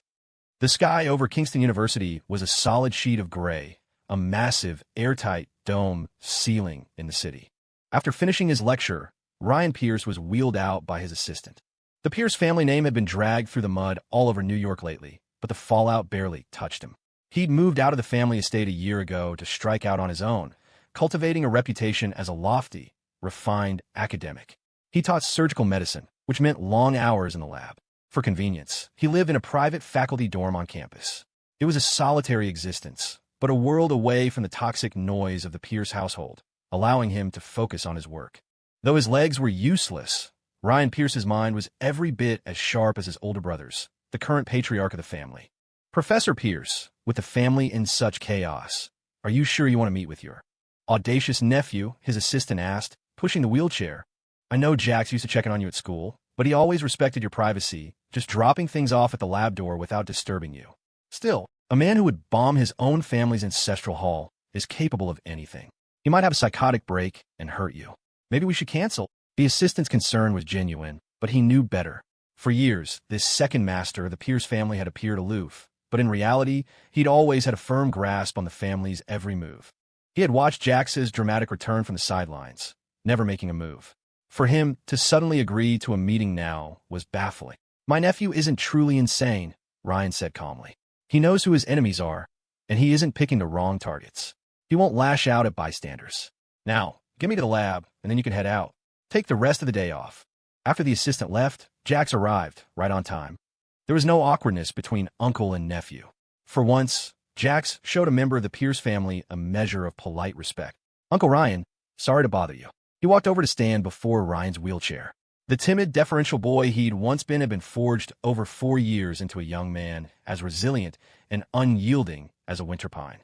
The sky over Kingston University was a solid sheet of gray, a massive, airtight dome ceiling in the city. After finishing his lecture, Ryan Pierce was wheeled out by his assistant. The Pierce family name had been dragged through the mud all over New York lately, but the fallout barely touched him. He'd moved out of the family estate a year ago to strike out on his own, cultivating a reputation as a lofty, refined academic. He taught surgical medicine, which meant long hours in the lab. For convenience, he lived in a private faculty dorm on campus. It was a solitary existence, but a world away from the toxic noise of the Pierce household, allowing him to focus on his work. Though his legs were useless, Ryan Pierce's mind was every bit as sharp as his older brother's, the current patriarch of the family. "Professor Pierce, with the family in such chaos, are you sure you want to meet with your audacious nephew?" his assistant asked, pushing the wheelchair. "I know Jax used to check in on you at school, but he always respected your privacy, just dropping things off at the lab door without disturbing you. Still, a man who would bomb his own family's ancestral hall is capable of anything. He might have a psychotic break and hurt you. Maybe we should cancel." The assistant's concern was genuine, but he knew better. For years, this second master of the Pierce family had appeared aloof, but in reality, he'd always had a firm grasp on the family's every move. He had watched Jax's dramatic return from the sidelines, never making a move. For him to suddenly agree to a meeting now was baffling. "My nephew isn't truly insane," Ryan said calmly. "He knows who his enemies are, and he isn't picking the wrong targets. He won't lash out at bystanders. Now, get me to the lab, and then you can head out. Take the rest of the day off." After the assistant left, Jax arrived, right on time. There was no awkwardness between uncle and nephew. For once, Jax showed a member of the Pierce family a measure of polite respect. "Uncle Ryan, sorry to bother you." He walked over to stand before Ryan's wheelchair. The timid, deferential boy he'd once been had been forged over 4 years into a young man as resilient and unyielding as a winter pine.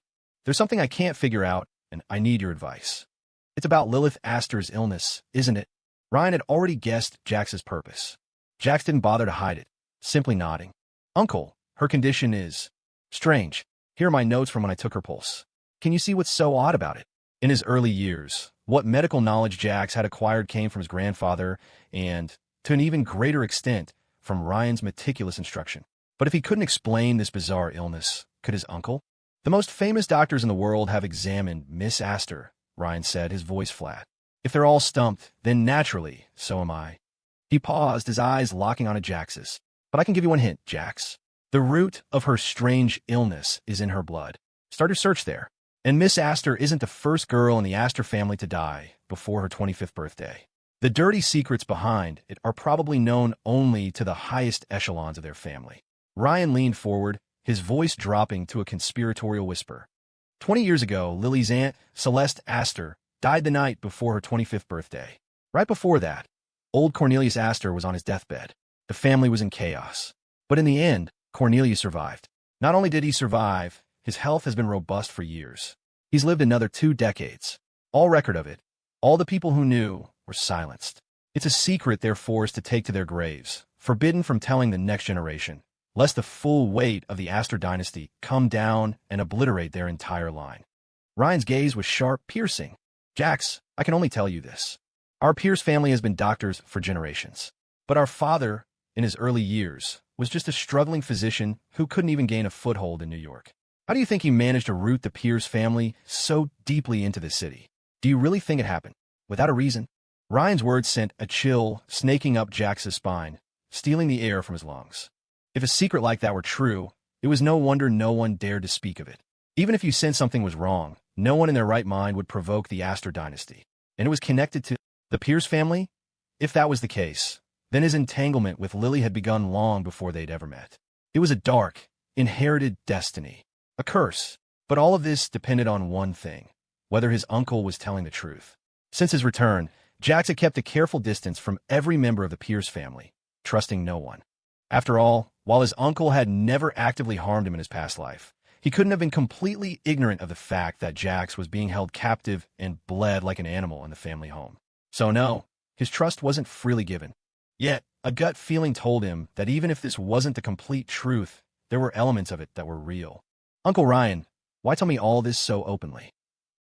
"There's something I can't figure out, and I need your advice." "It's about Lilith Aster's illness, isn't it?" Ryan had already guessed Jax's purpose. Jax didn't bother to hide it, simply nodding. "Uncle, her condition is strange. Here are my notes from when I took her pulse. Can you see what's so odd about it?" In his early years, what medical knowledge Jax had acquired came from his grandfather and, to an even greater extent, from Ryan's meticulous instruction. But if he couldn't explain this bizarre illness, could his uncle? "The most famous doctors in the world have examined Miss Aster," Ryan said, his voice flat. "If they're all stumped, then naturally, so am I." He paused, his eyes locking on Jax's. "But I can give you one hint, Jax. The root of her strange illness is in her blood. Start your search there. And Miss Aster isn't the first girl in the Aster family to die before her 25th birthday. The dirty secrets behind it are probably known only to the highest echelons of their family." Ryan leaned forward, his voice dropping to a conspiratorial whisper. 20 years ago, Lily's aunt, Celeste Aster, died the night before her 25th birthday. Right before that, old Cornelius Aster was on his deathbed. The family was in chaos. But in the end, Cornelius survived. Not only did he survive, his health has been robust for years. He's lived another 2 decades. All record of it, all the people who knew, were silenced. It's a secret they're forced to take to their graves, forbidden from telling the next generation, lest the full weight of the Aster dynasty come down and obliterate their entire line. Ryan's gaze was sharp, piercing. "Jax, I can only tell you this. Our Pierce family has been doctors for generations. But our father, in his early years, was just a struggling physician who couldn't even gain a foothold in New York. How do you think he managed to root the Pierce family so deeply into the city? Do you really think it happened without a reason?" Ryan's words sent a chill snaking up Jax's spine, stealing the air from his lungs. If a secret like that were true, it was no wonder no one dared to speak of it. Even if you sensed something was wrong, no one in their right mind would provoke the Aster dynasty. And it was connected to the Pierce family? If that was the case, then his entanglement with Lily had begun long before they'd ever met. It was a dark, inherited destiny, a curse. But all of this depended on one thing, whether his uncle was telling the truth. Since his return, Jax had kept a careful distance from every member of the Pierce family, trusting no one. After all, while his uncle had never actively harmed him in his past life, he couldn't have been completely ignorant of the fact that Jax was being held captive and bled like an animal in the family home. So no, his trust wasn't freely given. Yet, a gut feeling told him that even if this wasn't the complete truth, there were elements of it that were real. "Uncle Ryan, why tell me all this so openly?"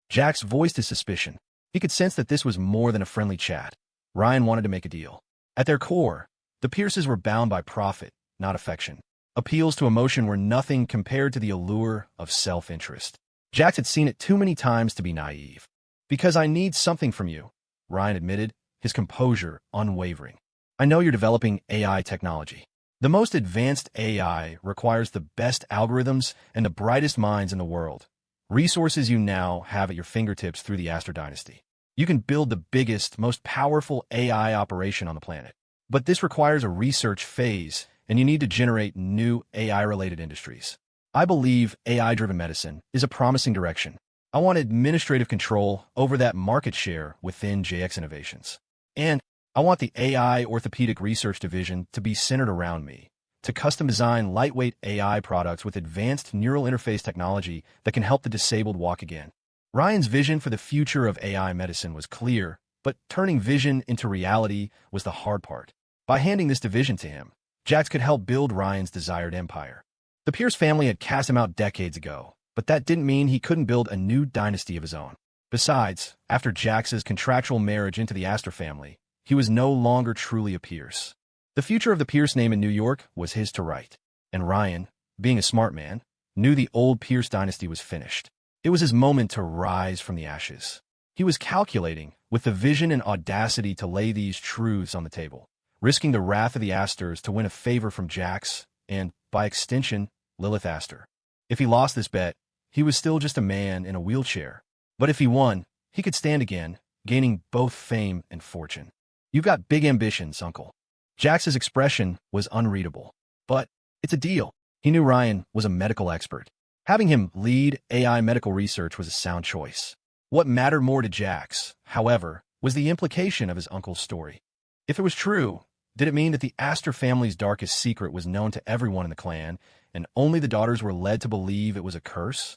Jax voiced his suspicion. He could sense that this was more than a friendly chat. Ryan wanted to make a deal. At their core, the Pierces were bound by profit, not affection. Appeals to emotion were nothing compared to the allure of self-interest. Jax had seen it too many times to be naive. "Because I need something from you," Ryan admitted, his composure unwavering. "I know you're developing AI technology. The most advanced AI requires the best algorithms and the brightest minds in the world. Resources you now have at your fingertips through the Aster dynasty. You can build the biggest, most powerful AI operation on the planet. But this requires a research phase, and you need to generate new AI-related industries. I believe AI-driven medicine is a promising direction. I want administrative control over that market share within JX Innovations. And I want the AI Orthopedic Research Division to be centered around me, to custom design lightweight AI products with advanced neural interface technology that can help the disabled walk again." Ryan's vision for the future of AI medicine was clear, but turning vision into reality was the hard part. By handing this division to him, Jax could help build Ryan's desired empire. The Pierce family had cast him out decades ago, but that didn't mean he couldn't build a new dynasty of his own. Besides, after Jax's contractual marriage into the Aster family, he was no longer truly a Pierce. The future of the Pierce name in New York was his to write, and Ryan, being a smart man, knew the old Pierce dynasty was finished. It was his moment to rise from the ashes. He was calculating, with the vision and audacity to lay these truths on the table, risking the wrath of the Asters to win a favor from Jax and, by extension, Lilith Aster. If he lost this bet, he was still just a man in a wheelchair. But if he won, he could stand again, gaining both fame and fortune. "You've got big ambitions, Uncle." Jax's expression was unreadable. "But it's a deal." He knew Ryan was a medical expert. Having him lead AI medical research was a sound choice. What mattered more to Jax, however, was the implication of his uncle's story. If it was true, did it mean that the Aster family's darkest secret was known to everyone in the clan, and only the daughters were led to believe it was a curse?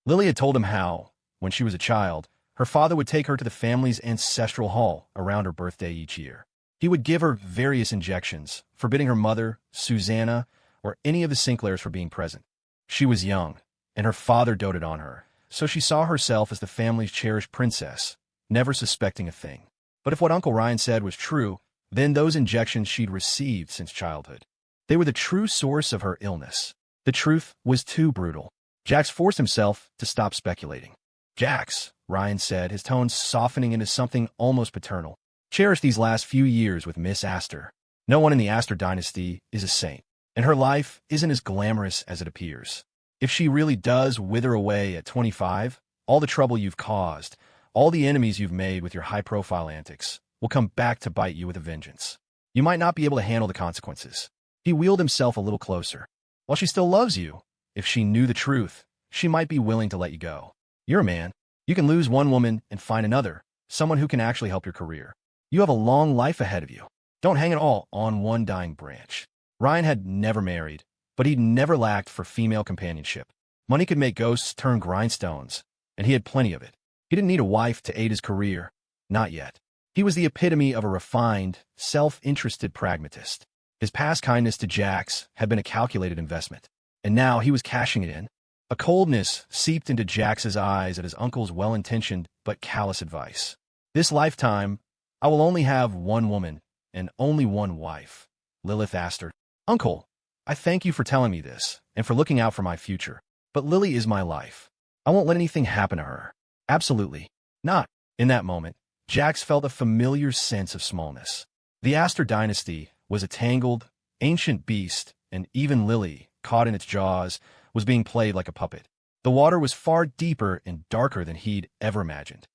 Lily had told him how, when she was a child, her father would take her to the family's ancestral hall around her birthday each year. He would give her various injections, forbidding her mother, Susanna, or any of the Sinclairs from being present. She was young, and her father doted on her, so she saw herself as the family's cherished princess, never suspecting a thing. But if what Uncle Ryan said was true, then those injections she'd received since childhood, they were the true source of her illness. The truth was too brutal. Jax forced himself to stop speculating. "Jax," Ryan said, his tone softening into something almost paternal, "cherish these last few years with Miss Aster. No one in the Aster dynasty is a saint, and her life isn't as glamorous as it appears. If she really does wither away at 25, all the trouble you've caused, all the enemies you've made with your high-profile antics, will come back to bite you with a vengeance. You might not be able to handle the consequences." He wheeled himself a little closer. "While she still loves you, if she knew the truth, she might be willing to let you go. You're a man. You can lose one woman and find another, someone who can actually help your career. You have a long life ahead of you. Don't hang it all on one dying branch." Ryan had never married, but he'd never lacked for female companionship. Money could make ghosts turn grindstones, and he had plenty of it. He didn't need a wife to aid his career. Not yet. He was the epitome of a refined, self-interested pragmatist. His past kindness to Jax had been a calculated investment, and now he was cashing it in. A coldness seeped into Jax's eyes at his uncle's well-intentioned but callous advice. "This lifetime, I will only have one woman, and only one wife, Lilith Aster." "Uncle, I thank you for telling me this, and for looking out for my future. But Lily is my life. I won't let anything happen to her." "Absolutely not." In that moment, Jax felt a familiar sense of smallness. The Aster dynasty was a tangled, ancient beast, and even Lily, caught in its jaws, was being played like a puppet. The water was far deeper and darker than he'd ever imagined.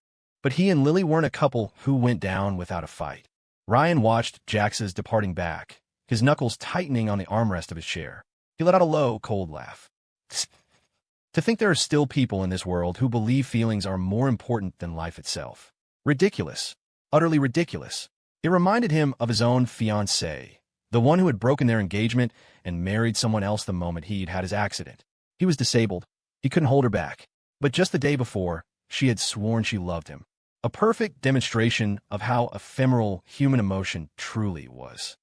But he and Lily weren't a couple who went down without a fight. Ryan watched Jax's departing back, his knuckles tightening on the armrest of his chair. He let out a low, cold laugh. To think there are still people in this world who believe feelings are more important than life itself. Ridiculous. Utterly ridiculous. It reminded him of his own fiancée, The one who had broken their engagement and married someone else the moment he'd had his accident. He was disabled. He couldn't hold her back. But just the day before, she had sworn she loved him. A perfect demonstration of how ephemeral human emotion truly was.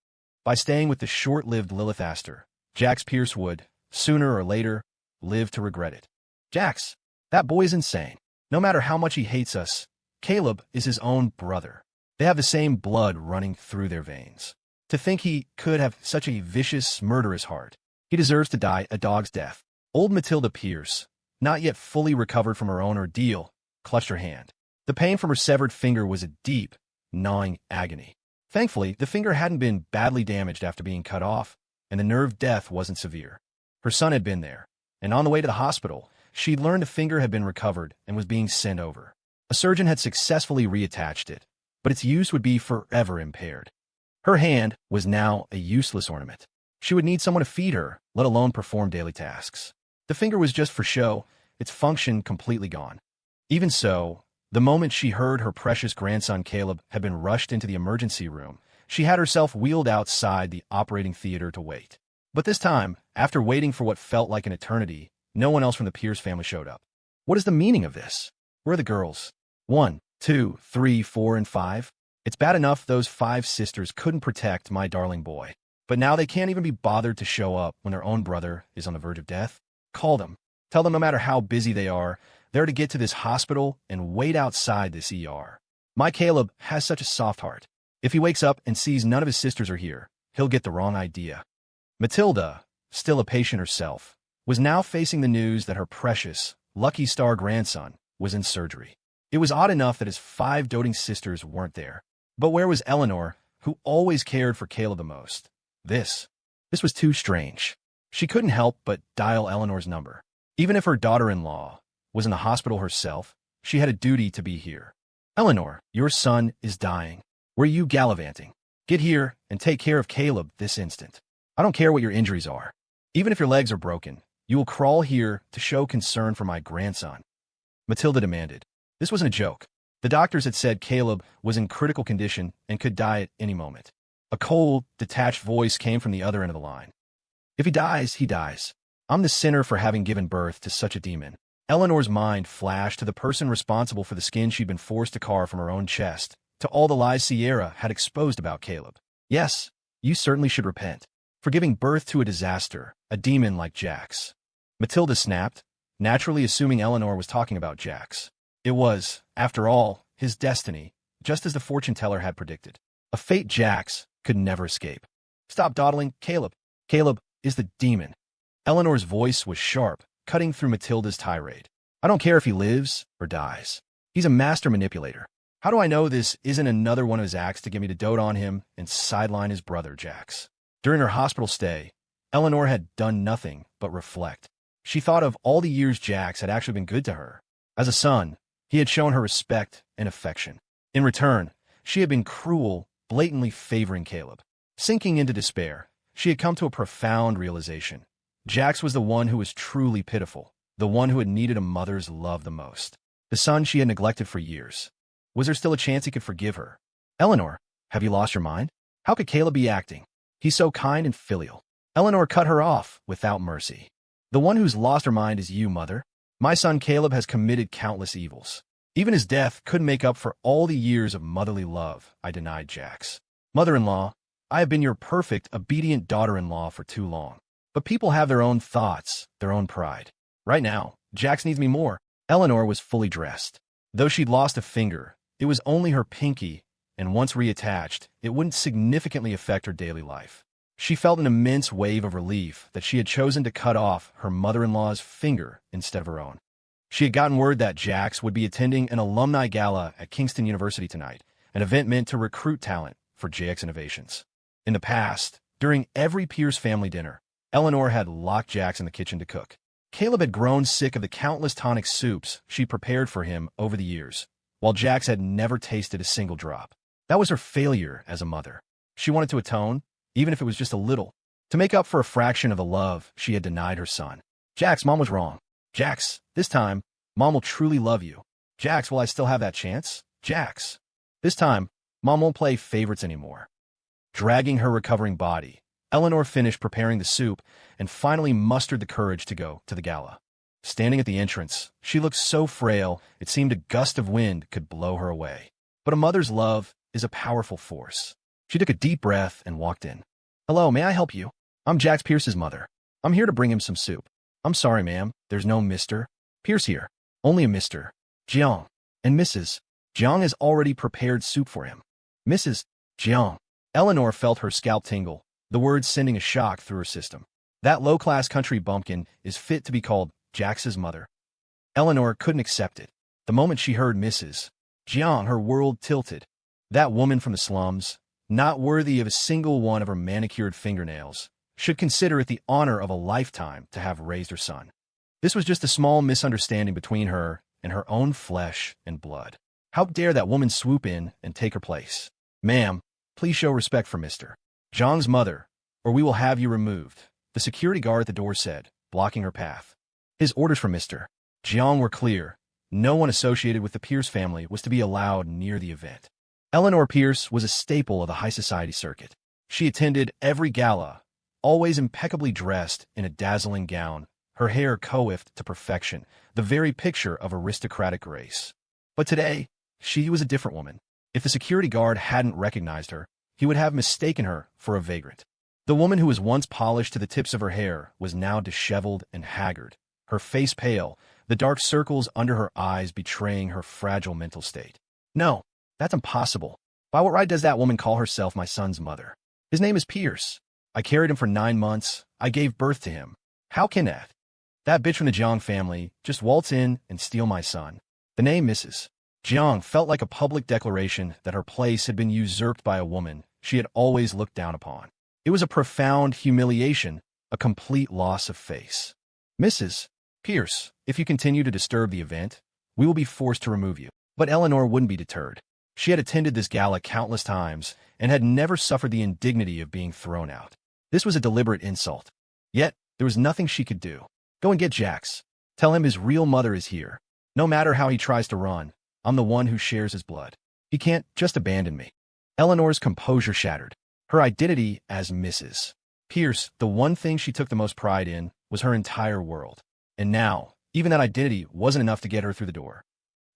By staying with the short-lived Lilith Aster, Jax Pierce would, sooner or later, live to regret it. Jax, that boy is insane. No matter how much he hates us, Caleb is his own brother. They have the same blood running through their veins. To think he could have such a vicious, murderous heart. He deserves to die a dog's death. Old Matilda Pierce, not yet fully recovered from her own ordeal, clutched her hand. The pain from her severed finger was a deep, gnawing agony. Thankfully, the finger hadn't been badly damaged after being cut off, and the nerve death wasn't severe. Her son had been there, and on the way to the hospital, she'd learned the finger had been recovered and was being sent over. A surgeon had successfully reattached it, but its use would be forever impaired. Her hand was now a useless ornament. She would need someone to feed her, let alone perform daily tasks. The finger was just for show, its function completely gone. Even so, the moment she heard her precious grandson Caleb had been rushed into the emergency room, she had herself wheeled outside the operating theater to wait. But this time, after waiting for what felt like an eternity, no one else from the Pierce family showed up. What is the meaning of this? Where are the girls? 1, 2, 3, 4, and 5? It's bad enough those 5 sisters couldn't protect my darling boy. But now they can't even be bothered to show up when their own brother is on the verge of death? Call them. Tell them no matter how busy they are, they're to get to this hospital and wait outside this ER. My Caleb has such a soft heart. If he wakes up and sees none of his sisters are here, he'll get the wrong idea. Matilda, still a patient herself, was now facing the news that her precious, lucky star grandson was in surgery. It was odd enough that his 5 doting sisters weren't there. But where was Eleanor, who always cared for Caleb the most? This was too strange. She couldn't help but dial Eleanor's number. Even if her daughter-in-law was in the hospital herself, she had a duty to be here. Eleanor, your son is dying. Where are you gallivanting? Get here and take care of Caleb this instant. I don't care what your injuries are. Even if your legs are broken, you will crawl here to show concern for my grandson. Matilda demanded. This wasn't a joke. The doctors had said Caleb was in critical condition and could die at any moment. A cold, detached voice came from the other end of the line. If he dies, he dies. I'm the sinner for having given birth to such a demon. Eleanor's mind flashed to the person responsible for the skin she'd been forced to carve from her own chest, to all the lies Sierra had exposed about Caleb. Yes, you certainly should repent for giving birth to a disaster, a demon like Jax. Matilda snapped, naturally assuming Eleanor was talking about Jax. It was, after all, his destiny, just as the fortune-teller had predicted. A fate Jax could never escape. Stop dawdling, Caleb. Caleb is the demon. Eleanor's voice was sharp, cutting through Matilda's tirade. I don't care if he lives or dies. He's a master manipulator. How do I know this isn't another one of his acts to get me to dote on him and sideline his brother, Jax? During her hospital stay, Eleanor had done nothing but reflect. She thought of all the years Jax had actually been good to her. As a son, he had shown her respect and affection. In return, she had been cruel, blatantly favoring Caleb. Sinking into despair, she had come to a profound realization. Jax was the one who was truly pitiful, the one who had needed a mother's love the most. The son she had neglected for years. Was there still a chance he could forgive her? Eleanor, have you lost your mind? How could Caleb be acting? He's so kind and filial. Eleanor cut her off without mercy. The one who's lost her mind is you, mother. My son Caleb has committed countless evils. Even his death couldn't make up for all the years of motherly love I denied Jax. Mother-in-law, I have been your perfect, obedient daughter-in-law for too long. But people have their own thoughts, their own pride. Right now, Jax needs me more. Eleanor was fully dressed. Though she'd lost a finger, it was only her pinky, and once reattached, it wouldn't significantly affect her daily life. She felt an immense wave of relief that she had chosen to cut off her mother-in-law's finger instead of her own. She had gotten word that Jax would be attending an alumni gala at Kingston University tonight, an event meant to recruit talent for JX Innovations. In the past, during every Pierce family dinner, Eleanor had locked Jax in the kitchen to cook. Caleb had grown sick of the countless tonic soups she prepared for him over the years, while Jax had never tasted a single drop. That was her failure as a mother. She wanted to atone, even if it was just a little, to make up for a fraction of the love she had denied her son. Jax, Mom was wrong. Jax, this time, Mom will truly love you. Jax, will I still have that chance? Jax, this time, Mom won't play favorites anymore. dragging her recovering body. Eleanor finished preparing the soup and finally mustered the courage to go to the gala. Standing at the entrance, she looked so frail it seemed a gust of wind could blow her away. But a mother's love is a powerful force. She took a deep breath and walked in. "Hello, may I help you? I'm Jax Pierce's mother. I'm here to bring him some soup." "I'm sorry, ma'am. There's no Mr. Pierce here. Only a Mr. Jiang. And Mrs. Jiang has already prepared soup for him." "Mrs. Jiang." Eleanor felt her scalp tingle, the words sending a shock through her system. That low-class country bumpkin is fit to be called Jax's mother. Eleanor couldn't accept it. The moment she heard Mrs. Jiang, her world tilted. That woman from the slums, not worthy of a single one of her manicured fingernails, should consider it the honor of a lifetime to have raised her son. This was just a small misunderstanding between her and her own flesh and blood. How dare that woman swoop in and take her place? "Ma'am, please show respect for Mr. Jiang's mother, or we will have you removed," the security guard at the door said, blocking her path. His orders for Mr. Jiang were clear. No one associated with the Pierce family was to be allowed near the event. Eleanor Pierce was a staple of the high society circuit. She attended every gala, always impeccably dressed in a dazzling gown, her hair coiffed to perfection, the very picture of aristocratic grace. But today, she was a different woman. If the security guard hadn't recognized her, he would have mistaken her for a vagrant. The woman who was once polished to the tips of her hair was now disheveled and haggard, her face pale, the dark circles under her eyes betraying her fragile mental state. "No, that's impossible. By what right does that woman call herself my son's mother? His name is Pierce. I carried him for 9 months. I gave birth to him. How can that bitch from the Jiang family just waltz in and steal my son?" The name Mrs. Jiang felt like a public declaration that her place had been usurped by a woman she had always looked down upon. It was a profound humiliation, a complete loss of face. "Mrs. Pierce, if you continue to disturb the event, we will be forced to remove you." But Eleanor wouldn't be deterred. She had attended this gala countless times and had never suffered the indignity of being thrown out. This was a deliberate insult. Yet, there was nothing she could do. "Go and get Jax. Tell him his real mother is here. No matter how he tries to run, I'm the one who shares his blood. He can't just abandon me." Eleanor's composure shattered. Her identity as Mrs. Pierce, the one thing she took the most pride in, was her entire world. And now, even that identity wasn't enough to get her through the door.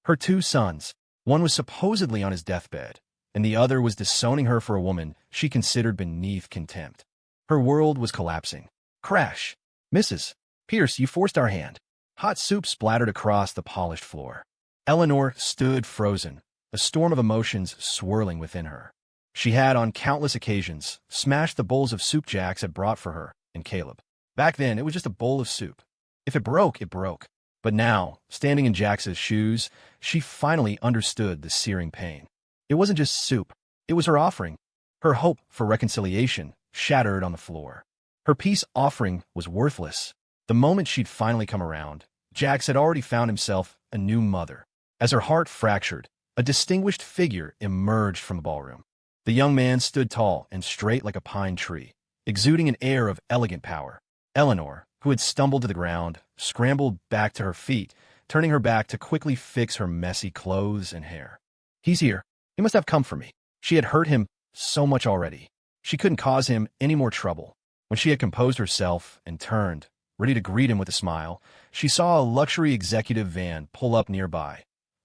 Her 2 sons, one was supposedly on his deathbed, and the other was disowning her for a woman she considered beneath contempt. Her world was collapsing. Crash! "Mrs. Pierce, you forced our hand." Hot soup splattered across the polished floor. Eleanor stood frozen, a storm of emotions swirling within her. She had, on countless occasions, smashed the bowls of soup Jax had brought for her and Caleb. Back then, it was just a bowl of soup. If it broke, it broke. But now, standing in Jax's shoes, she finally understood the searing pain. It wasn't just soup. It was her offering. Her hope for reconciliation shattered on the floor. Her peace offering was worthless. The moment she'd finally come around, Jax had already found himself a new mother. As her heart fractured, a distinguished figure emerged from the ballroom. The young man stood tall and straight like a pine tree, exuding an air of elegant power. Eleanor, who had stumbled to the ground, scrambled back to her feet, turning her back to quickly fix her messy clothes and hair. "He's here. He must have come for me." She had hurt him so much already. She couldn't cause him any more trouble. When she had composed herself and turned, ready to greet him with a smile, she saw a luxury executive van pull up nearby,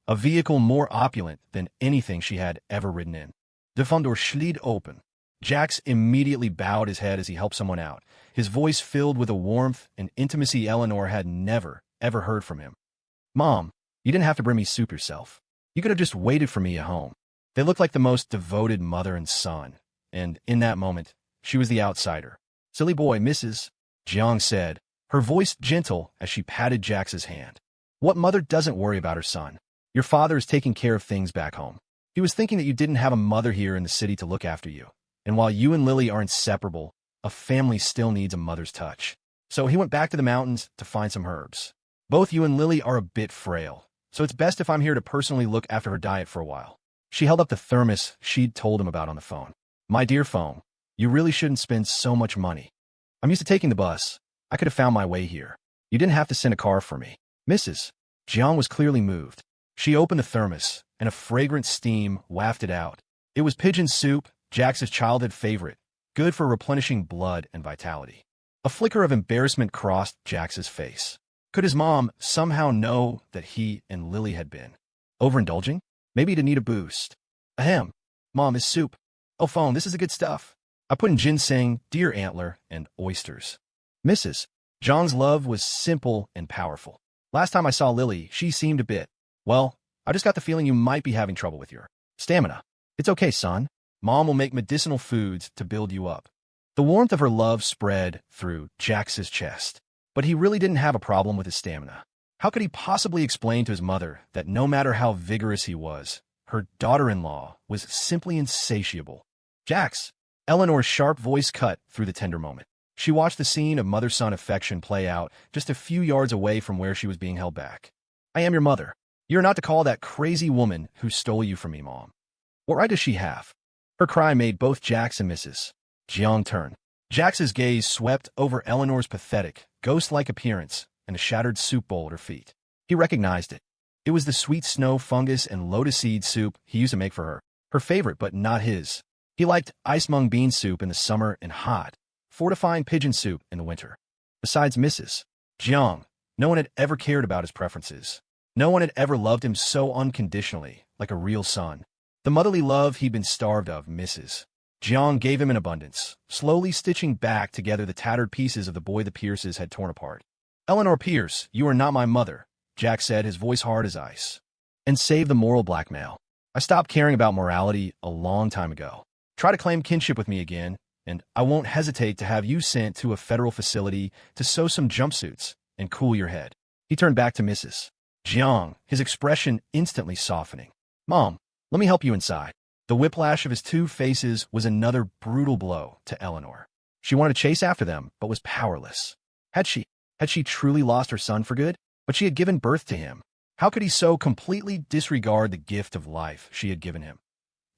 a vehicle more opulent than anything she had ever ridden in. The front door slid open. Jax immediately bowed his head as he helped someone out, his voice filled with a warmth and intimacy Eleanor had never, ever heard from him. "Mom, you didn't have to bring me soup yourself. You could have just waited for me at home." They looked like the most devoted mother and son, and in that moment, she was the outsider. "Silly boy, Mrs. Jiang said, her voice gentle as she patted Jax's hand. "What mother doesn't worry about her son? Your father is taking care of things back home. He was thinking that you didn't have a mother here in the city to look after you. And while you and Lily are inseparable, a family still needs a mother's touch. So he went back to the mountains to find some herbs. Both you and Lily are a bit frail, so it's best if I'm here to personally look after her diet for a while." She held up the thermos she'd told him about on the phone. "My dear phone, you really shouldn't spend so much money. I'm used to taking the bus. I could have found my way here. You didn't have to send a car for me." Mrs. Jiang was clearly moved. She opened the thermos, and a fragrant steam wafted out. It was pigeon soup, Jax's childhood favorite, good for replenishing blood and vitality. A flicker of embarrassment crossed Jax's face. Could his mom somehow know that he and Lily had been overindulging? Maybe to need a boost. Ahem. Mom, is soup. Oh, phone, this is the good stuff. I put in ginseng, deer antler, and oysters. Mrs. John's love was simple and powerful. Last time I saw Lily, she seemed a bit, well, I just got the feeling you might be having trouble with your stamina. It's okay, son. Mom will make medicinal foods to build you up. The warmth of her love spread through Jax's chest. But he really didn't have a problem with his stamina. How could he possibly explain to his mother that no matter how vigorous he was, her daughter-in-law was simply insatiable? Jax! Eleanor's sharp voice cut through the tender moment. She watched the scene of mother-son affection play out just a few yards away from where she was being held back. I am your mother. You're not to call that crazy woman who stole you from me, Mom. What right does she have? Her cry made both Jax and Mrs. Jiang turn. Jax's gaze swept over Eleanor's pathetic, ghost-like appearance and a shattered soup bowl at her feet. He recognized it. It was the sweet snow fungus and lotus seed soup he used to make for her. Her favorite, but not his. He liked ice mung bean soup in the summer and hot, fortifying pigeon soup in the winter. Besides Mrs. Jiang, no one had ever cared about his preferences. No one had ever loved him so unconditionally, like a real son. The motherly love he'd been starved of, Mrs. Jiang gave him in abundance, slowly stitching back together the tattered pieces of the boy the Pierces had torn apart. Eleanor Pierce, you are not my mother, Jack said, his voice hard as ice. And save the moral blackmail. I stopped caring about morality a long time ago. Try to claim kinship with me again, and I won't hesitate to have you sent to a federal facility to sew some jumpsuits and cool your head. He turned back to Mrs. Jiang, his expression instantly softening. Mom, let me help you inside. The whiplash of his two faces was another brutal blow to Eleanor. She wanted to chase after them, but was powerless. Had she truly lost her son for good? But she had given birth to him. How could he so completely disregard the gift of life she had given him?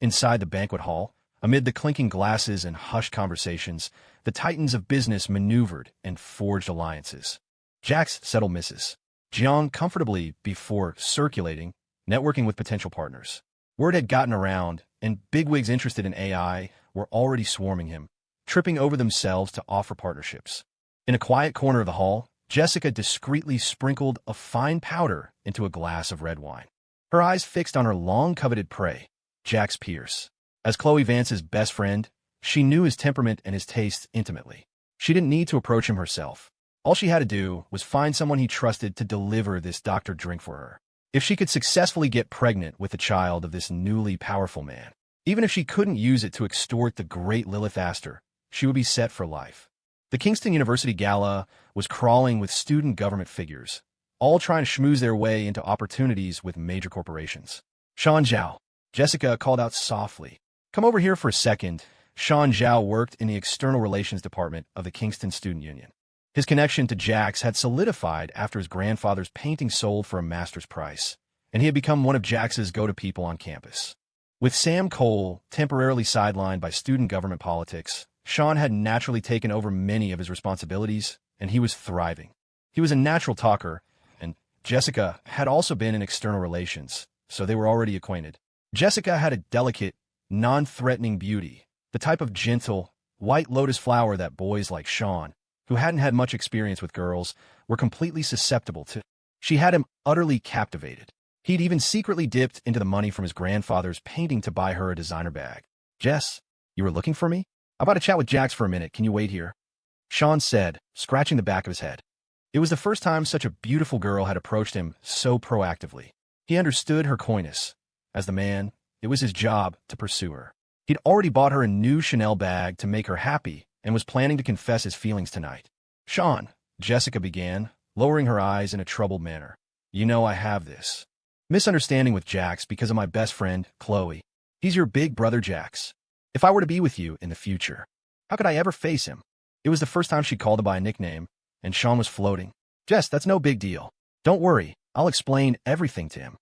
Inside the banquet hall, amid the clinking glasses and hushed conversations, the titans of business maneuvered and forged alliances. Jax settled Mrs. Jiang comfortably before circulating, networking with potential partners. Word had gotten around, and bigwigs interested in AI were already swarming him, tripping over themselves to offer partnerships. In a quiet corner of the hall, Jessica discreetly sprinkled a fine powder into a glass of red wine. Her eyes fixed on her long-coveted prey, Jax Pierce. As Chloe Vance's best friend, she knew his temperament and his tastes intimately. She didn't need to approach him herself. All she had to do was find someone he trusted to deliver this doctored drink for her. If she could successfully get pregnant with the child of this newly powerful man, even if she couldn't use it to extort the great Lilith Aster, she would be set for life. The Kingston University Gala was crawling with student government figures, all trying to schmooze their way into opportunities with major corporations. Sean Zhao, Jessica called out softly. Come over here for a second. Sean Zhao worked in the external relations department of the Kingston Student Union. His connection to Jax had solidified after his grandfather's painting sold for a master's price, and he had become one of Jax's go-to people on campus. With Sam Cole temporarily sidelined by student government politics, Sean had naturally taken over many of his responsibilities, and he was thriving. He was a natural talker, and Jessica had also been in external relations, so they were already acquainted. Jessica had a delicate, non-threatening beauty, the type of gentle, white lotus flower that boys like Sean, who hadn't had much experience with girls, were completely susceptible to. She had him utterly captivated. He'd even secretly dipped into the money from his grandfather's painting to buy her a designer bag. Jess, you were looking for me? I'm about to chat with Jax for a minute. Can you wait here? Sean said, scratching the back of his head. It was the first time such a beautiful girl had approached him so proactively. He understood her coyness. As the man, it was his job to pursue her. He'd already bought her a new Chanel bag to make her happy and was planning to confess his feelings tonight. Sean, Jessica began, lowering her eyes in a troubled manner. You know I have this misunderstanding with Jax because of my best friend, Chloe. He's your big brother, Jax. If I were to be with you in the future, how could I ever face him? It was the first time she called him by a nickname, and Sean was floating. Jess, that's no big deal. Don't worry, I'll explain everything to him.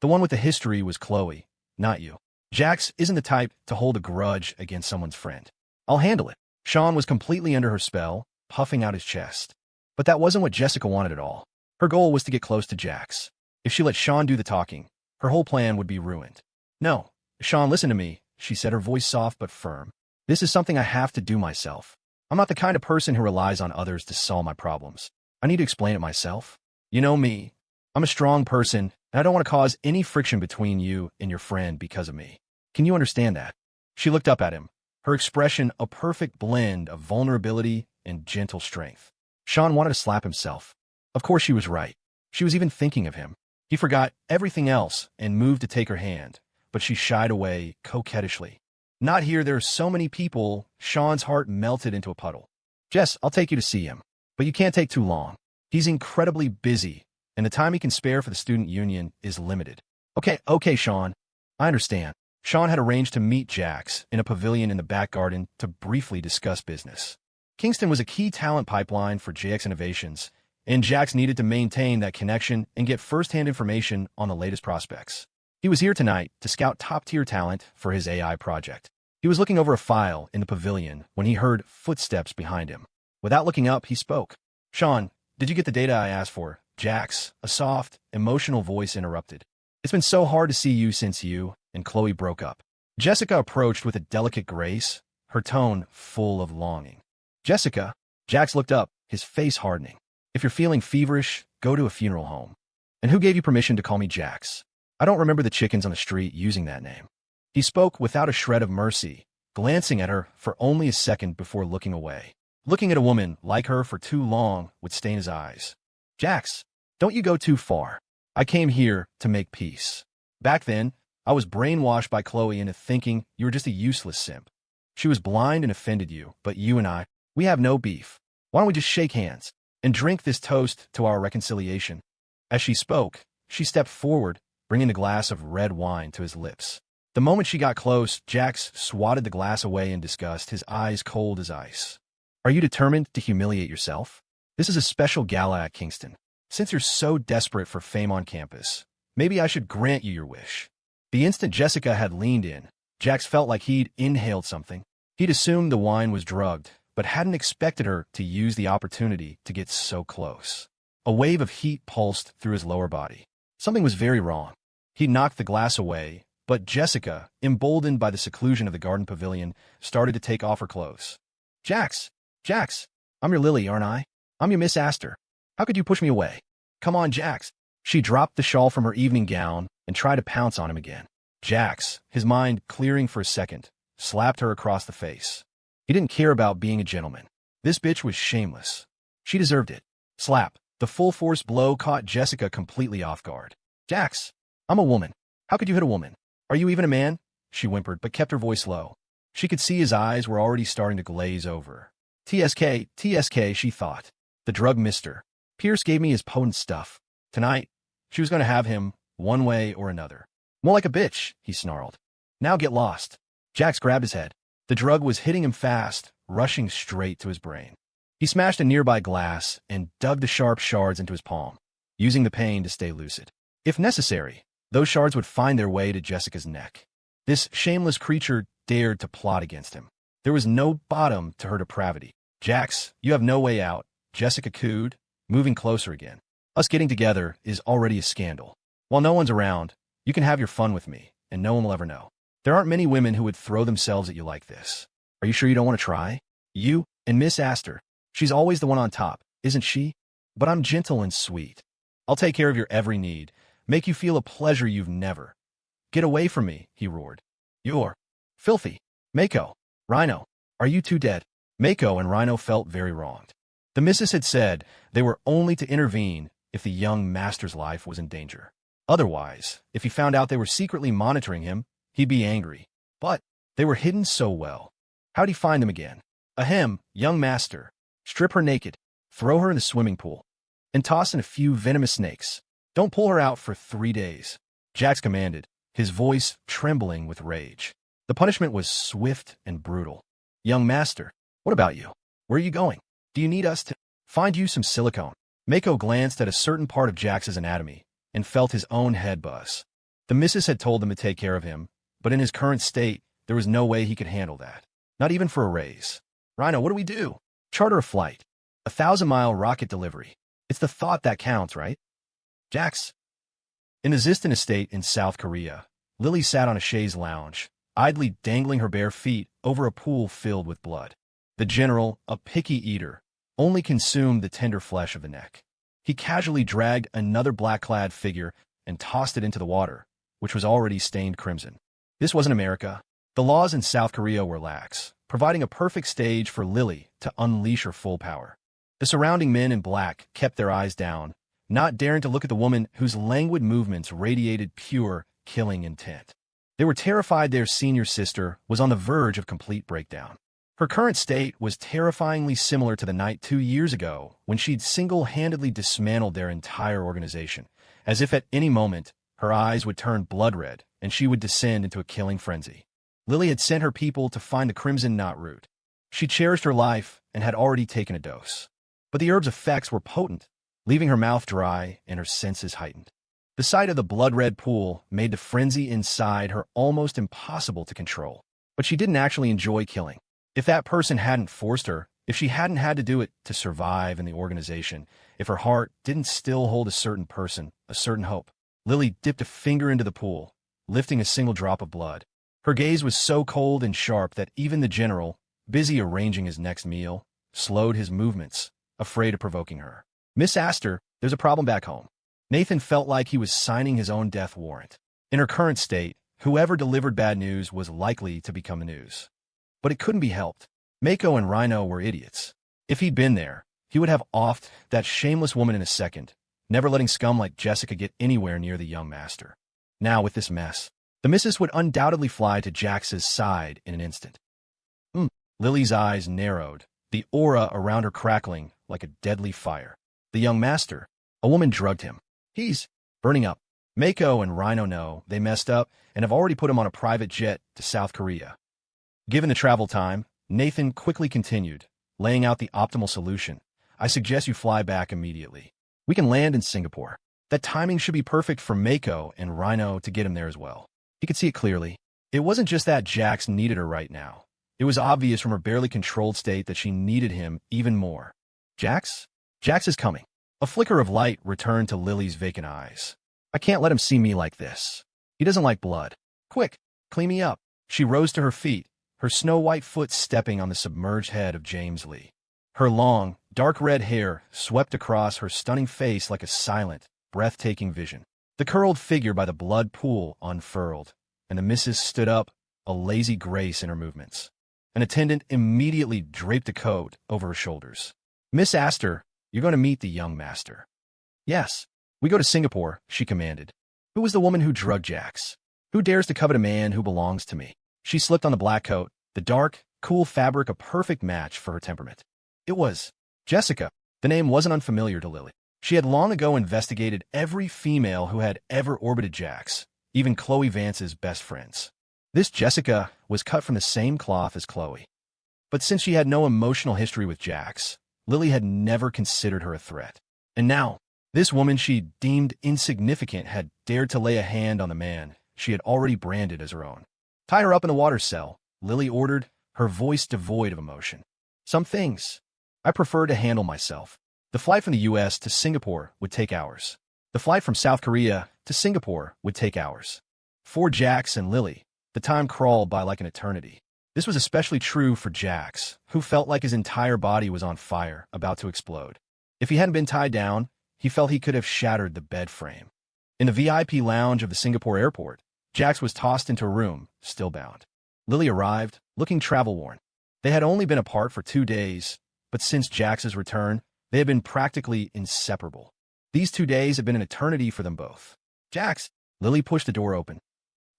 The one with the history was Chloe, not you. Jax isn't the type to hold a grudge against someone's friend. I'll handle it. Sean was completely under her spell, puffing out his chest. But that wasn't what Jessica wanted at all. Her goal was to get close to Jax. If she let Sean do the talking, her whole plan would be ruined. No, Sean, listen to me, she said, her voice soft but firm. This is something I have to do myself. I'm not the kind of person who relies on others to solve my problems. I need to explain it myself. You know me. I'm a strong person, and I don't want to cause any friction between you and your friend because of me. Can you understand that? She looked up at him, her expression a perfect blend of vulnerability and gentle strength. Sean wanted to slap himself. Of course she was right. She was even thinking of him. He forgot everything else and moved to take her hand, but she shied away coquettishly. Not here, there are so many people. Sean's heart melted into a puddle. Jess, I'll take you to see him, but you can't take too long. He's incredibly busy, and the time he can spare for the student union is limited. Okay, Sean. I understand. Sean had arranged to meet Jax in a pavilion in the back garden to briefly discuss business. Kingston was a key talent pipeline for JX Innovations, and Jax needed to maintain that connection and get first-hand information on the latest prospects. He was here tonight to scout top-tier talent for his AI project. He was looking over a file in the pavilion when he heard footsteps behind him. Without looking up, he spoke. Sean, did you get the data I asked for? Jax, a soft, emotional voice interrupted. It's been so hard to see you since you and Chloe broke up. Jessica approached with a delicate grace, her tone full of longing. Jessica? Jax looked up, his face hardening. If you're feeling feverish, go to a funeral home. And who gave you permission to call me Jax? I don't remember the chickens on the street using that name. He spoke without a shred of mercy, glancing at her for only a second before looking away. Looking at a woman like her for too long would stain his eyes. Jax, don't you go too far. I came here to make peace. Back then, I was brainwashed by Chloe into thinking you were just a useless simp. She was blind and offended you, but you and I, we have no beef. Why don't we just shake hands and drink this toast to our reconciliation? As she spoke, she stepped forward, bringing the glass of red wine to his lips. The moment she got close, Jax swatted the glass away in disgust, his eyes cold as ice. Are you determined to humiliate yourself? This is a special gala at Kingston. Since you're so desperate for fame on campus, maybe I should grant you your wish. The instant Jessica had leaned in, Jax felt like he'd inhaled something. He'd assumed the wine was drugged, but hadn't expected her to use the opportunity to get so close. A wave of heat pulsed through his lower body. Something was very wrong. He knocked the glass away, but Jessica, emboldened by the seclusion of the garden pavilion, started to take off her clothes. Jax, I'm your Lily, aren't I? I'm your Miss Aster. How could you push me away? Come on, Jax. She dropped the shawl from her evening gown and tried to pounce on him again. Jax, his mind clearing for a second, slapped her across the face. He didn't care about being a gentleman. This bitch was shameless. She deserved it. Slap. The full-force blow caught Jessica completely off guard. Jax, I'm a woman. How could you hit a woman? Are you even a man? She whimpered, but kept her voice low. She could see his eyes were already starting to glaze over. TSK, she thought. The drug mister. Pierce gave me his potent stuff. Tonight, she was going to have him, one way or another. More like a bitch, he snarled. Now get lost. Jax grabbed his head. The drug was hitting him fast, rushing straight to his brain. He smashed a nearby glass and dug the sharp shards into his palm, using the pain to stay lucid. If necessary, those shards would find their way to Jessica's neck. This shameless creature dared to plot against him. There was no bottom to her depravity. Jax, you have no way out, Jessica cooed, moving closer again. Us getting together is already a scandal. While no one's around, you can have your fun with me, and no one will ever know. There aren't many women who would throw themselves at you like this. Are you sure you don't want to try? You and Miss Aster. She's always the one on top, isn't she? But I'm gentle and sweet. I'll take care of your every need, make you feel a pleasure you've never. Get away from me, he roared. You're filthy. Mako. Rhino. Are you two dead? Mako and Rhino felt very wronged. The missus had said they were only to intervene if the young master's life was in danger. Otherwise, if he found out they were secretly monitoring him, he'd be angry. But they were hidden so well. How'd he find them again? Ahem, young master. Strip her naked, throw her in the swimming pool, and toss in a few venomous snakes. Don't pull her out for 3 days. Jax commanded, his voice trembling with rage. The punishment was swift and brutal. Young master, what about you? Where are you going? Do you need us to find you some silicone? Mako glanced at a certain part of Jax's anatomy and felt his own head buzz. The missus had told him to take care of him, but in his current state, there was no way he could handle that. Not even for a raise. Rhino, what do we do? Charter a flight. 1,000-mile rocket delivery. It's the thought that counts, right? Jax. In the Ziston estate in South Korea, Lily sat on a chaise lounge, idly dangling her bare feet over a pool filled with blood. The general, a picky eater, only consumed the tender flesh of the neck. He casually dragged another black-clad figure and tossed it into the water, which was already stained crimson. This wasn't America. The laws in South Korea were lax, providing a perfect stage for Lily to unleash her full power. The surrounding men in black kept their eyes down, not daring to look at the woman whose languid movements radiated pure, killing intent. They were terrified their senior sister was on the verge of complete breakdown. Her current state was terrifyingly similar to the night 2 years ago when she'd single-handedly dismantled their entire organization, as if at any moment her eyes would turn blood red and she would descend into a killing frenzy. Lily had sent her people to find the crimson knot root. She cherished her life and had already taken a dose. But the herb's effects were potent, leaving her mouth dry and her senses heightened. The sight of the blood-red pool made the frenzy inside her almost impossible to control. But she didn't actually enjoy killing. If that person hadn't forced her, if she hadn't had to do it to survive in the organization, if her heart didn't still hold a certain person, a certain hope. Lily dipped a finger into the pool, lifting a single drop of blood. Her gaze was so cold and sharp that even the general, busy arranging his next meal, slowed his movements, afraid of provoking her. "Miss Aster, there's a problem back home." Nathan felt like he was signing his own death warrant. In her current state, whoever delivered bad news was likely to become the news. But it couldn't be helped. Mako and Rhino were idiots. If he'd been there, he would have offed that shameless woman in a second, never letting scum like Jessica get anywhere near the young master. Now, with this mess, the missus would undoubtedly fly to Jax's side in an instant. Lily's eyes narrowed, the aura around her crackling like a deadly fire. The young master, a woman drugged him. He's burning up. Mako and Rhino know they messed up and have already put him on a private jet to South Korea. Given the travel time, Nathan quickly continued, laying out the optimal solution. "I suggest you fly back immediately. We can land in Singapore. That timing should be perfect for Mako and Rhino to get him there as well." He could see it clearly. It wasn't just that Jax needed her right now. It was obvious from her barely controlled state that she needed him even more. "Jax? Jax is coming." A flicker of light returned to Lily's vacant eyes. "I can't let him see me like this. He doesn't like blood. Quick, clean me up." She rose to her feet, her snow-white foot stepping on the submerged head of James Lee. Her long, dark red hair swept across her stunning face like a silent, breathtaking vision. The curled figure by the blood pool unfurled, and the missus stood up, a lazy grace in her movements. An attendant immediately draped a coat over her shoulders. "Miss Aster, you're going to meet the young master." "Yes. We go to Singapore," she commanded. "Who was the woman who drugged Jax? Who dares to covet a man who belongs to me?" She slipped on the black coat, the dark, cool fabric a perfect match for her temperament. It was Jessica. The name wasn't unfamiliar to Lily. She had long ago investigated every female who had ever orbited Jax, even Chloe Vance's best friends. This Jessica was cut from the same cloth as Chloe. But since she had no emotional history with Jax, Lily had never considered her a threat. And now, this woman she deemed insignificant had dared to lay a hand on the man she had already branded as her own. "Tie her up in the water cell," Lily ordered, her voice devoid of emotion. "Some things I prefer to handle myself." The flight from the U.S. to Singapore would take hours. The flight from South Korea to Singapore would take hours. For Jax and Lily, the time crawled by like an eternity. This was especially true for Jax, who felt like his entire body was on fire, about to explode. If he hadn't been tied down, he felt he could have shattered the bed frame. In the VIP lounge of the Singapore airport, Jax was tossed into a room, still bound. Lily arrived, looking travel-worn. They had only been apart for 2 days, but since Jax's return, they had been practically inseparable. These 2 days had been an eternity for them both. "Jax!" Lily pushed the door open.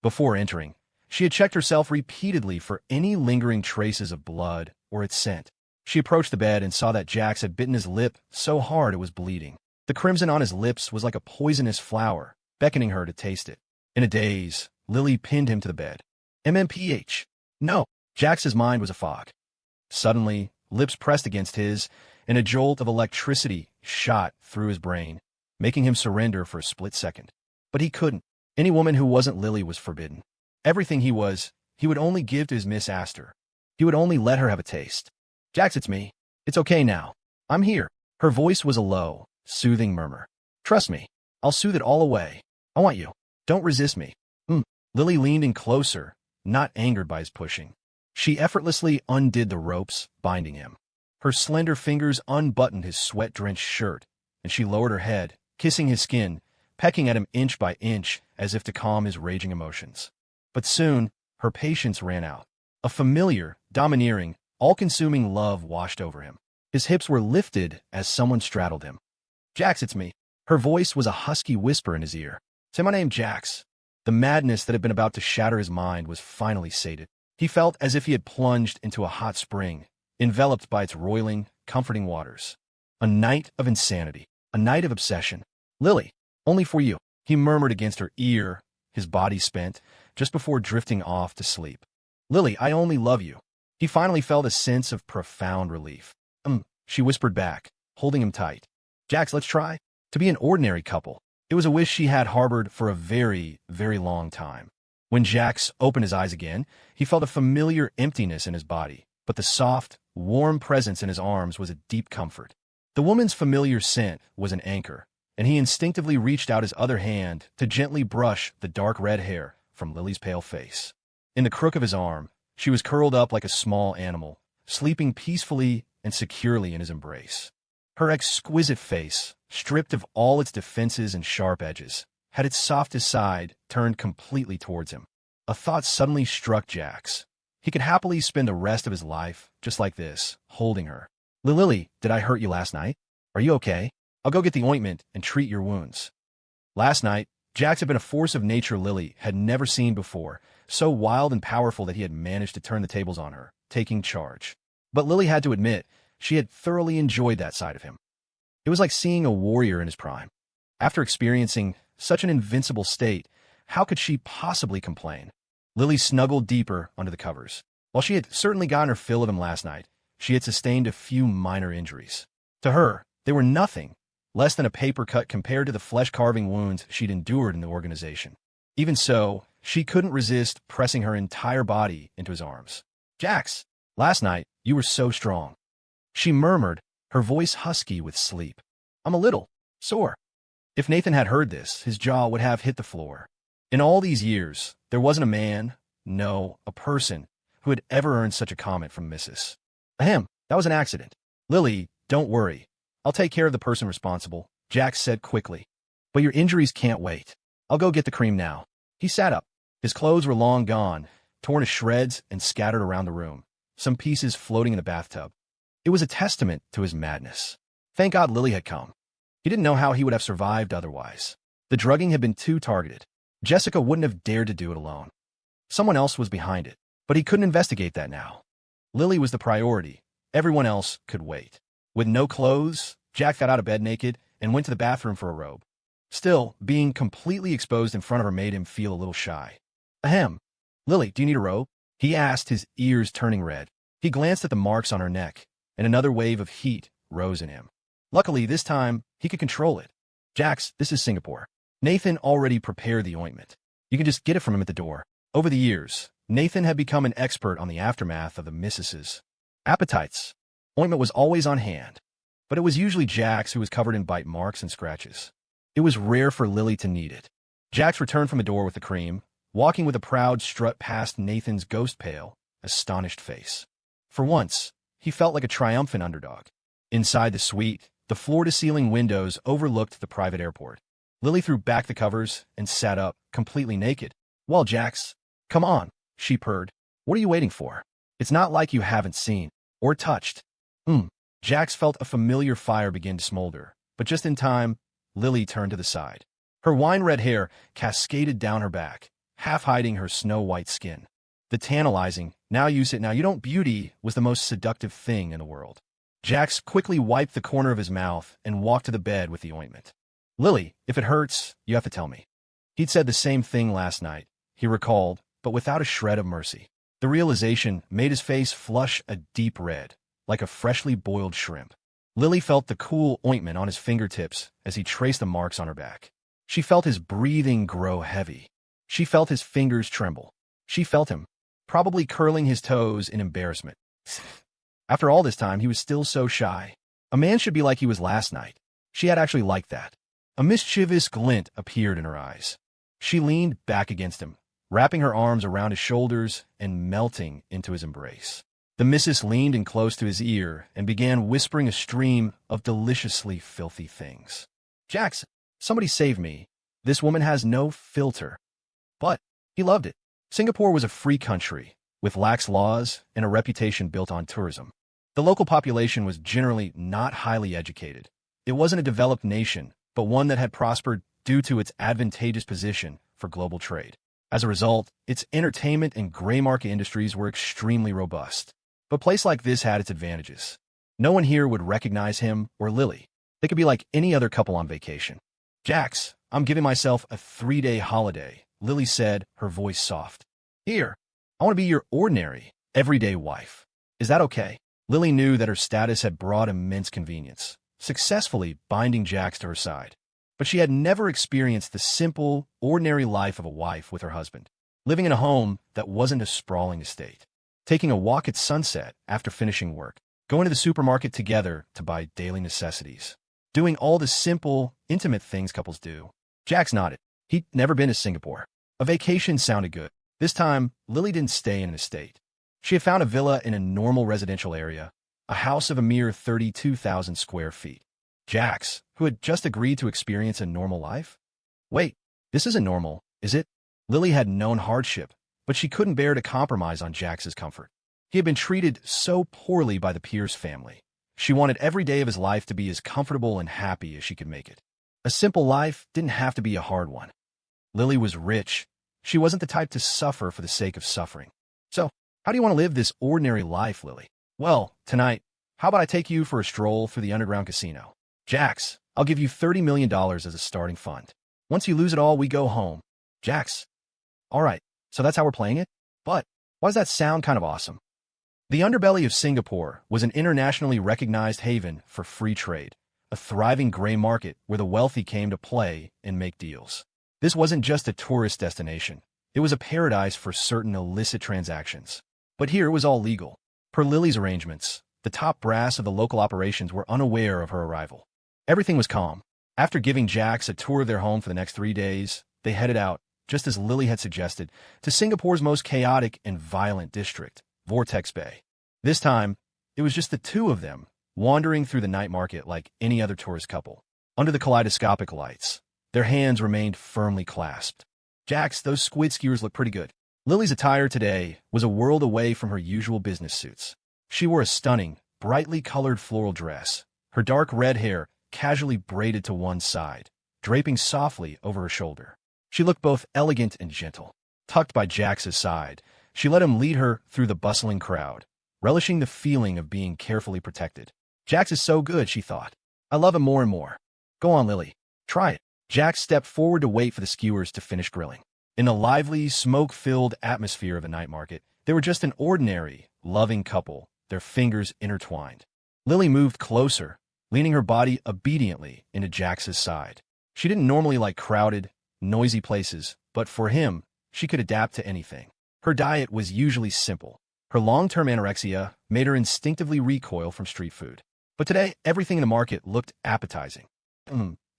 Before entering, she had checked herself repeatedly for any lingering traces of blood or its scent. She approached the bed and saw that Jax had bitten his lip so hard it was bleeding. The crimson on his lips was like a poisonous flower, beckoning her to taste it. In a daze, Lily pinned him to the bed. "MMPH. No." Jax's mind was a fog. Suddenly, lips pressed against his, and a jolt of electricity shot through his brain, making him surrender for a split second. But he couldn't. Any woman who wasn't Lily was forbidden. Everything he was, he would only give to his Miss Aster. He would only let her have a taste. "Jax, it's me. It's okay now. I'm here." Her voice was a low, soothing murmur. "Trust me. I'll soothe it all away. I want you. Don't resist me." Lily leaned in closer, not angered by his pushing. She effortlessly undid the ropes binding him. Her slender fingers unbuttoned his sweat-drenched shirt, and she lowered her head, kissing his skin, pecking at him inch by inch as if to calm his raging emotions. But soon, her patience ran out. A familiar, domineering, all-consuming love washed over him. His hips were lifted as someone straddled him. "Jax, it's me." Her voice was a husky whisper in his ear. "Say my name, Jax." The madness that had been about to shatter his mind was finally sated. He felt as if he had plunged into a hot spring, enveloped by its roiling, comforting waters. A night of insanity. A night of obsession. "Lily, only for you," he murmured against her ear, his body spent, just before drifting off to sleep. "Lily, I only love you." He finally felt a sense of profound relief. She whispered back, holding him tight. "Jax, let's try to be an ordinary couple." It was a wish she had harbored for a very, very long time. When Jax opened his eyes again, he felt a familiar emptiness in his body, but the soft, warm presence in his arms was a deep comfort. The woman's familiar scent was an anchor, and he instinctively reached out his other hand to gently brush the dark red hair from Lily's pale face. In the crook of his arm, she was curled up like a small animal, sleeping peacefully and securely in his embrace. Her exquisite face, stripped of all its defenses and sharp edges, had its softest side turned completely towards him. A thought suddenly struck Jax. He could happily spend the rest of his life just like this, holding her. "Lily, did I hurt you last night? Are you okay? I'll go get the ointment and treat your wounds." Last night, Jax had been a force of nature Lily had never seen before, so wild and powerful that he had managed to turn the tables on her, taking charge. But Lily had to admit, she had thoroughly enjoyed that side of him. It was like seeing a warrior in his prime. After experiencing such an invincible state, how could she possibly complain? Lily snuggled deeper under the covers. While she had certainly gotten her fill of him last night, she had sustained a few minor injuries. To her, they were nothing, less than a paper cut compared to the flesh-carving wounds she'd endured in the organization. Even so, she couldn't resist pressing her entire body into his arms. "Jax, last night, you were so strong," she murmured, her voice husky with sleep. "I'm a little sore." If Nathan had heard this, his jaw would have hit the floor. In all these years, there wasn't a man, no, a person, who had ever earned such a comment from Mrs. Ahem, that was an accident. "Lily, don't worry. I'll take care of the person responsible," Jax said quickly. "But your injuries can't wait. I'll go get the cream now." He sat up. His clothes were long gone, torn to shreds and scattered around the room, some pieces floating in the bathtub. It was a testament to his madness. Thank God Lily had come. He didn't know how he would have survived otherwise. The drugging had been too targeted. Jessica wouldn't have dared to do it alone. Someone else was behind it, but he couldn't investigate that now. Lily was the priority. Everyone else could wait. With no clothes, Jack got out of bed naked and went to the bathroom for a robe. Still, being completely exposed in front of her made him feel a little shy. "Ahem. Lily, do you need a robe?" he asked, his ears turning red. He glanced at the marks on her neck, and another wave of heat rose in him. Luckily, this time, he could control it. "Jax, this is Singapore. Nathan already prepared the ointment. You can just get it from him at the door." Over the years, Nathan had become an expert on the aftermath of the Mrs.'s appetites. Ointment was always on hand, but it was usually Jax who was covered in bite marks and scratches. It was rare for Lily to need it. Jax returned from the door with the cream, walking with a proud strut past Nathan's ghost-pale, astonished face. For once, he felt like a triumphant underdog. Inside the suite, the floor-to-ceiling windows overlooked the private airport. Lily threw back the covers and sat up, completely naked. "Well, Jax, come on," she purred. "What are you waiting for? It's not like you haven't seen or touched." Jax felt a familiar fire begin to smolder, but just in time, Lily turned to the side. Her wine-red hair cascaded down her back, half hiding her snow-white skin. The tantalizing, "now you sit, now you don't" beauty was the most seductive thing in the world. Jax quickly wiped the corner of his mouth and walked to the bed with the ointment. "Lily, if it hurts, you have to tell me." He'd said the same thing last night, he recalled, but without a shred of mercy. The realization made his face flush a deep red, like a freshly boiled shrimp. Lily felt the cool ointment on his fingertips as he traced the marks on her back. She felt his breathing grow heavy. She felt his fingers tremble. She felt him, probably curling his toes in embarrassment. After all this time, he was still so shy. A man should be like he was last night. She had actually liked that. A mischievous glint appeared in her eyes. She leaned back against him, wrapping her arms around his shoulders and melting into his embrace. The missus leaned in close to his ear and began whispering a stream of deliciously filthy things. "Jax, somebody save me. This woman has no filter." But he loved it. Singapore was a free country, with lax laws and a reputation built on tourism. The local population was generally not highly educated. It wasn't a developed nation, but one that had prospered due to its advantageous position for global trade. As a result, its entertainment and gray market industries were extremely robust. But a place like this had its advantages. No one here would recognize him or Lily. They could be like any other couple on vacation. "Jax, I'm giving myself a 3-day holiday," Lily said, her voice soft. "Here, I want to be your ordinary, everyday wife. Is that okay?" Lily knew that her status had brought immense convenience, successfully binding Jax to her side. But she had never experienced the simple, ordinary life of a wife with her husband, living in a home that wasn't a sprawling estate, taking a walk at sunset after finishing work, going to the supermarket together to buy daily necessities, doing all the simple, intimate things couples do. Jax nodded. He'd never been to Singapore. A vacation sounded good. This time, Lily didn't stay in an estate. She had found a villa in a normal residential area, a house of a mere 32,000 square feet. Jax, who had just agreed to experience a normal life? Wait, this isn't normal, is it? Lily had known hardship, but she couldn't bear to compromise on Jax's comfort. He had been treated so poorly by the Pierce family. She wanted every day of his life to be as comfortable and happy as she could make it. A simple life didn't have to be a hard one. Lily was rich. She wasn't the type to suffer for the sake of suffering. "So, how do you want to live this ordinary life, Lily?" "Well, tonight, how about I take you for a stroll through the underground casino? Jax, I'll give you $30 million as a starting fund. Once you lose it all, we go home." "Jax, all right, so that's how we're playing it? But why does that sound kind of awesome?" The underbelly of Singapore was an internationally recognized haven for free trade, a thriving gray market where the wealthy came to play and make deals. This wasn't just a tourist destination. It was a paradise for certain illicit transactions. But here it was all legal. Per Lily's arrangements, the top brass of the local operations were unaware of her arrival. Everything was calm. After giving Jax a tour of their home for the next 3 days, they headed out, just as Lily had suggested, to Singapore's most chaotic and violent district, Vortex Bay. This time, it was just the two of them, wandering through the night market like any other tourist couple. Under the kaleidoscopic lights, their hands remained firmly clasped. "Jax, those squid skewers look pretty good." Lily's attire today was a world away from her usual business suits. She wore a stunning, brightly colored floral dress, her dark red hair casually braided to one side, draping softly over her shoulder. She looked both elegant and gentle. Tucked by Jax's side, she let him lead her through the bustling crowd, relishing the feeling of being carefully protected. "Jax is so good," she thought. "I love him more and more. Go on, Lily. Try it." Jax stepped forward to wait for the skewers to finish grilling. In the lively, smoke-filled atmosphere of the night market, they were just an ordinary, loving couple, their fingers intertwined. Lily moved closer, leaning her body obediently into Jax's side. She didn't normally like crowded, noisy places, but for him, she could adapt to anything. Her diet was usually simple. Her long-term anorexia made her instinctively recoil from street food. But today, everything in the market looked appetizing.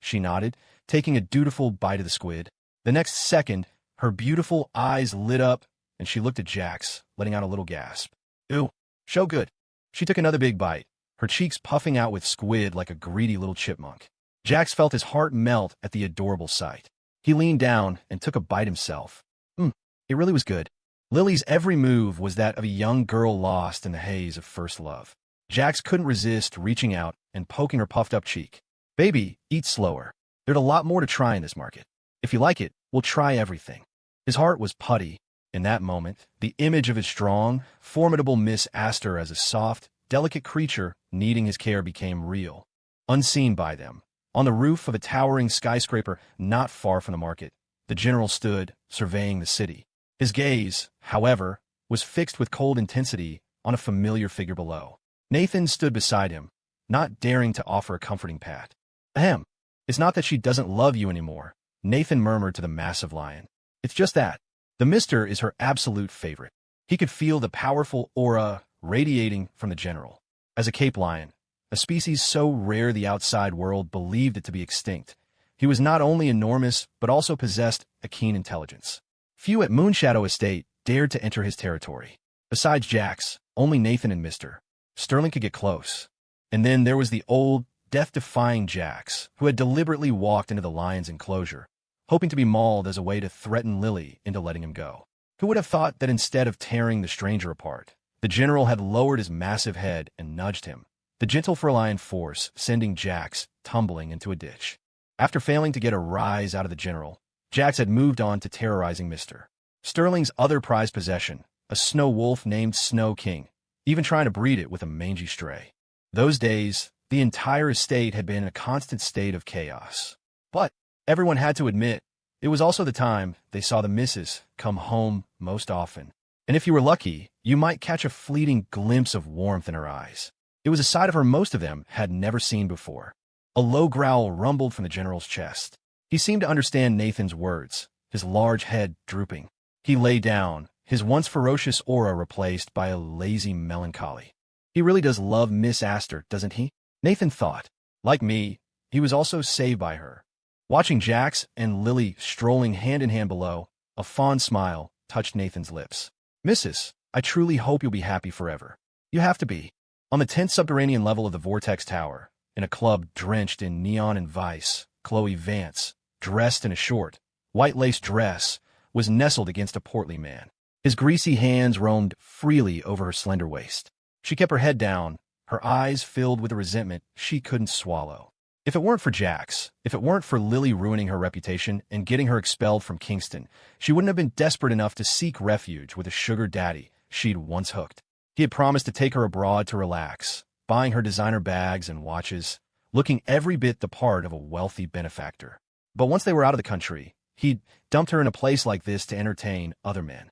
She nodded, taking a dutiful bite of the squid. The next second, her beautiful eyes lit up, and she looked at Jax, letting out a little gasp. "Ew, so good." She took another big bite, her cheeks puffing out with squid like a greedy little chipmunk. Jax felt his heart melt at the adorable sight. He leaned down and took a bite himself. It really was good. Lily's every move was that of a young girl lost in the haze of first love. Jax couldn't resist reaching out and poking her puffed-up cheek. "Baby, eat slower. There's a lot more to try in this market. If you like it, we'll try everything." His heart was putty. In that moment, the image of his strong, formidable Miss Aster as a soft, delicate creature needing his care became real. Unseen by them, on the roof of a towering skyscraper not far from the market, the general stood, surveying the city. His gaze, however, was fixed with cold intensity on a familiar figure below. Nathan stood beside him, not daring to offer a comforting pat. "Ahem. It's not that she doesn't love you anymore," Nathan murmured to the massive lion. "It's just that the Mister is her absolute favorite." He could feel the powerful aura radiating from the general. As a Cape lion, a species so rare the outside world believed it to be extinct, he was not only enormous but also possessed a keen intelligence. Few at Moonshadow Estate dared to enter his territory. Besides Jax, only Nathan and Mr. Sterling could get close. And then there was the old, death-defying Jax, who had deliberately walked into the lion's enclosure, hoping to be mauled as a way to threaten Lily into letting him go. Who would have thought that instead of tearing the stranger apart, the general had lowered his massive head and nudged him, the gentle feline force sending Jax tumbling into a ditch. After failing to get a rise out of the general, Jax had moved on to terrorizing Mr. Sterling's other prized possession, a snow wolf named Snow King, even trying to breed it with a mangy stray. Those days, the entire estate had been in a constant state of chaos. But everyone had to admit, it was also the time they saw the missus come home most often. And if you were lucky, you might catch a fleeting glimpse of warmth in her eyes. It was a side of her most of them had never seen before. A low growl rumbled from the general's chest. He seemed to understand Nathan's words, his large head drooping. He lay down, his once ferocious aura replaced by a lazy melancholy. He really does love Miss Aster, doesn't he? Nathan thought. Like me, he was also saved by her. Watching Jax and Lily strolling hand-in-hand below, a fond smile touched Nathan's lips. Mrs., I truly hope you'll be happy forever. You have to be. On the 10th subterranean level of the Vortex Tower, in a club drenched in neon and vice, Chloe Vance, dressed in a short, white-lace dress, was nestled against a portly man. His greasy hands roamed freely over her slender waist. She kept her head down, her eyes filled with a resentment she couldn't swallow. If it weren't for Jax, if it weren't for Lily ruining her reputation and getting her expelled from Kingston, she wouldn't have been desperate enough to seek refuge with a sugar daddy she'd once hooked. He had promised to take her abroad to relax, buying her designer bags and watches, looking every bit the part of a wealthy benefactor. But once they were out of the country, he'd dumped her in a place like this to entertain other men.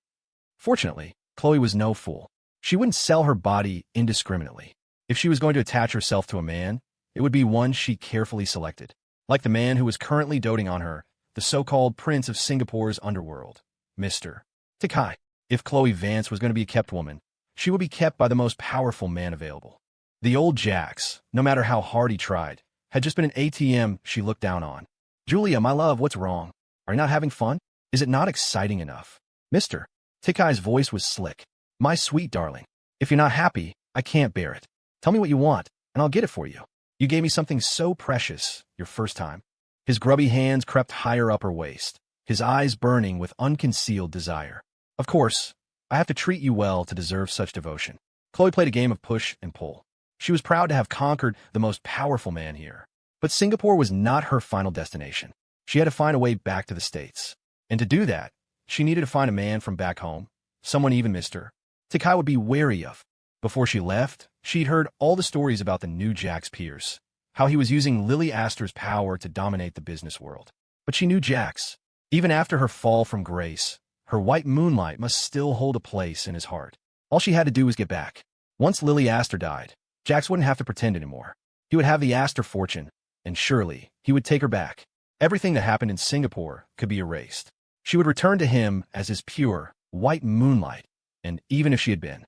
Fortunately, Chloe was no fool. She wouldn't sell her body indiscriminately. If she was going to attach herself to a man, it would be one she carefully selected. Like the man who was currently doting on her, the so-called prince of Singapore's underworld, Mr. Takai. If Chloe Vance was going to be a kept woman, she would be kept by the most powerful man available. The old Jax, no matter how hard he tried, had just been an ATM she looked down on. Julia, my love, what's wrong? Are you not having fun? Is it not exciting enough? Mr. Takai's voice was slick. My sweet darling, if you're not happy, I can't bear it. Tell me what you want, and I'll get it for you. You gave me something so precious, your first time. His grubby hands crept higher up her waist, his eyes burning with unconcealed desire. Of course, I have to treat you well to deserve such devotion. Chloe played a game of push and pull. She was proud to have conquered the most powerful man here. But Singapore was not her final destination. She had to find a way back to the States. And to do that, she needed to find a man from back home, someone even Mr. Takai would be wary of. Before she left, she'd heard all the stories about the new Jax Pierce, how he was using Lily Aster's power to dominate the business world. But she knew Jax. Even after her fall from grace, her white moonlight must still hold a place in his heart. All she had to do was get back. Once Lily Aster died, Jax wouldn't have to pretend anymore. He would have the Aster fortune, and surely he would take her back. Everything that happened in Singapore could be erased. She would return to him as his pure, white moonlight, and even if she had been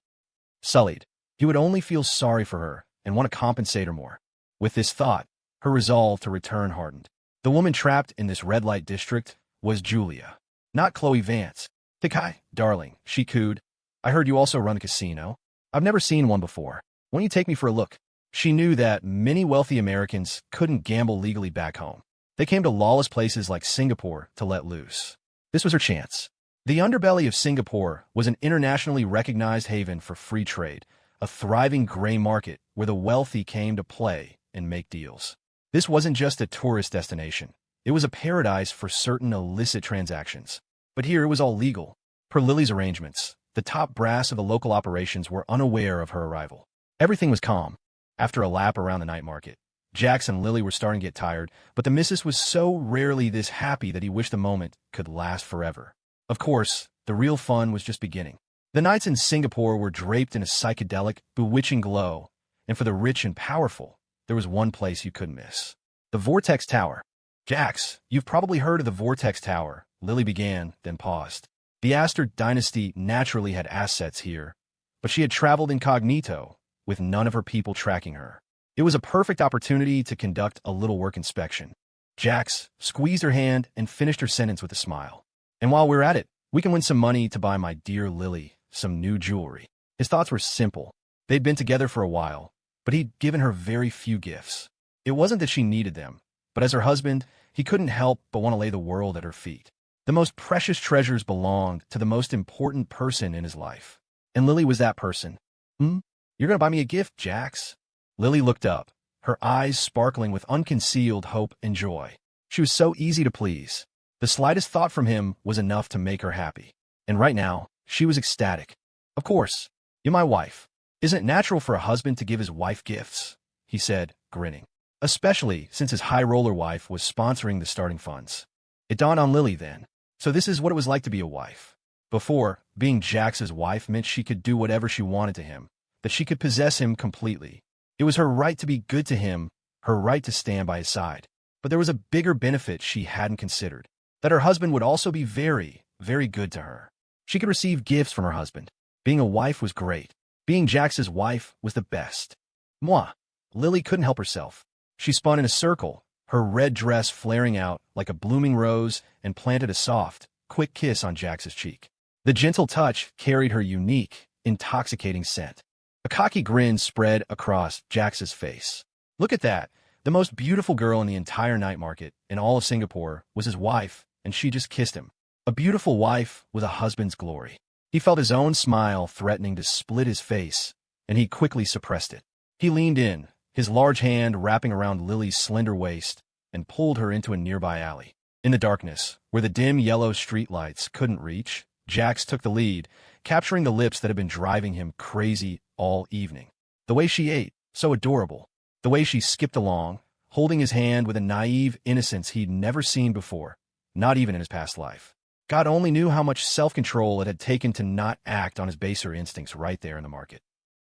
sullied, he would only feel sorry for her and want to compensate her more. With this thought, her resolve to return hardened. The woman trapped in this red light district was Julia, not Chloe Vance. Takai, darling, she cooed. I heard you also run a casino. I've never seen one before. Won't you take me for a look? She knew that many wealthy Americans couldn't gamble legally back home. They came to lawless places like Singapore to let loose. This was her chance. The underbelly of Singapore was an internationally recognized haven for free trade, a thriving gray market where the wealthy came to play and make deals. This wasn't just a tourist destination. It was a paradise for certain illicit transactions. But here it was all legal. Per Lily's arrangements, the top brass of the local operations were unaware of her arrival. Everything was calm. After a lap around the night market, Jax and Lily were starting to get tired, but the missus was so rarely this happy that he wished the moment could last forever. Of course, the real fun was just beginning. The nights in Singapore were draped in a psychedelic, bewitching glow, and for the rich and powerful, there was one place you couldn't miss. The Vortex Tower. Jax, you've probably heard of the Vortex Tower, Lily began, then paused. The Aster dynasty naturally had assets here, but she had traveled incognito, with none of her people tracking her. It was a perfect opportunity to conduct a little work inspection. Jax squeezed her hand and finished her sentence with a smile. And while we're at it, We can win some money to buy my dear Lily some new jewelry. His thoughts were simple. They'd been together for a while, but he'd given her very few gifts. It wasn't that she needed them, but as her husband, he couldn't help but want to lay the world at her feet. The most precious treasures belonged to the most important person in his life. And Lily was that person. You're going to buy me a gift, Jax? Lily looked up, her eyes sparkling with unconcealed hope and joy. She was so easy to please. The slightest thought from him was enough to make her happy. And right now, she was ecstatic. Of course, you're my wife. Isn't it natural for a husband to give his wife gifts? He said, grinning. Especially since his high-roller wife was sponsoring the starting funds. It dawned on Lily then. So this is what it was like to be a wife. Before, being Jax's wife meant she could do whatever she wanted to him, that she could possess him completely. It was her right to be good to him, her right to stand by his side. But there was a bigger benefit she hadn't considered, that her husband would also be very, very good to her. She could receive gifts from her husband. Being a wife was great. Being Jax's wife was the best. Moi. Lily couldn't help herself. She spun in a circle, her red dress flaring out like a blooming rose, and planted a soft, quick kiss on Jax's cheek. The gentle touch carried her unique, intoxicating scent. A cocky grin spread across Jax's face. Look at that. The most beautiful girl in the entire night market in all of Singapore was his wife, and she just kissed him. A beautiful wife with a husband's glory. He felt his own smile threatening to split his face, and he quickly suppressed it. He leaned in, his large hand wrapping around Lily's slender waist, and pulled her into a nearby alley. In the darkness, where the dim yellow streetlights couldn't reach, Jax took the lead, capturing the lips that had been driving him crazy all evening. The way she ate, so adorable. The way she skipped along, holding his hand with a naive innocence he'd never seen before, not even in his past life. God only knew how much self-control it had taken to not act on his baser instincts right there in the market.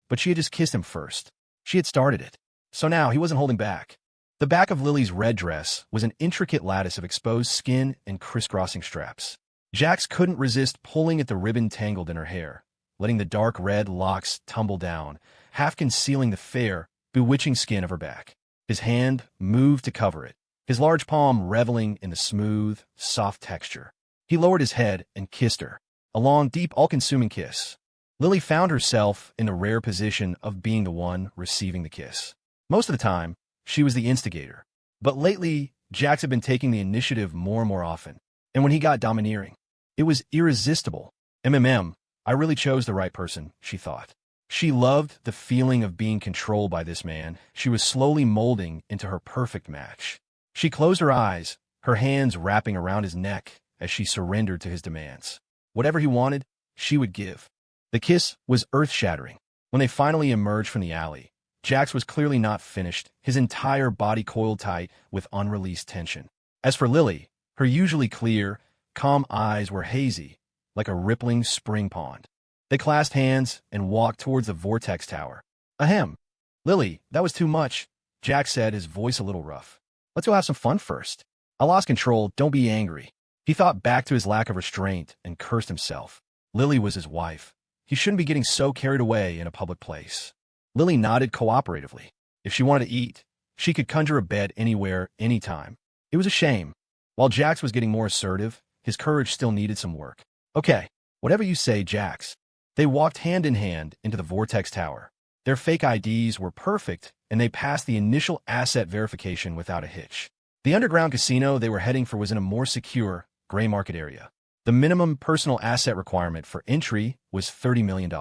But she had just kissed him first. She had started it. So now he wasn't holding back. The back of Lily's red dress was an intricate lattice of exposed skin and crisscrossing straps. Jax couldn't resist pulling at the ribbon tangled in her hair, letting the dark red locks tumble down, half concealing the fair, bewitching skin of her back. His hand moved to cover it, his large palm reveling in the smooth, soft texture. He lowered his head and kissed her, a long, deep, all-consuming kiss. Lily found herself in the rare position of being the one receiving the kiss. Most of the time, she was the instigator. But lately, Jax had been taking the initiative more and more often. And when he got domineering, it was irresistible. I really chose the right person, she thought. She loved the feeling of being controlled by this man she was slowly molding into her perfect match. She closed her eyes, her hands wrapping around his neck as she surrendered to his demands. Whatever he wanted, she would give. The kiss was earth-shattering. When they finally emerged from the alley, Jax was clearly not finished, his entire body coiled tight with unreleased tension. As for Lily, her usually clear, calm eyes were hazy, like a rippling spring pond. They clasped hands and walked towards the Vortex tower. Ahem. Lily, that was too much, Jax said, his voice a little rough. Let's go have some fun first. I lost control, don't be angry. He thought back to his lack of restraint and cursed himself. Lily was his wife. He shouldn't be getting so carried away in a public place. Lily nodded cooperatively. If she wanted to eat, she could conjure a bed anywhere, anytime. It was a shame. While Jax was getting more assertive, his courage still needed some work. Okay, whatever you say, Jax. They walked hand in hand into the Vortex tower. Their fake IDs were perfect, and they passed the initial asset verification without a hitch. The underground casino they were heading for was in a more secure, gray market area. The minimum personal asset requirement for entry was $30 million.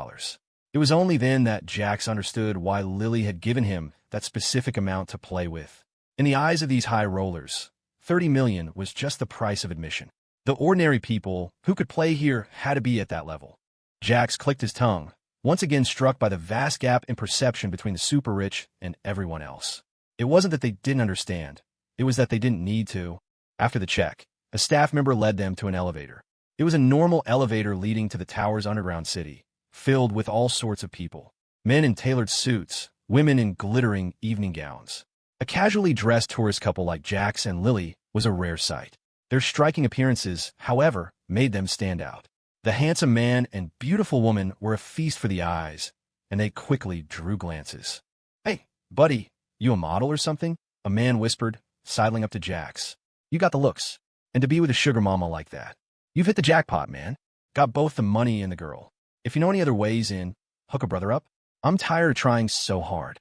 It was only then that Jax understood why Lily had given him that specific amount to play with. In the eyes of these high rollers, $30 million was just the price of admission. The ordinary people who could play here had to be at that level. Jax clicked his tongue, once again struck by the vast gap in perception between the super-rich and everyone else. It wasn't that they didn't understand. It was that they didn't need to. After the check, a staff member led them to an elevator. It was a normal elevator leading to the tower's underground city, filled with all sorts of people. Men in tailored suits, women in glittering evening gowns. A casually dressed tourist couple like Jax and Lily was a rare sight. Their striking appearances, however, made them stand out. The handsome man and beautiful woman were a feast for the eyes, and they quickly drew glances. Hey, buddy, you a model or something? A man whispered, sidling up to Jax. You got the looks. And to be with a sugar mama like that. You've hit the jackpot, man. Got both the money and the girl. If you know any other ways in, hook a brother up? I'm tired of trying so hard.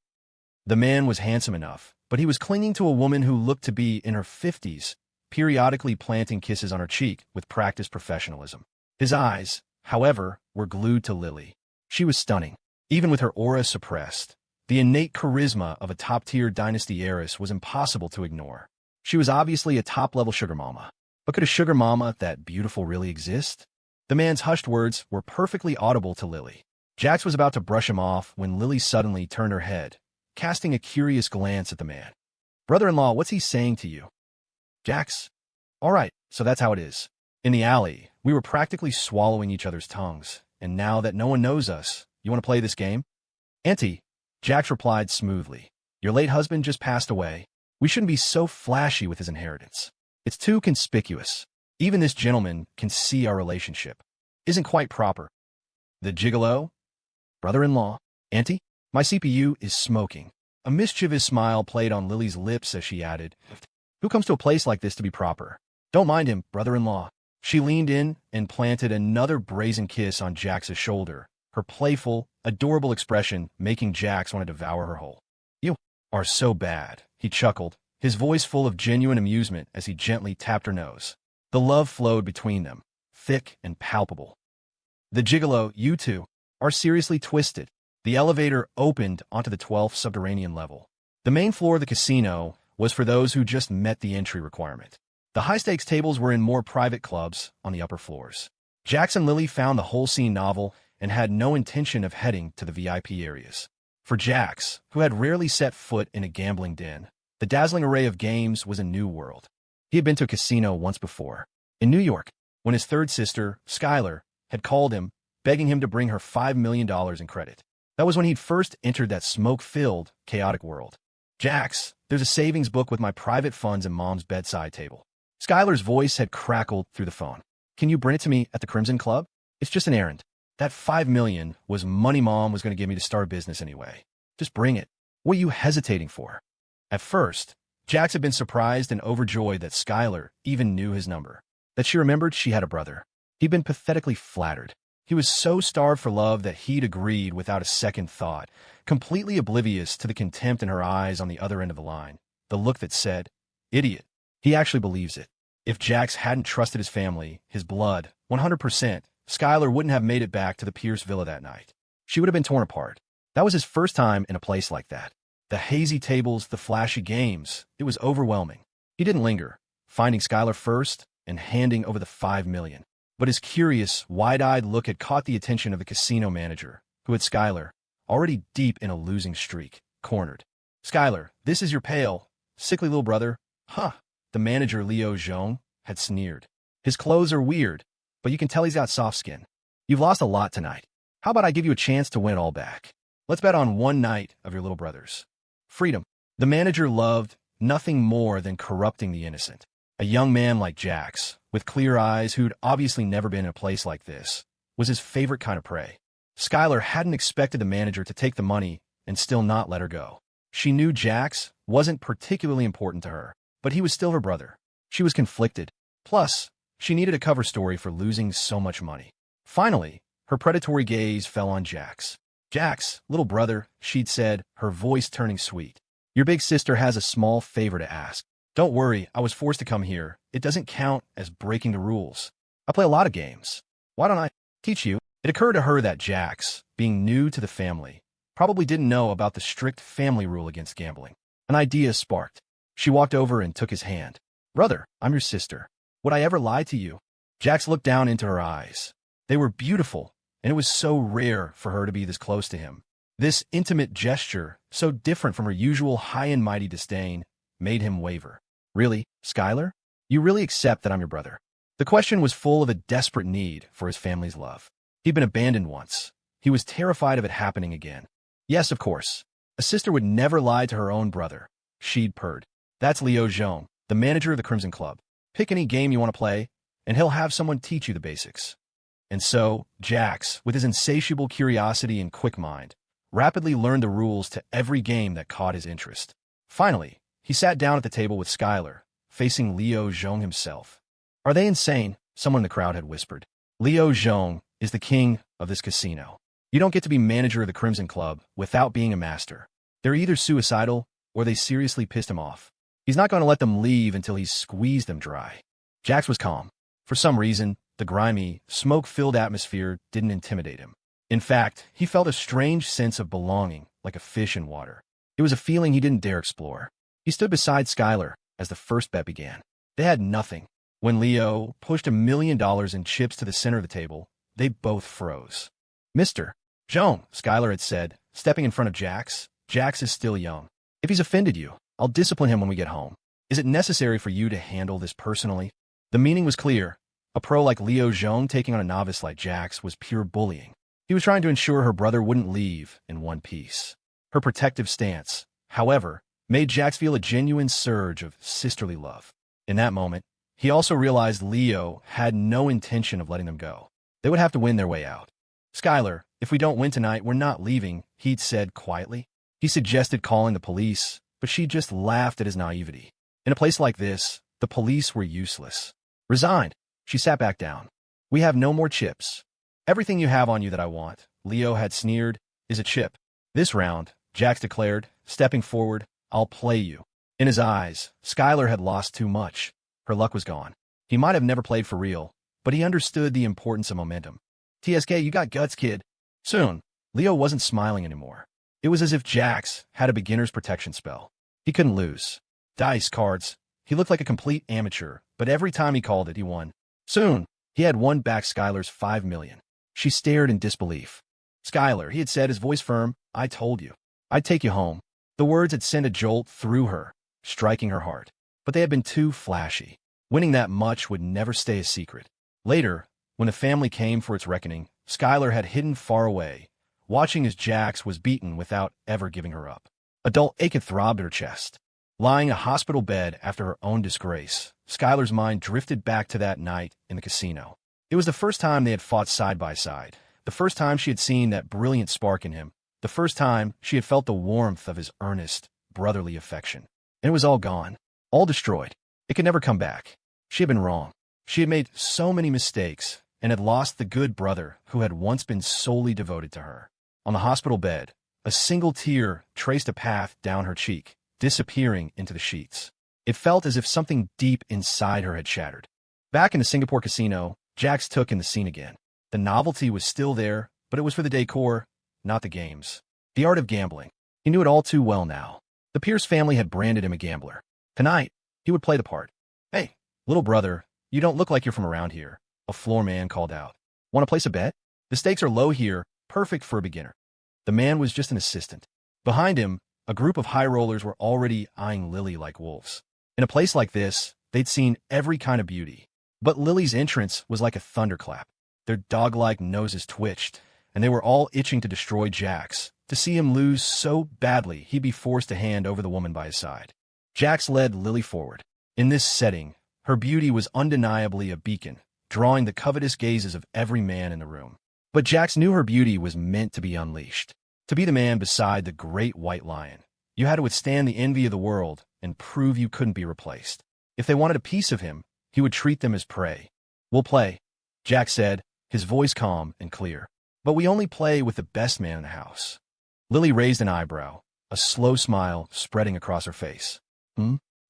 The man was handsome enough, but he was clinging to a woman who looked to be in her 50s, periodically planting kisses on her cheek with practiced professionalism. His eyes, however, were glued to Lily. She was stunning, even with her aura suppressed. The innate charisma of a top-tier dynasty heiress was impossible to ignore. She was obviously a top-level sugar mama. But could a sugar mama that beautiful really exist? The man's hushed words were perfectly audible to Lily. Jax was about to brush him off when Lily suddenly turned her head, casting a curious glance at the man. Brother-in-law, what's he saying to you? Jax? All right, so that's how it is. In the alley, we were practically swallowing each other's tongues, and now that no one knows us, you want to play this game? Auntie, Jax replied smoothly. Your late husband just passed away. We shouldn't be so flashy with his inheritance. It's too conspicuous. Even this gentleman can see our relationship. Isn't quite proper. The gigolo? Brother-in-law? Auntie? My CPU is smoking. A mischievous smile played on Lily's lips as she added, Who comes to a place like this to be proper? Don't mind him, brother-in-law. She leaned in and planted another brazen kiss on Jax's shoulder, her playful, adorable expression making Jax want to devour her whole. You are so bad, he chuckled, his voice full of genuine amusement as he gently tapped her nose. The love flowed between them, thick and palpable. The gigolo, you two, are seriously twisted. The elevator opened onto the 12th subterranean level. The main floor of the casino was for those who just met the entry requirement. The high-stakes tables were in more private clubs on the upper floors. Jax and Lily found the whole scene novel and had no intention of heading to the VIP areas. For Jax, who had rarely set foot in a gambling den, the dazzling array of games was a new world. He had been to a casino once before, in New York, when his third sister, Skylar, had called him, begging him to bring her $5 million in credit. That was when he'd first entered that smoke-filled, chaotic world. Jax, there's a savings book with my private funds and Mom's bedside table. Skylar's voice had crackled through the phone. Can you bring it to me at the Crimson Club? It's just an errand. That $5 million was money Mom was going to give me to start a business anyway. Just bring it. What are you hesitating for? At first, Jax had been surprised and overjoyed that Skylar even knew his number, that she remembered she had a brother. He'd been pathetically flattered. He was so starved for love that he'd agreed without a second thought, completely oblivious to the contempt in her eyes on the other end of the line, the look that said, idiot. He actually believes it. If Jax hadn't trusted his family, his blood, 100%, Skylar wouldn't have made it back to the Pierce Villa that night. She would have been torn apart. That was his first time in a place like that. The hazy tables, the flashy games, it was overwhelming. He didn't linger, finding Skylar first and handing over the $5 million. But his curious, wide-eyed look had caught the attention of the casino manager, who had Skylar, already deep in a losing streak, cornered. Skylar, this is your pale, sickly little brother? Huh. The manager, Leo Zhong, had sneered. His clothes are weird, but you can tell he's got soft skin. You've lost a lot tonight. How about I give you a chance to win it all back? Let's bet on one night of your little brother's. Freedom. The manager loved nothing more than corrupting the innocent. A young man like Jax, with clear eyes who'd obviously never been in a place like this, was his favorite kind of prey. Skylar hadn't expected the manager to take the money and still not let her go. She knew Jax wasn't particularly important to her, but he was still her brother. She was conflicted. Plus, she needed a cover story for losing so much money. Finally, her predatory gaze fell on Jax. Jax, little brother, she'd said, her voice turning sweet. Your big sister has a small favor to ask. Don't worry, I was forced to come here. It doesn't count as breaking the rules. I play a lot of games. Why don't I teach you? It occurred to her that Jax, being new to the family, probably didn't know about the strict family rule against gambling. An idea sparked. She walked over and took his hand. Brother, I'm your sister. Would I ever lie to you? Jax looked down into her eyes. They were beautiful, and it was so rare for her to be this close to him. This intimate gesture, so different from her usual high and mighty disdain, made him waver. Really, Skylar? You really accept that I'm your brother? The question was full of a desperate need for his family's love. He'd been abandoned once. He was terrified of it happening again. Yes, of course. A sister would never lie to her own brother. She'd purred. That's Leo Zhong, the manager of the Crimson Club. Pick any game you want to play, and he'll have someone teach you the basics. And so, Jax, with his insatiable curiosity and quick mind, rapidly learned the rules to every game that caught his interest. Finally, he sat down at the table with Skylar, facing Leo Zhong himself. Are they insane? Someone in the crowd had whispered. Leo Zhong is the king of this casino. You don't get to be manager of the Crimson Club without being a master. They're either suicidal or they seriously pissed him off. He's not going to let them leave until he's squeezed them dry. Jax was calm. For some reason, the grimy, smoke-filled atmosphere didn't intimidate him. In fact, he felt a strange sense of belonging, like a fish in water. It was a feeling he didn't dare explore. He stood beside Skylar as the first bet began. They had nothing. When Leo pushed $1 million in chips to the center of the table, they both froze. Mr. Zhong, Skylar had said, stepping in front of Jax. Jax is still young. If he's offended you, I'll discipline him when we get home. Is it necessary for you to handle this personally? The meaning was clear. A pro like Leo Zhong taking on a novice like Jax was pure bullying. He was trying to ensure her brother wouldn't leave in one piece. Her protective stance, however, made Jax feel a genuine surge of sisterly love. In that moment, he also realized Leo had no intention of letting them go. They would have to win their way out. Skylar, if we don't win tonight, we're not leaving, he'd said quietly. He suggested calling the police, but she just laughed at his naivety. In a place like this, the police were useless. Resigned, she sat back down. We have no more chips. Everything you have on you that I want, Leo had sneered, is a chip. This round, Jax declared, stepping forward, I'll play you. In his eyes, Skylar had lost too much. Her luck was gone. He might have never played for real, but he understood the importance of momentum. TSK, you got guts, kid. Soon, Leo wasn't smiling anymore. It was as if Jax had a beginner's protection spell. He couldn't lose. Dice, cards. He looked like a complete amateur, but every time he called it, he won. Soon, he had won back Skylar's $5 million. She stared in disbelief. Skylar, he had said, his voice firm, I told you. I'd take you home. The words had sent a jolt through her, striking her heart. But they had been too flashy. Winning that much would never stay a secret. Later, when the family came for its reckoning, Skylar had hidden far away, watching as Jax was beaten without ever giving her up. A dull ache had throbbed at her chest. Lying in a hospital bed after her own disgrace, Skylar's mind drifted back to that night in the casino. It was the first time they had fought side by side, the first time she had seen that brilliant spark in him, the first time she had felt the warmth of his earnest, brotherly affection. And it was all gone, all destroyed. It could never come back. She had been wrong. She had made so many mistakes and had lost the good brother who had once been solely devoted to her. On the hospital bed, a single tear traced a path down her cheek, disappearing into the sheets. It felt as if something deep inside her had shattered. Back in the Singapore casino, Jax took in the scene again. The novelty was still there, but it was for the decor, not the games. The art of gambling. He knew it all too well now. The Pierce family had branded him a gambler. Tonight, he would play the part. Hey, little brother, you don't look like you're from around here, a floor man called out. Want to place a bet? The stakes are low here, perfect for a beginner. The man was just an assistant. Behind him, a group of high rollers were already eyeing Lily like wolves. In a place like this, they'd seen every kind of beauty. But Lily's entrance was like a thunderclap. Their dog-like noses twitched, and they were all itching to destroy Jax, to see him lose so badly he'd be forced to hand over the woman by his side. Jax led Lily forward. In this setting, her beauty was undeniably a beacon, drawing the covetous gazes of every man in the room. But Jax knew her beauty was meant to be unleashed. To be the man beside the great white lion, you had to withstand the envy of the world and prove you couldn't be replaced. If they wanted a piece of him, he would treat them as prey. We'll play, Jax said, his voice calm and clear. But we only play with the best man in the house. Lily raised an eyebrow, a slow smile spreading across her face.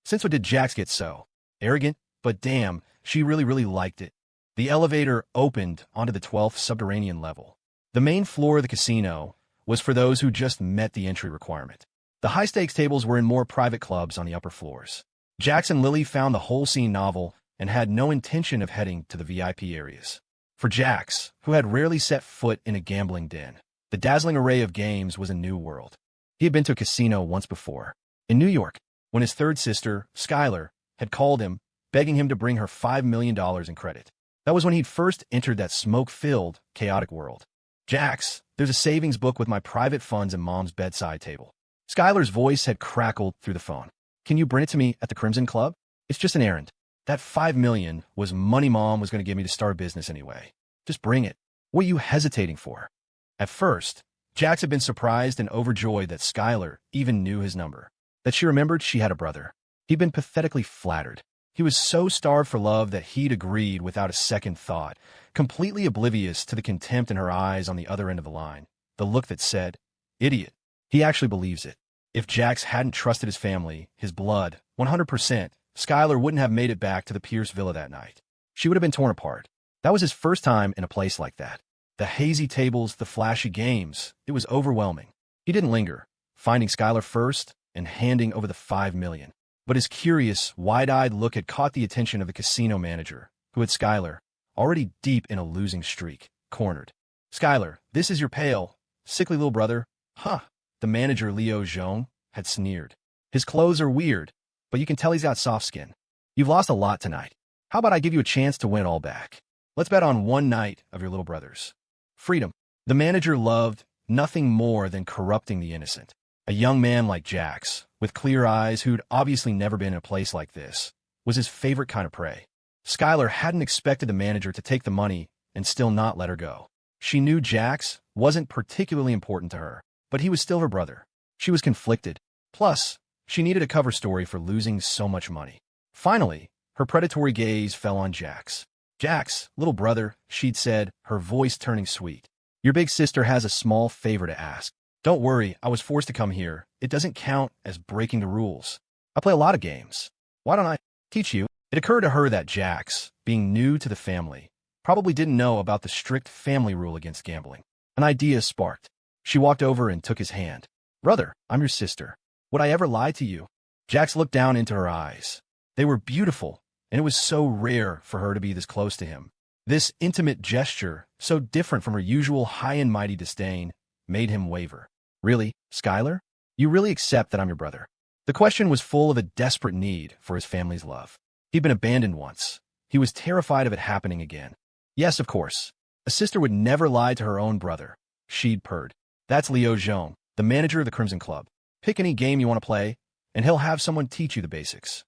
Since when did Jax get so arrogant? But damn, she really liked it. The elevator opened onto the 12th subterranean level. The main floor of the casino was for those who just met the entry requirement. The high-stakes tables were in more private clubs on the upper floors. Jax and Lily found the whole scene novel and had no intention of heading to the VIP areas. For Jax, who had rarely set foot in a gambling den, the dazzling array of games was a new world. He had been to a casino once before, in New York, when his third sister, Skylar, had called him, begging him to bring her $5 million in credit. That was when he'd first entered that smoke-filled, chaotic world. Jax, there's a savings book with my private funds in Mom's bedside table. Skylar's voice had crackled through the phone. Can you bring it to me at the Crimson Club? It's just an errand. That $5 million was money Mom was going to give me to start a business anyway. Just bring it. What are you hesitating for? At first, Jax had been surprised and overjoyed that Skylar even knew his number, that she remembered she had a brother. He'd been pathetically flattered. He was so starved for love that he'd agreed without a second thought, completely oblivious to the contempt in her eyes on the other end of the line, the look that said, "Idiot." He actually believes it. If Jax hadn't trusted his family, his blood, 100%, Skylar wouldn't have made it back to the Pierce villa that night. She would have been torn apart. That was his first time in a place like that. The hazy tables, the flashy games, it was overwhelming. He didn't linger, finding Skylar first and handing over the $5 million. But his curious, wide-eyed look had caught the attention of the casino manager, who had Skylar, already deep in a losing streak, cornered. "Skylar, this is your pale, sickly little brother." "Huh," the manager, Leo Zhong, had sneered. "His clothes are weird, but you can tell he's got soft skin. You've lost a lot tonight. How about I give you a chance to win it all back? Let's bet on one night of your little brother's freedom." The manager loved nothing more than corrupting the innocent. A young man like Jax, with clear eyes who'd obviously never been in a place like this, was his favorite kind of prey. Skylar hadn't expected the manager to take the money and still not let her go. She knew Jax wasn't particularly important to her, but he was still her brother. She was conflicted. Plus, she needed a cover story for losing so much money. Finally, her predatory gaze fell on Jax. "Jax, little brother," she'd said, her voice turning sweet. "Your big sister has a small favor to ask. Don't worry, I was forced to come here. It doesn't count as breaking the rules. I play a lot of games. Why don't I teach you?" It occurred to her that Jax, being new to the family, probably didn't know about the strict family rule against gambling. An idea sparked. She walked over and took his hand. "Brother, I'm your sister. Would I ever lie to you?" Jax looked down into her eyes. They were beautiful, and it was so rare for her to be this close to him. This intimate gesture, so different from her usual high and mighty disdain, made him waver. "Really, Skylar? You really accept that I'm your brother?" The question was full of a desperate need for his family's love. He'd been abandoned once. He was terrified of it happening again. Yes, of course. A sister would never lie to her own brother. She'd purred. "That's Leo Zhong, the manager of the Crimson Club. Pick any game you want to play, and he'll have someone teach you the basics."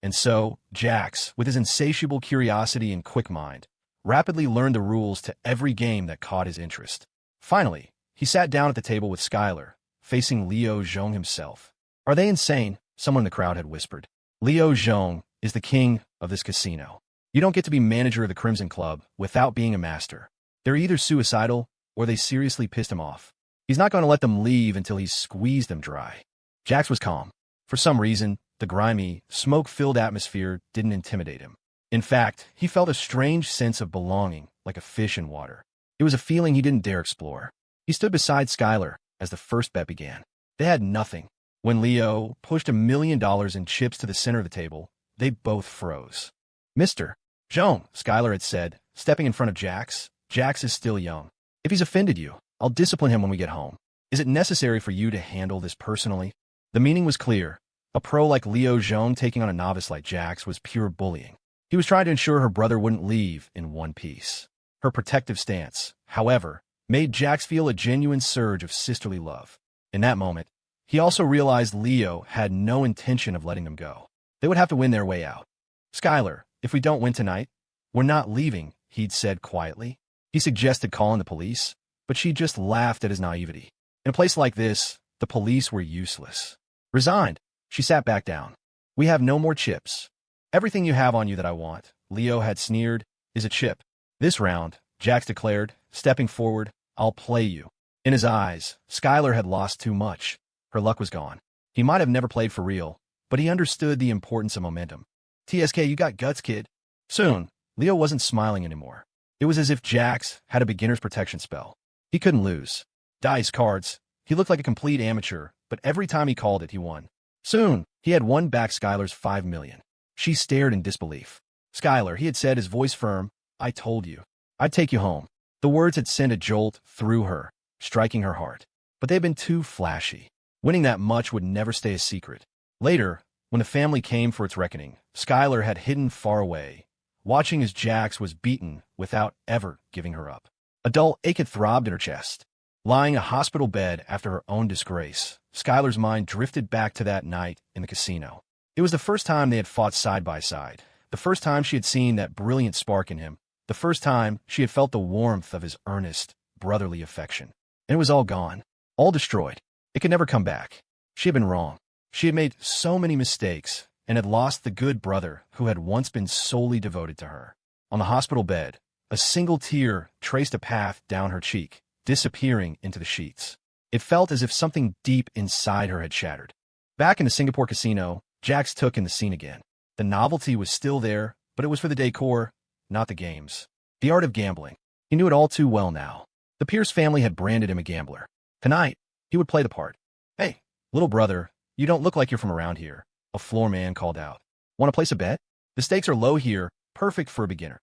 And so, Jax, with his insatiable curiosity and quick mind, rapidly learned the rules to every game that caught his interest. Finally, he sat down at the table with Skylar, facing Leo Zhong himself. "Are they insane?" someone in the crowd had whispered. "Leo Zhong is the king of this casino. You don't get to be manager of the Crimson Club without being a master. They're either suicidal or they seriously pissed him off. He's not going to let them leave until he's squeezed them dry." Jax was calm. For some reason, the grimy, smoke-filled atmosphere didn't intimidate him. In fact, he felt a strange sense of belonging, like a fish in water. It was a feeling he didn't dare explore. He stood beside Skylar as the first bet began. They had nothing. When Leo pushed $1 million in chips to the center of the table, they both froze. "Mr. Zhong," Skylar had said, stepping in front of Jax. "Jax is still young. If he's offended you, I'll discipline him when we get home. Is it necessary for you to handle this personally?" The meaning was clear. A pro like Leo Zhong taking on a novice like Jax was pure bullying. He was trying to ensure her brother wouldn't leave in one piece. Her protective stance, however, made Jax feel a genuine surge of sisterly love. In that moment, he also realized Leo had no intention of letting them go. They would have to win their way out. "Skylar, if we don't win tonight, we're not leaving," he'd said quietly. He suggested calling the police, but she just laughed at his naivety. In a place like this, the police were useless. Resigned, she sat back down. "We have no more chips. Everything you have on you that I want," Leo had sneered, "is a chip. This round," Jax declared, stepping forward, "I'll play you." In his eyes, Skylar had lost too much. Her luck was gone. He might have never played for real, but he understood the importance of momentum. "TSK, you got guts, kid." Soon, Leo wasn't smiling anymore. It was as if Jax had a beginner's protection spell. He couldn't lose. Dice, cards. He looked like a complete amateur, but every time he called it, he won. Soon, he had won back Skylar's $5 million. She stared in disbelief. "Skylar," he had said, his voice firm, "I told you. I'd take you home." The words had sent a jolt through her, striking her heart. But they had been too flashy. Winning that much would never stay a secret. Later, when the family came for its reckoning, Skylar had hidden far away, watching as Jax was beaten without ever giving her up. A dull ache had throbbed in her chest. Lying in a hospital bed after her own disgrace, Skylar's mind drifted back to that night in the casino. It was the first time they had fought side by side, the first time she had seen that brilliant spark in him, the first time she had felt the warmth of his earnest, brotherly affection. And it was all gone, all destroyed. It could never come back. She had been wrong. She had made so many mistakes, and had lost the good brother who had once been solely devoted to her. On the hospital bed, a single tear traced a path down her cheek, disappearing into the sheets. It felt as if something deep inside her had shattered. Back in the Singapore casino, Jax took in the scene again. The novelty was still there, but it was for the decor, not the games. The art of gambling. He knew it all too well now. The Pierce family had branded him a gambler. Tonight, he would play the part. "Hey, little brother, you don't look like you're from around here," a floor man called out. "Want to place a bet? The stakes are low here, perfect for a beginner."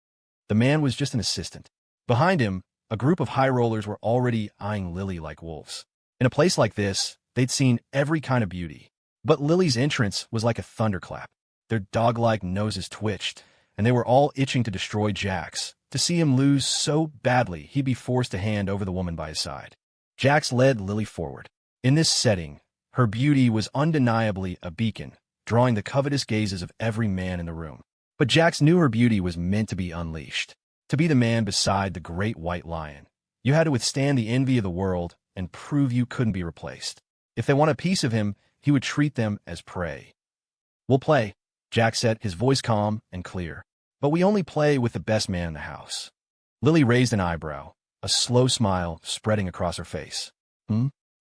The man was just an assistant. Behind him, a group of high rollers were already eyeing Lily like wolves. In a place like this, they'd seen every kind of beauty. But Lily's entrance was like a thunderclap. Their dog-like noses twitched, and they were all itching to destroy Jax, to see him lose so badly he'd be forced to hand over the woman by his side. Jax led Lily forward. In this setting, her beauty was undeniably a beacon, drawing the covetous gazes of every man in the room. But Jax knew her beauty was meant to be unleashed. To be the man beside the great white lion, you had to withstand the envy of the world and prove you couldn't be replaced. If they wanted a piece of him, he would treat them as prey. "We'll play," Jax said, his voice calm and clear. "But we only play with the best man in the house." Lily raised an eyebrow, a slow smile spreading across her face.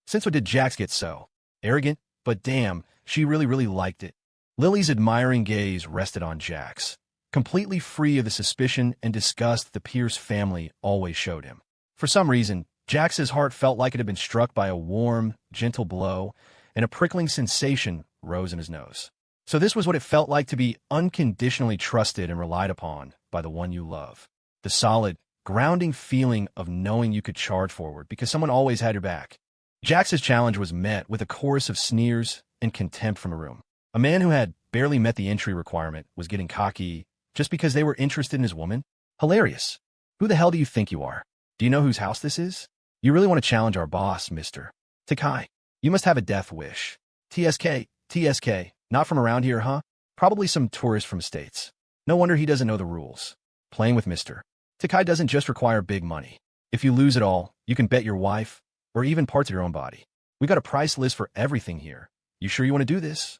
Since when did Jax get so arrogant? But damn, she really liked it. Lily's admiring gaze rested on Jax, completely free of the suspicion and disgust the Pierce family always showed him. For some reason, Jax's heart felt like it had been struck by a warm, gentle blow, and a prickling sensation rose in his nose. So this was what it felt like to be unconditionally trusted and relied upon by the one you love. The solid, grounding feeling of knowing you could charge forward because someone always had your back. Jax's challenge was met with a chorus of sneers and contempt from the room. A man who had barely met the entry requirement was getting cocky just because they were interested in his woman? Hilarious. Who the hell do you think you are? Do you know whose house this is? You really want to challenge our boss, Mr. Takai? You must have a death wish. TSK, not from around here, huh? Probably some tourist from States. No wonder he doesn't know the rules. Playing with Mr. Takai doesn't just require big money. If you lose it all, you can bet your wife, or even parts of your own body. We got a price list for everything here. You sure you want to do this?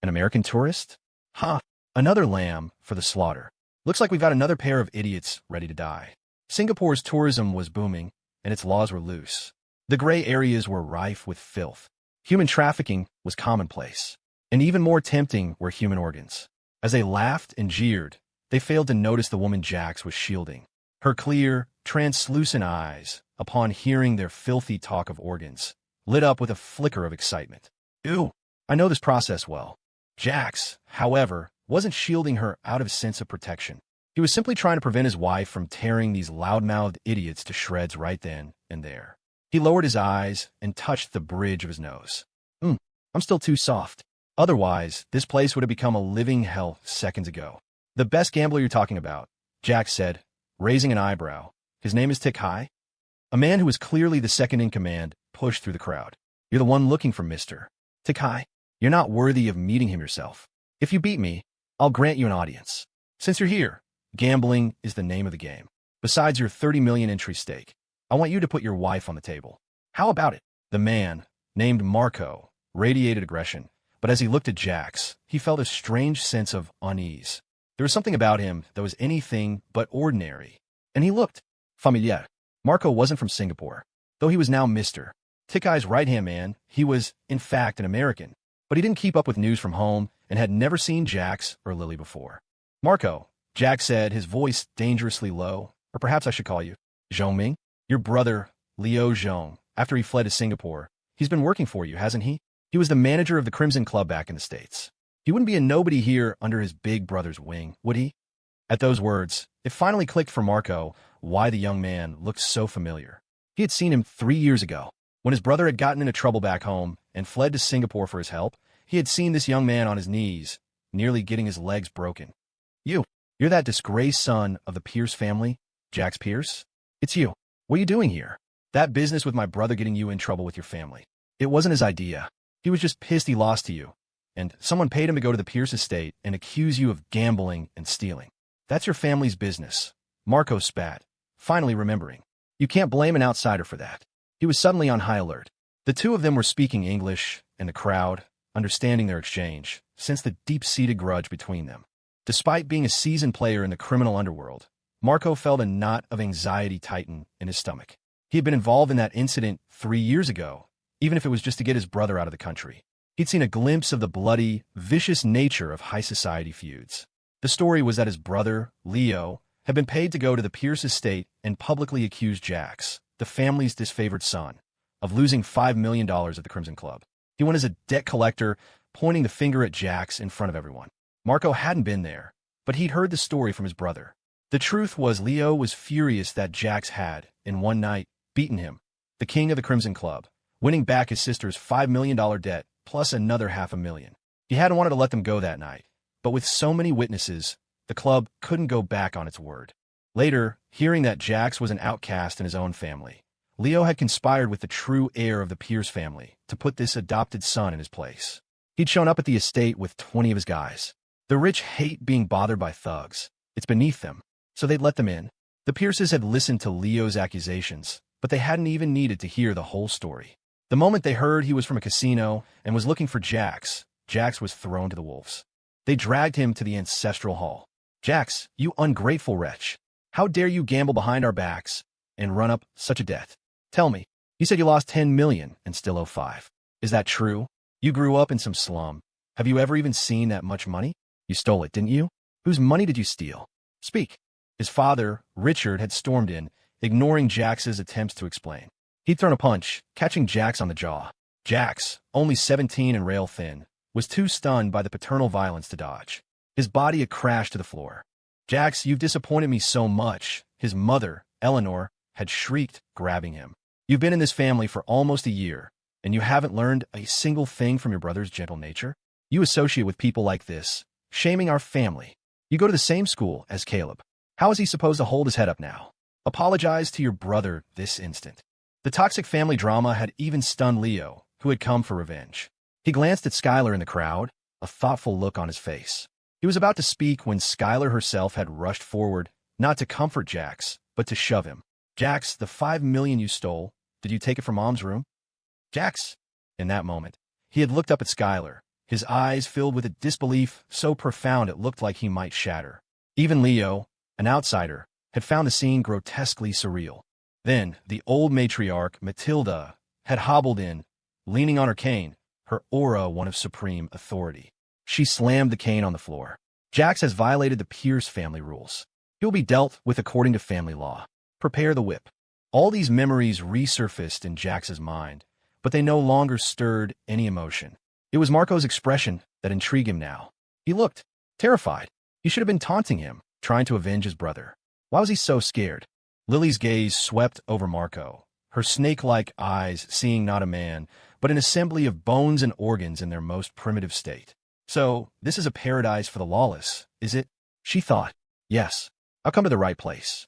An American tourist? Huh. Another lamb for the slaughter. Looks like we've got another pair of idiots ready to die. Singapore's tourism was booming, and its laws were loose. The gray areas were rife with filth. Human trafficking was commonplace. And even more tempting were human organs. As they laughed and jeered, they failed to notice the woman Jax was shielding. Her clear, translucent eyes, upon hearing their filthy talk of organs, lit up with a flicker of excitement. Ew, I know this process well. Jax, however, wasn't shielding her out of a sense of protection. He was simply trying to prevent his wife from tearing these loud-mouthed idiots to shreds right then and there. He lowered his eyes and touched the bridge of his nose. I'm still too soft. Otherwise, this place would have become a living hell seconds ago. The best gambler you're talking about, Jax said, raising an eyebrow. His name is Takai? A man who was clearly the second in command pushed through the crowd. You're the one looking for Mr. Takai. You're not worthy of meeting him yourself. If you beat me, I'll grant you an audience. Since you're here, gambling is the name of the game. Besides your 30 million entry stake, I want you to put your wife on the table. How about it? The man, named Marco, radiated aggression, but as he looked at Jax, he felt a strange sense of unease. There was something about him that was anything but ordinary, and he looked familiar. Marco wasn't from Singapore, though he was now Mr. Takai's right-hand man. He was, in fact, an American, but he didn't keep up with news from home and had never seen Jax or Lily before. Marco, Jax said, his voice dangerously low, or perhaps I should call you Zhongming, your brother, Liu Zhong. After he fled to Singapore, he's been working for you, hasn't he? He was the manager of the Crimson Club back in the States. He wouldn't be a nobody here under his big brother's wing, would he? At those words, it finally clicked for Marco why the young man looked so familiar. He had seen him 3 years ago. When his brother had gotten into trouble back home and fled to Singapore for his help, he had seen this young man on his knees, nearly getting his legs broken. You're that disgraced son of the Pierce family, Jax Pierce? It's you. What are you doing here? That business with my brother getting you in trouble with your family. It wasn't his idea. He was just pissed he lost to you. And someone paid him to go to the Pierce estate and accuse you of gambling and stealing. That's your family's business. Marco spat, finally remembering. You can't blame an outsider for that. He was suddenly on high alert. The two of them were speaking English, and the crowd, understanding their exchange, sensed the deep-seated grudge between them. Despite being a seasoned player in the criminal underworld, Marco felt a knot of anxiety tighten in his stomach. He had been involved in that incident 3 years ago, even if it was just to get his brother out of the country. He'd seen a glimpse of the bloody, vicious nature of high society feuds. The story was that his brother, Leo, had been paid to go to the Pierce estate and publicly accuse Jax, the family's disfavored son, of losing $5 million at the Crimson Club. He went as a debt collector, pointing the finger at Jax in front of everyone. Marco hadn't been there, but he'd heard the story from his brother. The truth was Leo was furious that Jax had, in one night, beaten him, the king of the Crimson Club, winning back his sister's $5 million debt plus another $500,000. He hadn't wanted to let them go that night, but with so many witnesses, the club couldn't go back on its word. Later, hearing that Jax was an outcast in his own family, Leo had conspired with the true heir of the Pierce family to put this adopted son in his place. He'd shown up at the estate with 20 of his guys. The rich hate being bothered by thugs. It's beneath them, so they'd let them in. The Pierces had listened to Leo's accusations, but they hadn't even needed to hear the whole story. The moment they heard he was from a casino and was looking for Jax, Jax was thrown to the wolves. They dragged him to the ancestral hall. "Jax, you ungrateful wretch. How dare you gamble behind our backs and run up such a debt? Tell me, you said you lost 10 million and still owe 5. Is that true? You grew up in some slum. Have you ever even seen that much money? You stole it, didn't you? Whose money did you steal? Speak." His father, Richard, had stormed in, ignoring Jax's attempts to explain. He'd thrown a punch, catching Jax on the jaw. Jax, only 17 and rail-thin, was too stunned by the paternal violence to dodge. His body had crashed to the floor. "Jax, you've disappointed me so much," his mother, Eleanor, had shrieked, grabbing him. "You've been in this family for almost a year, and you haven't learned a single thing from your brother's gentle nature? You associate with people like this, shaming our family. You go to the same school as Caleb. How is he supposed to hold his head up now? Apologize to your brother this instant." The toxic family drama had even stunned Leo, who had come for revenge. He glanced at Skylar in the crowd, a thoughtful look on his face. He was about to speak when Skylar herself had rushed forward, not to comfort Jax, but to shove him. "Jax, the 5 million you stole, did you take it from Mom's room?" "Jax!" In that moment, he had looked up at Skylar, his eyes filled with a disbelief so profound it looked like he might shatter. Even Leo, an outsider, had found the scene grotesquely surreal. Then, the old matriarch, Matilda, had hobbled in, leaning on her cane, her aura one of supreme authority. She slammed the cane on the floor. "Jax has violated the Pierce family rules. He'll be dealt with according to family law. Prepare the whip." All these memories resurfaced in Jax's mind, but they no longer stirred any emotion. It was Marco's expression that intrigued him now. He looked terrified. He should have been taunting him, trying to avenge his brother. Why was he so scared? Lily's gaze swept over Marco, her snake-like eyes seeing not a man, but an assembly of bones and organs in their most primitive state. "So, this is a paradise for the lawless, is it?" She thought. "Yes. I'll come to the right place."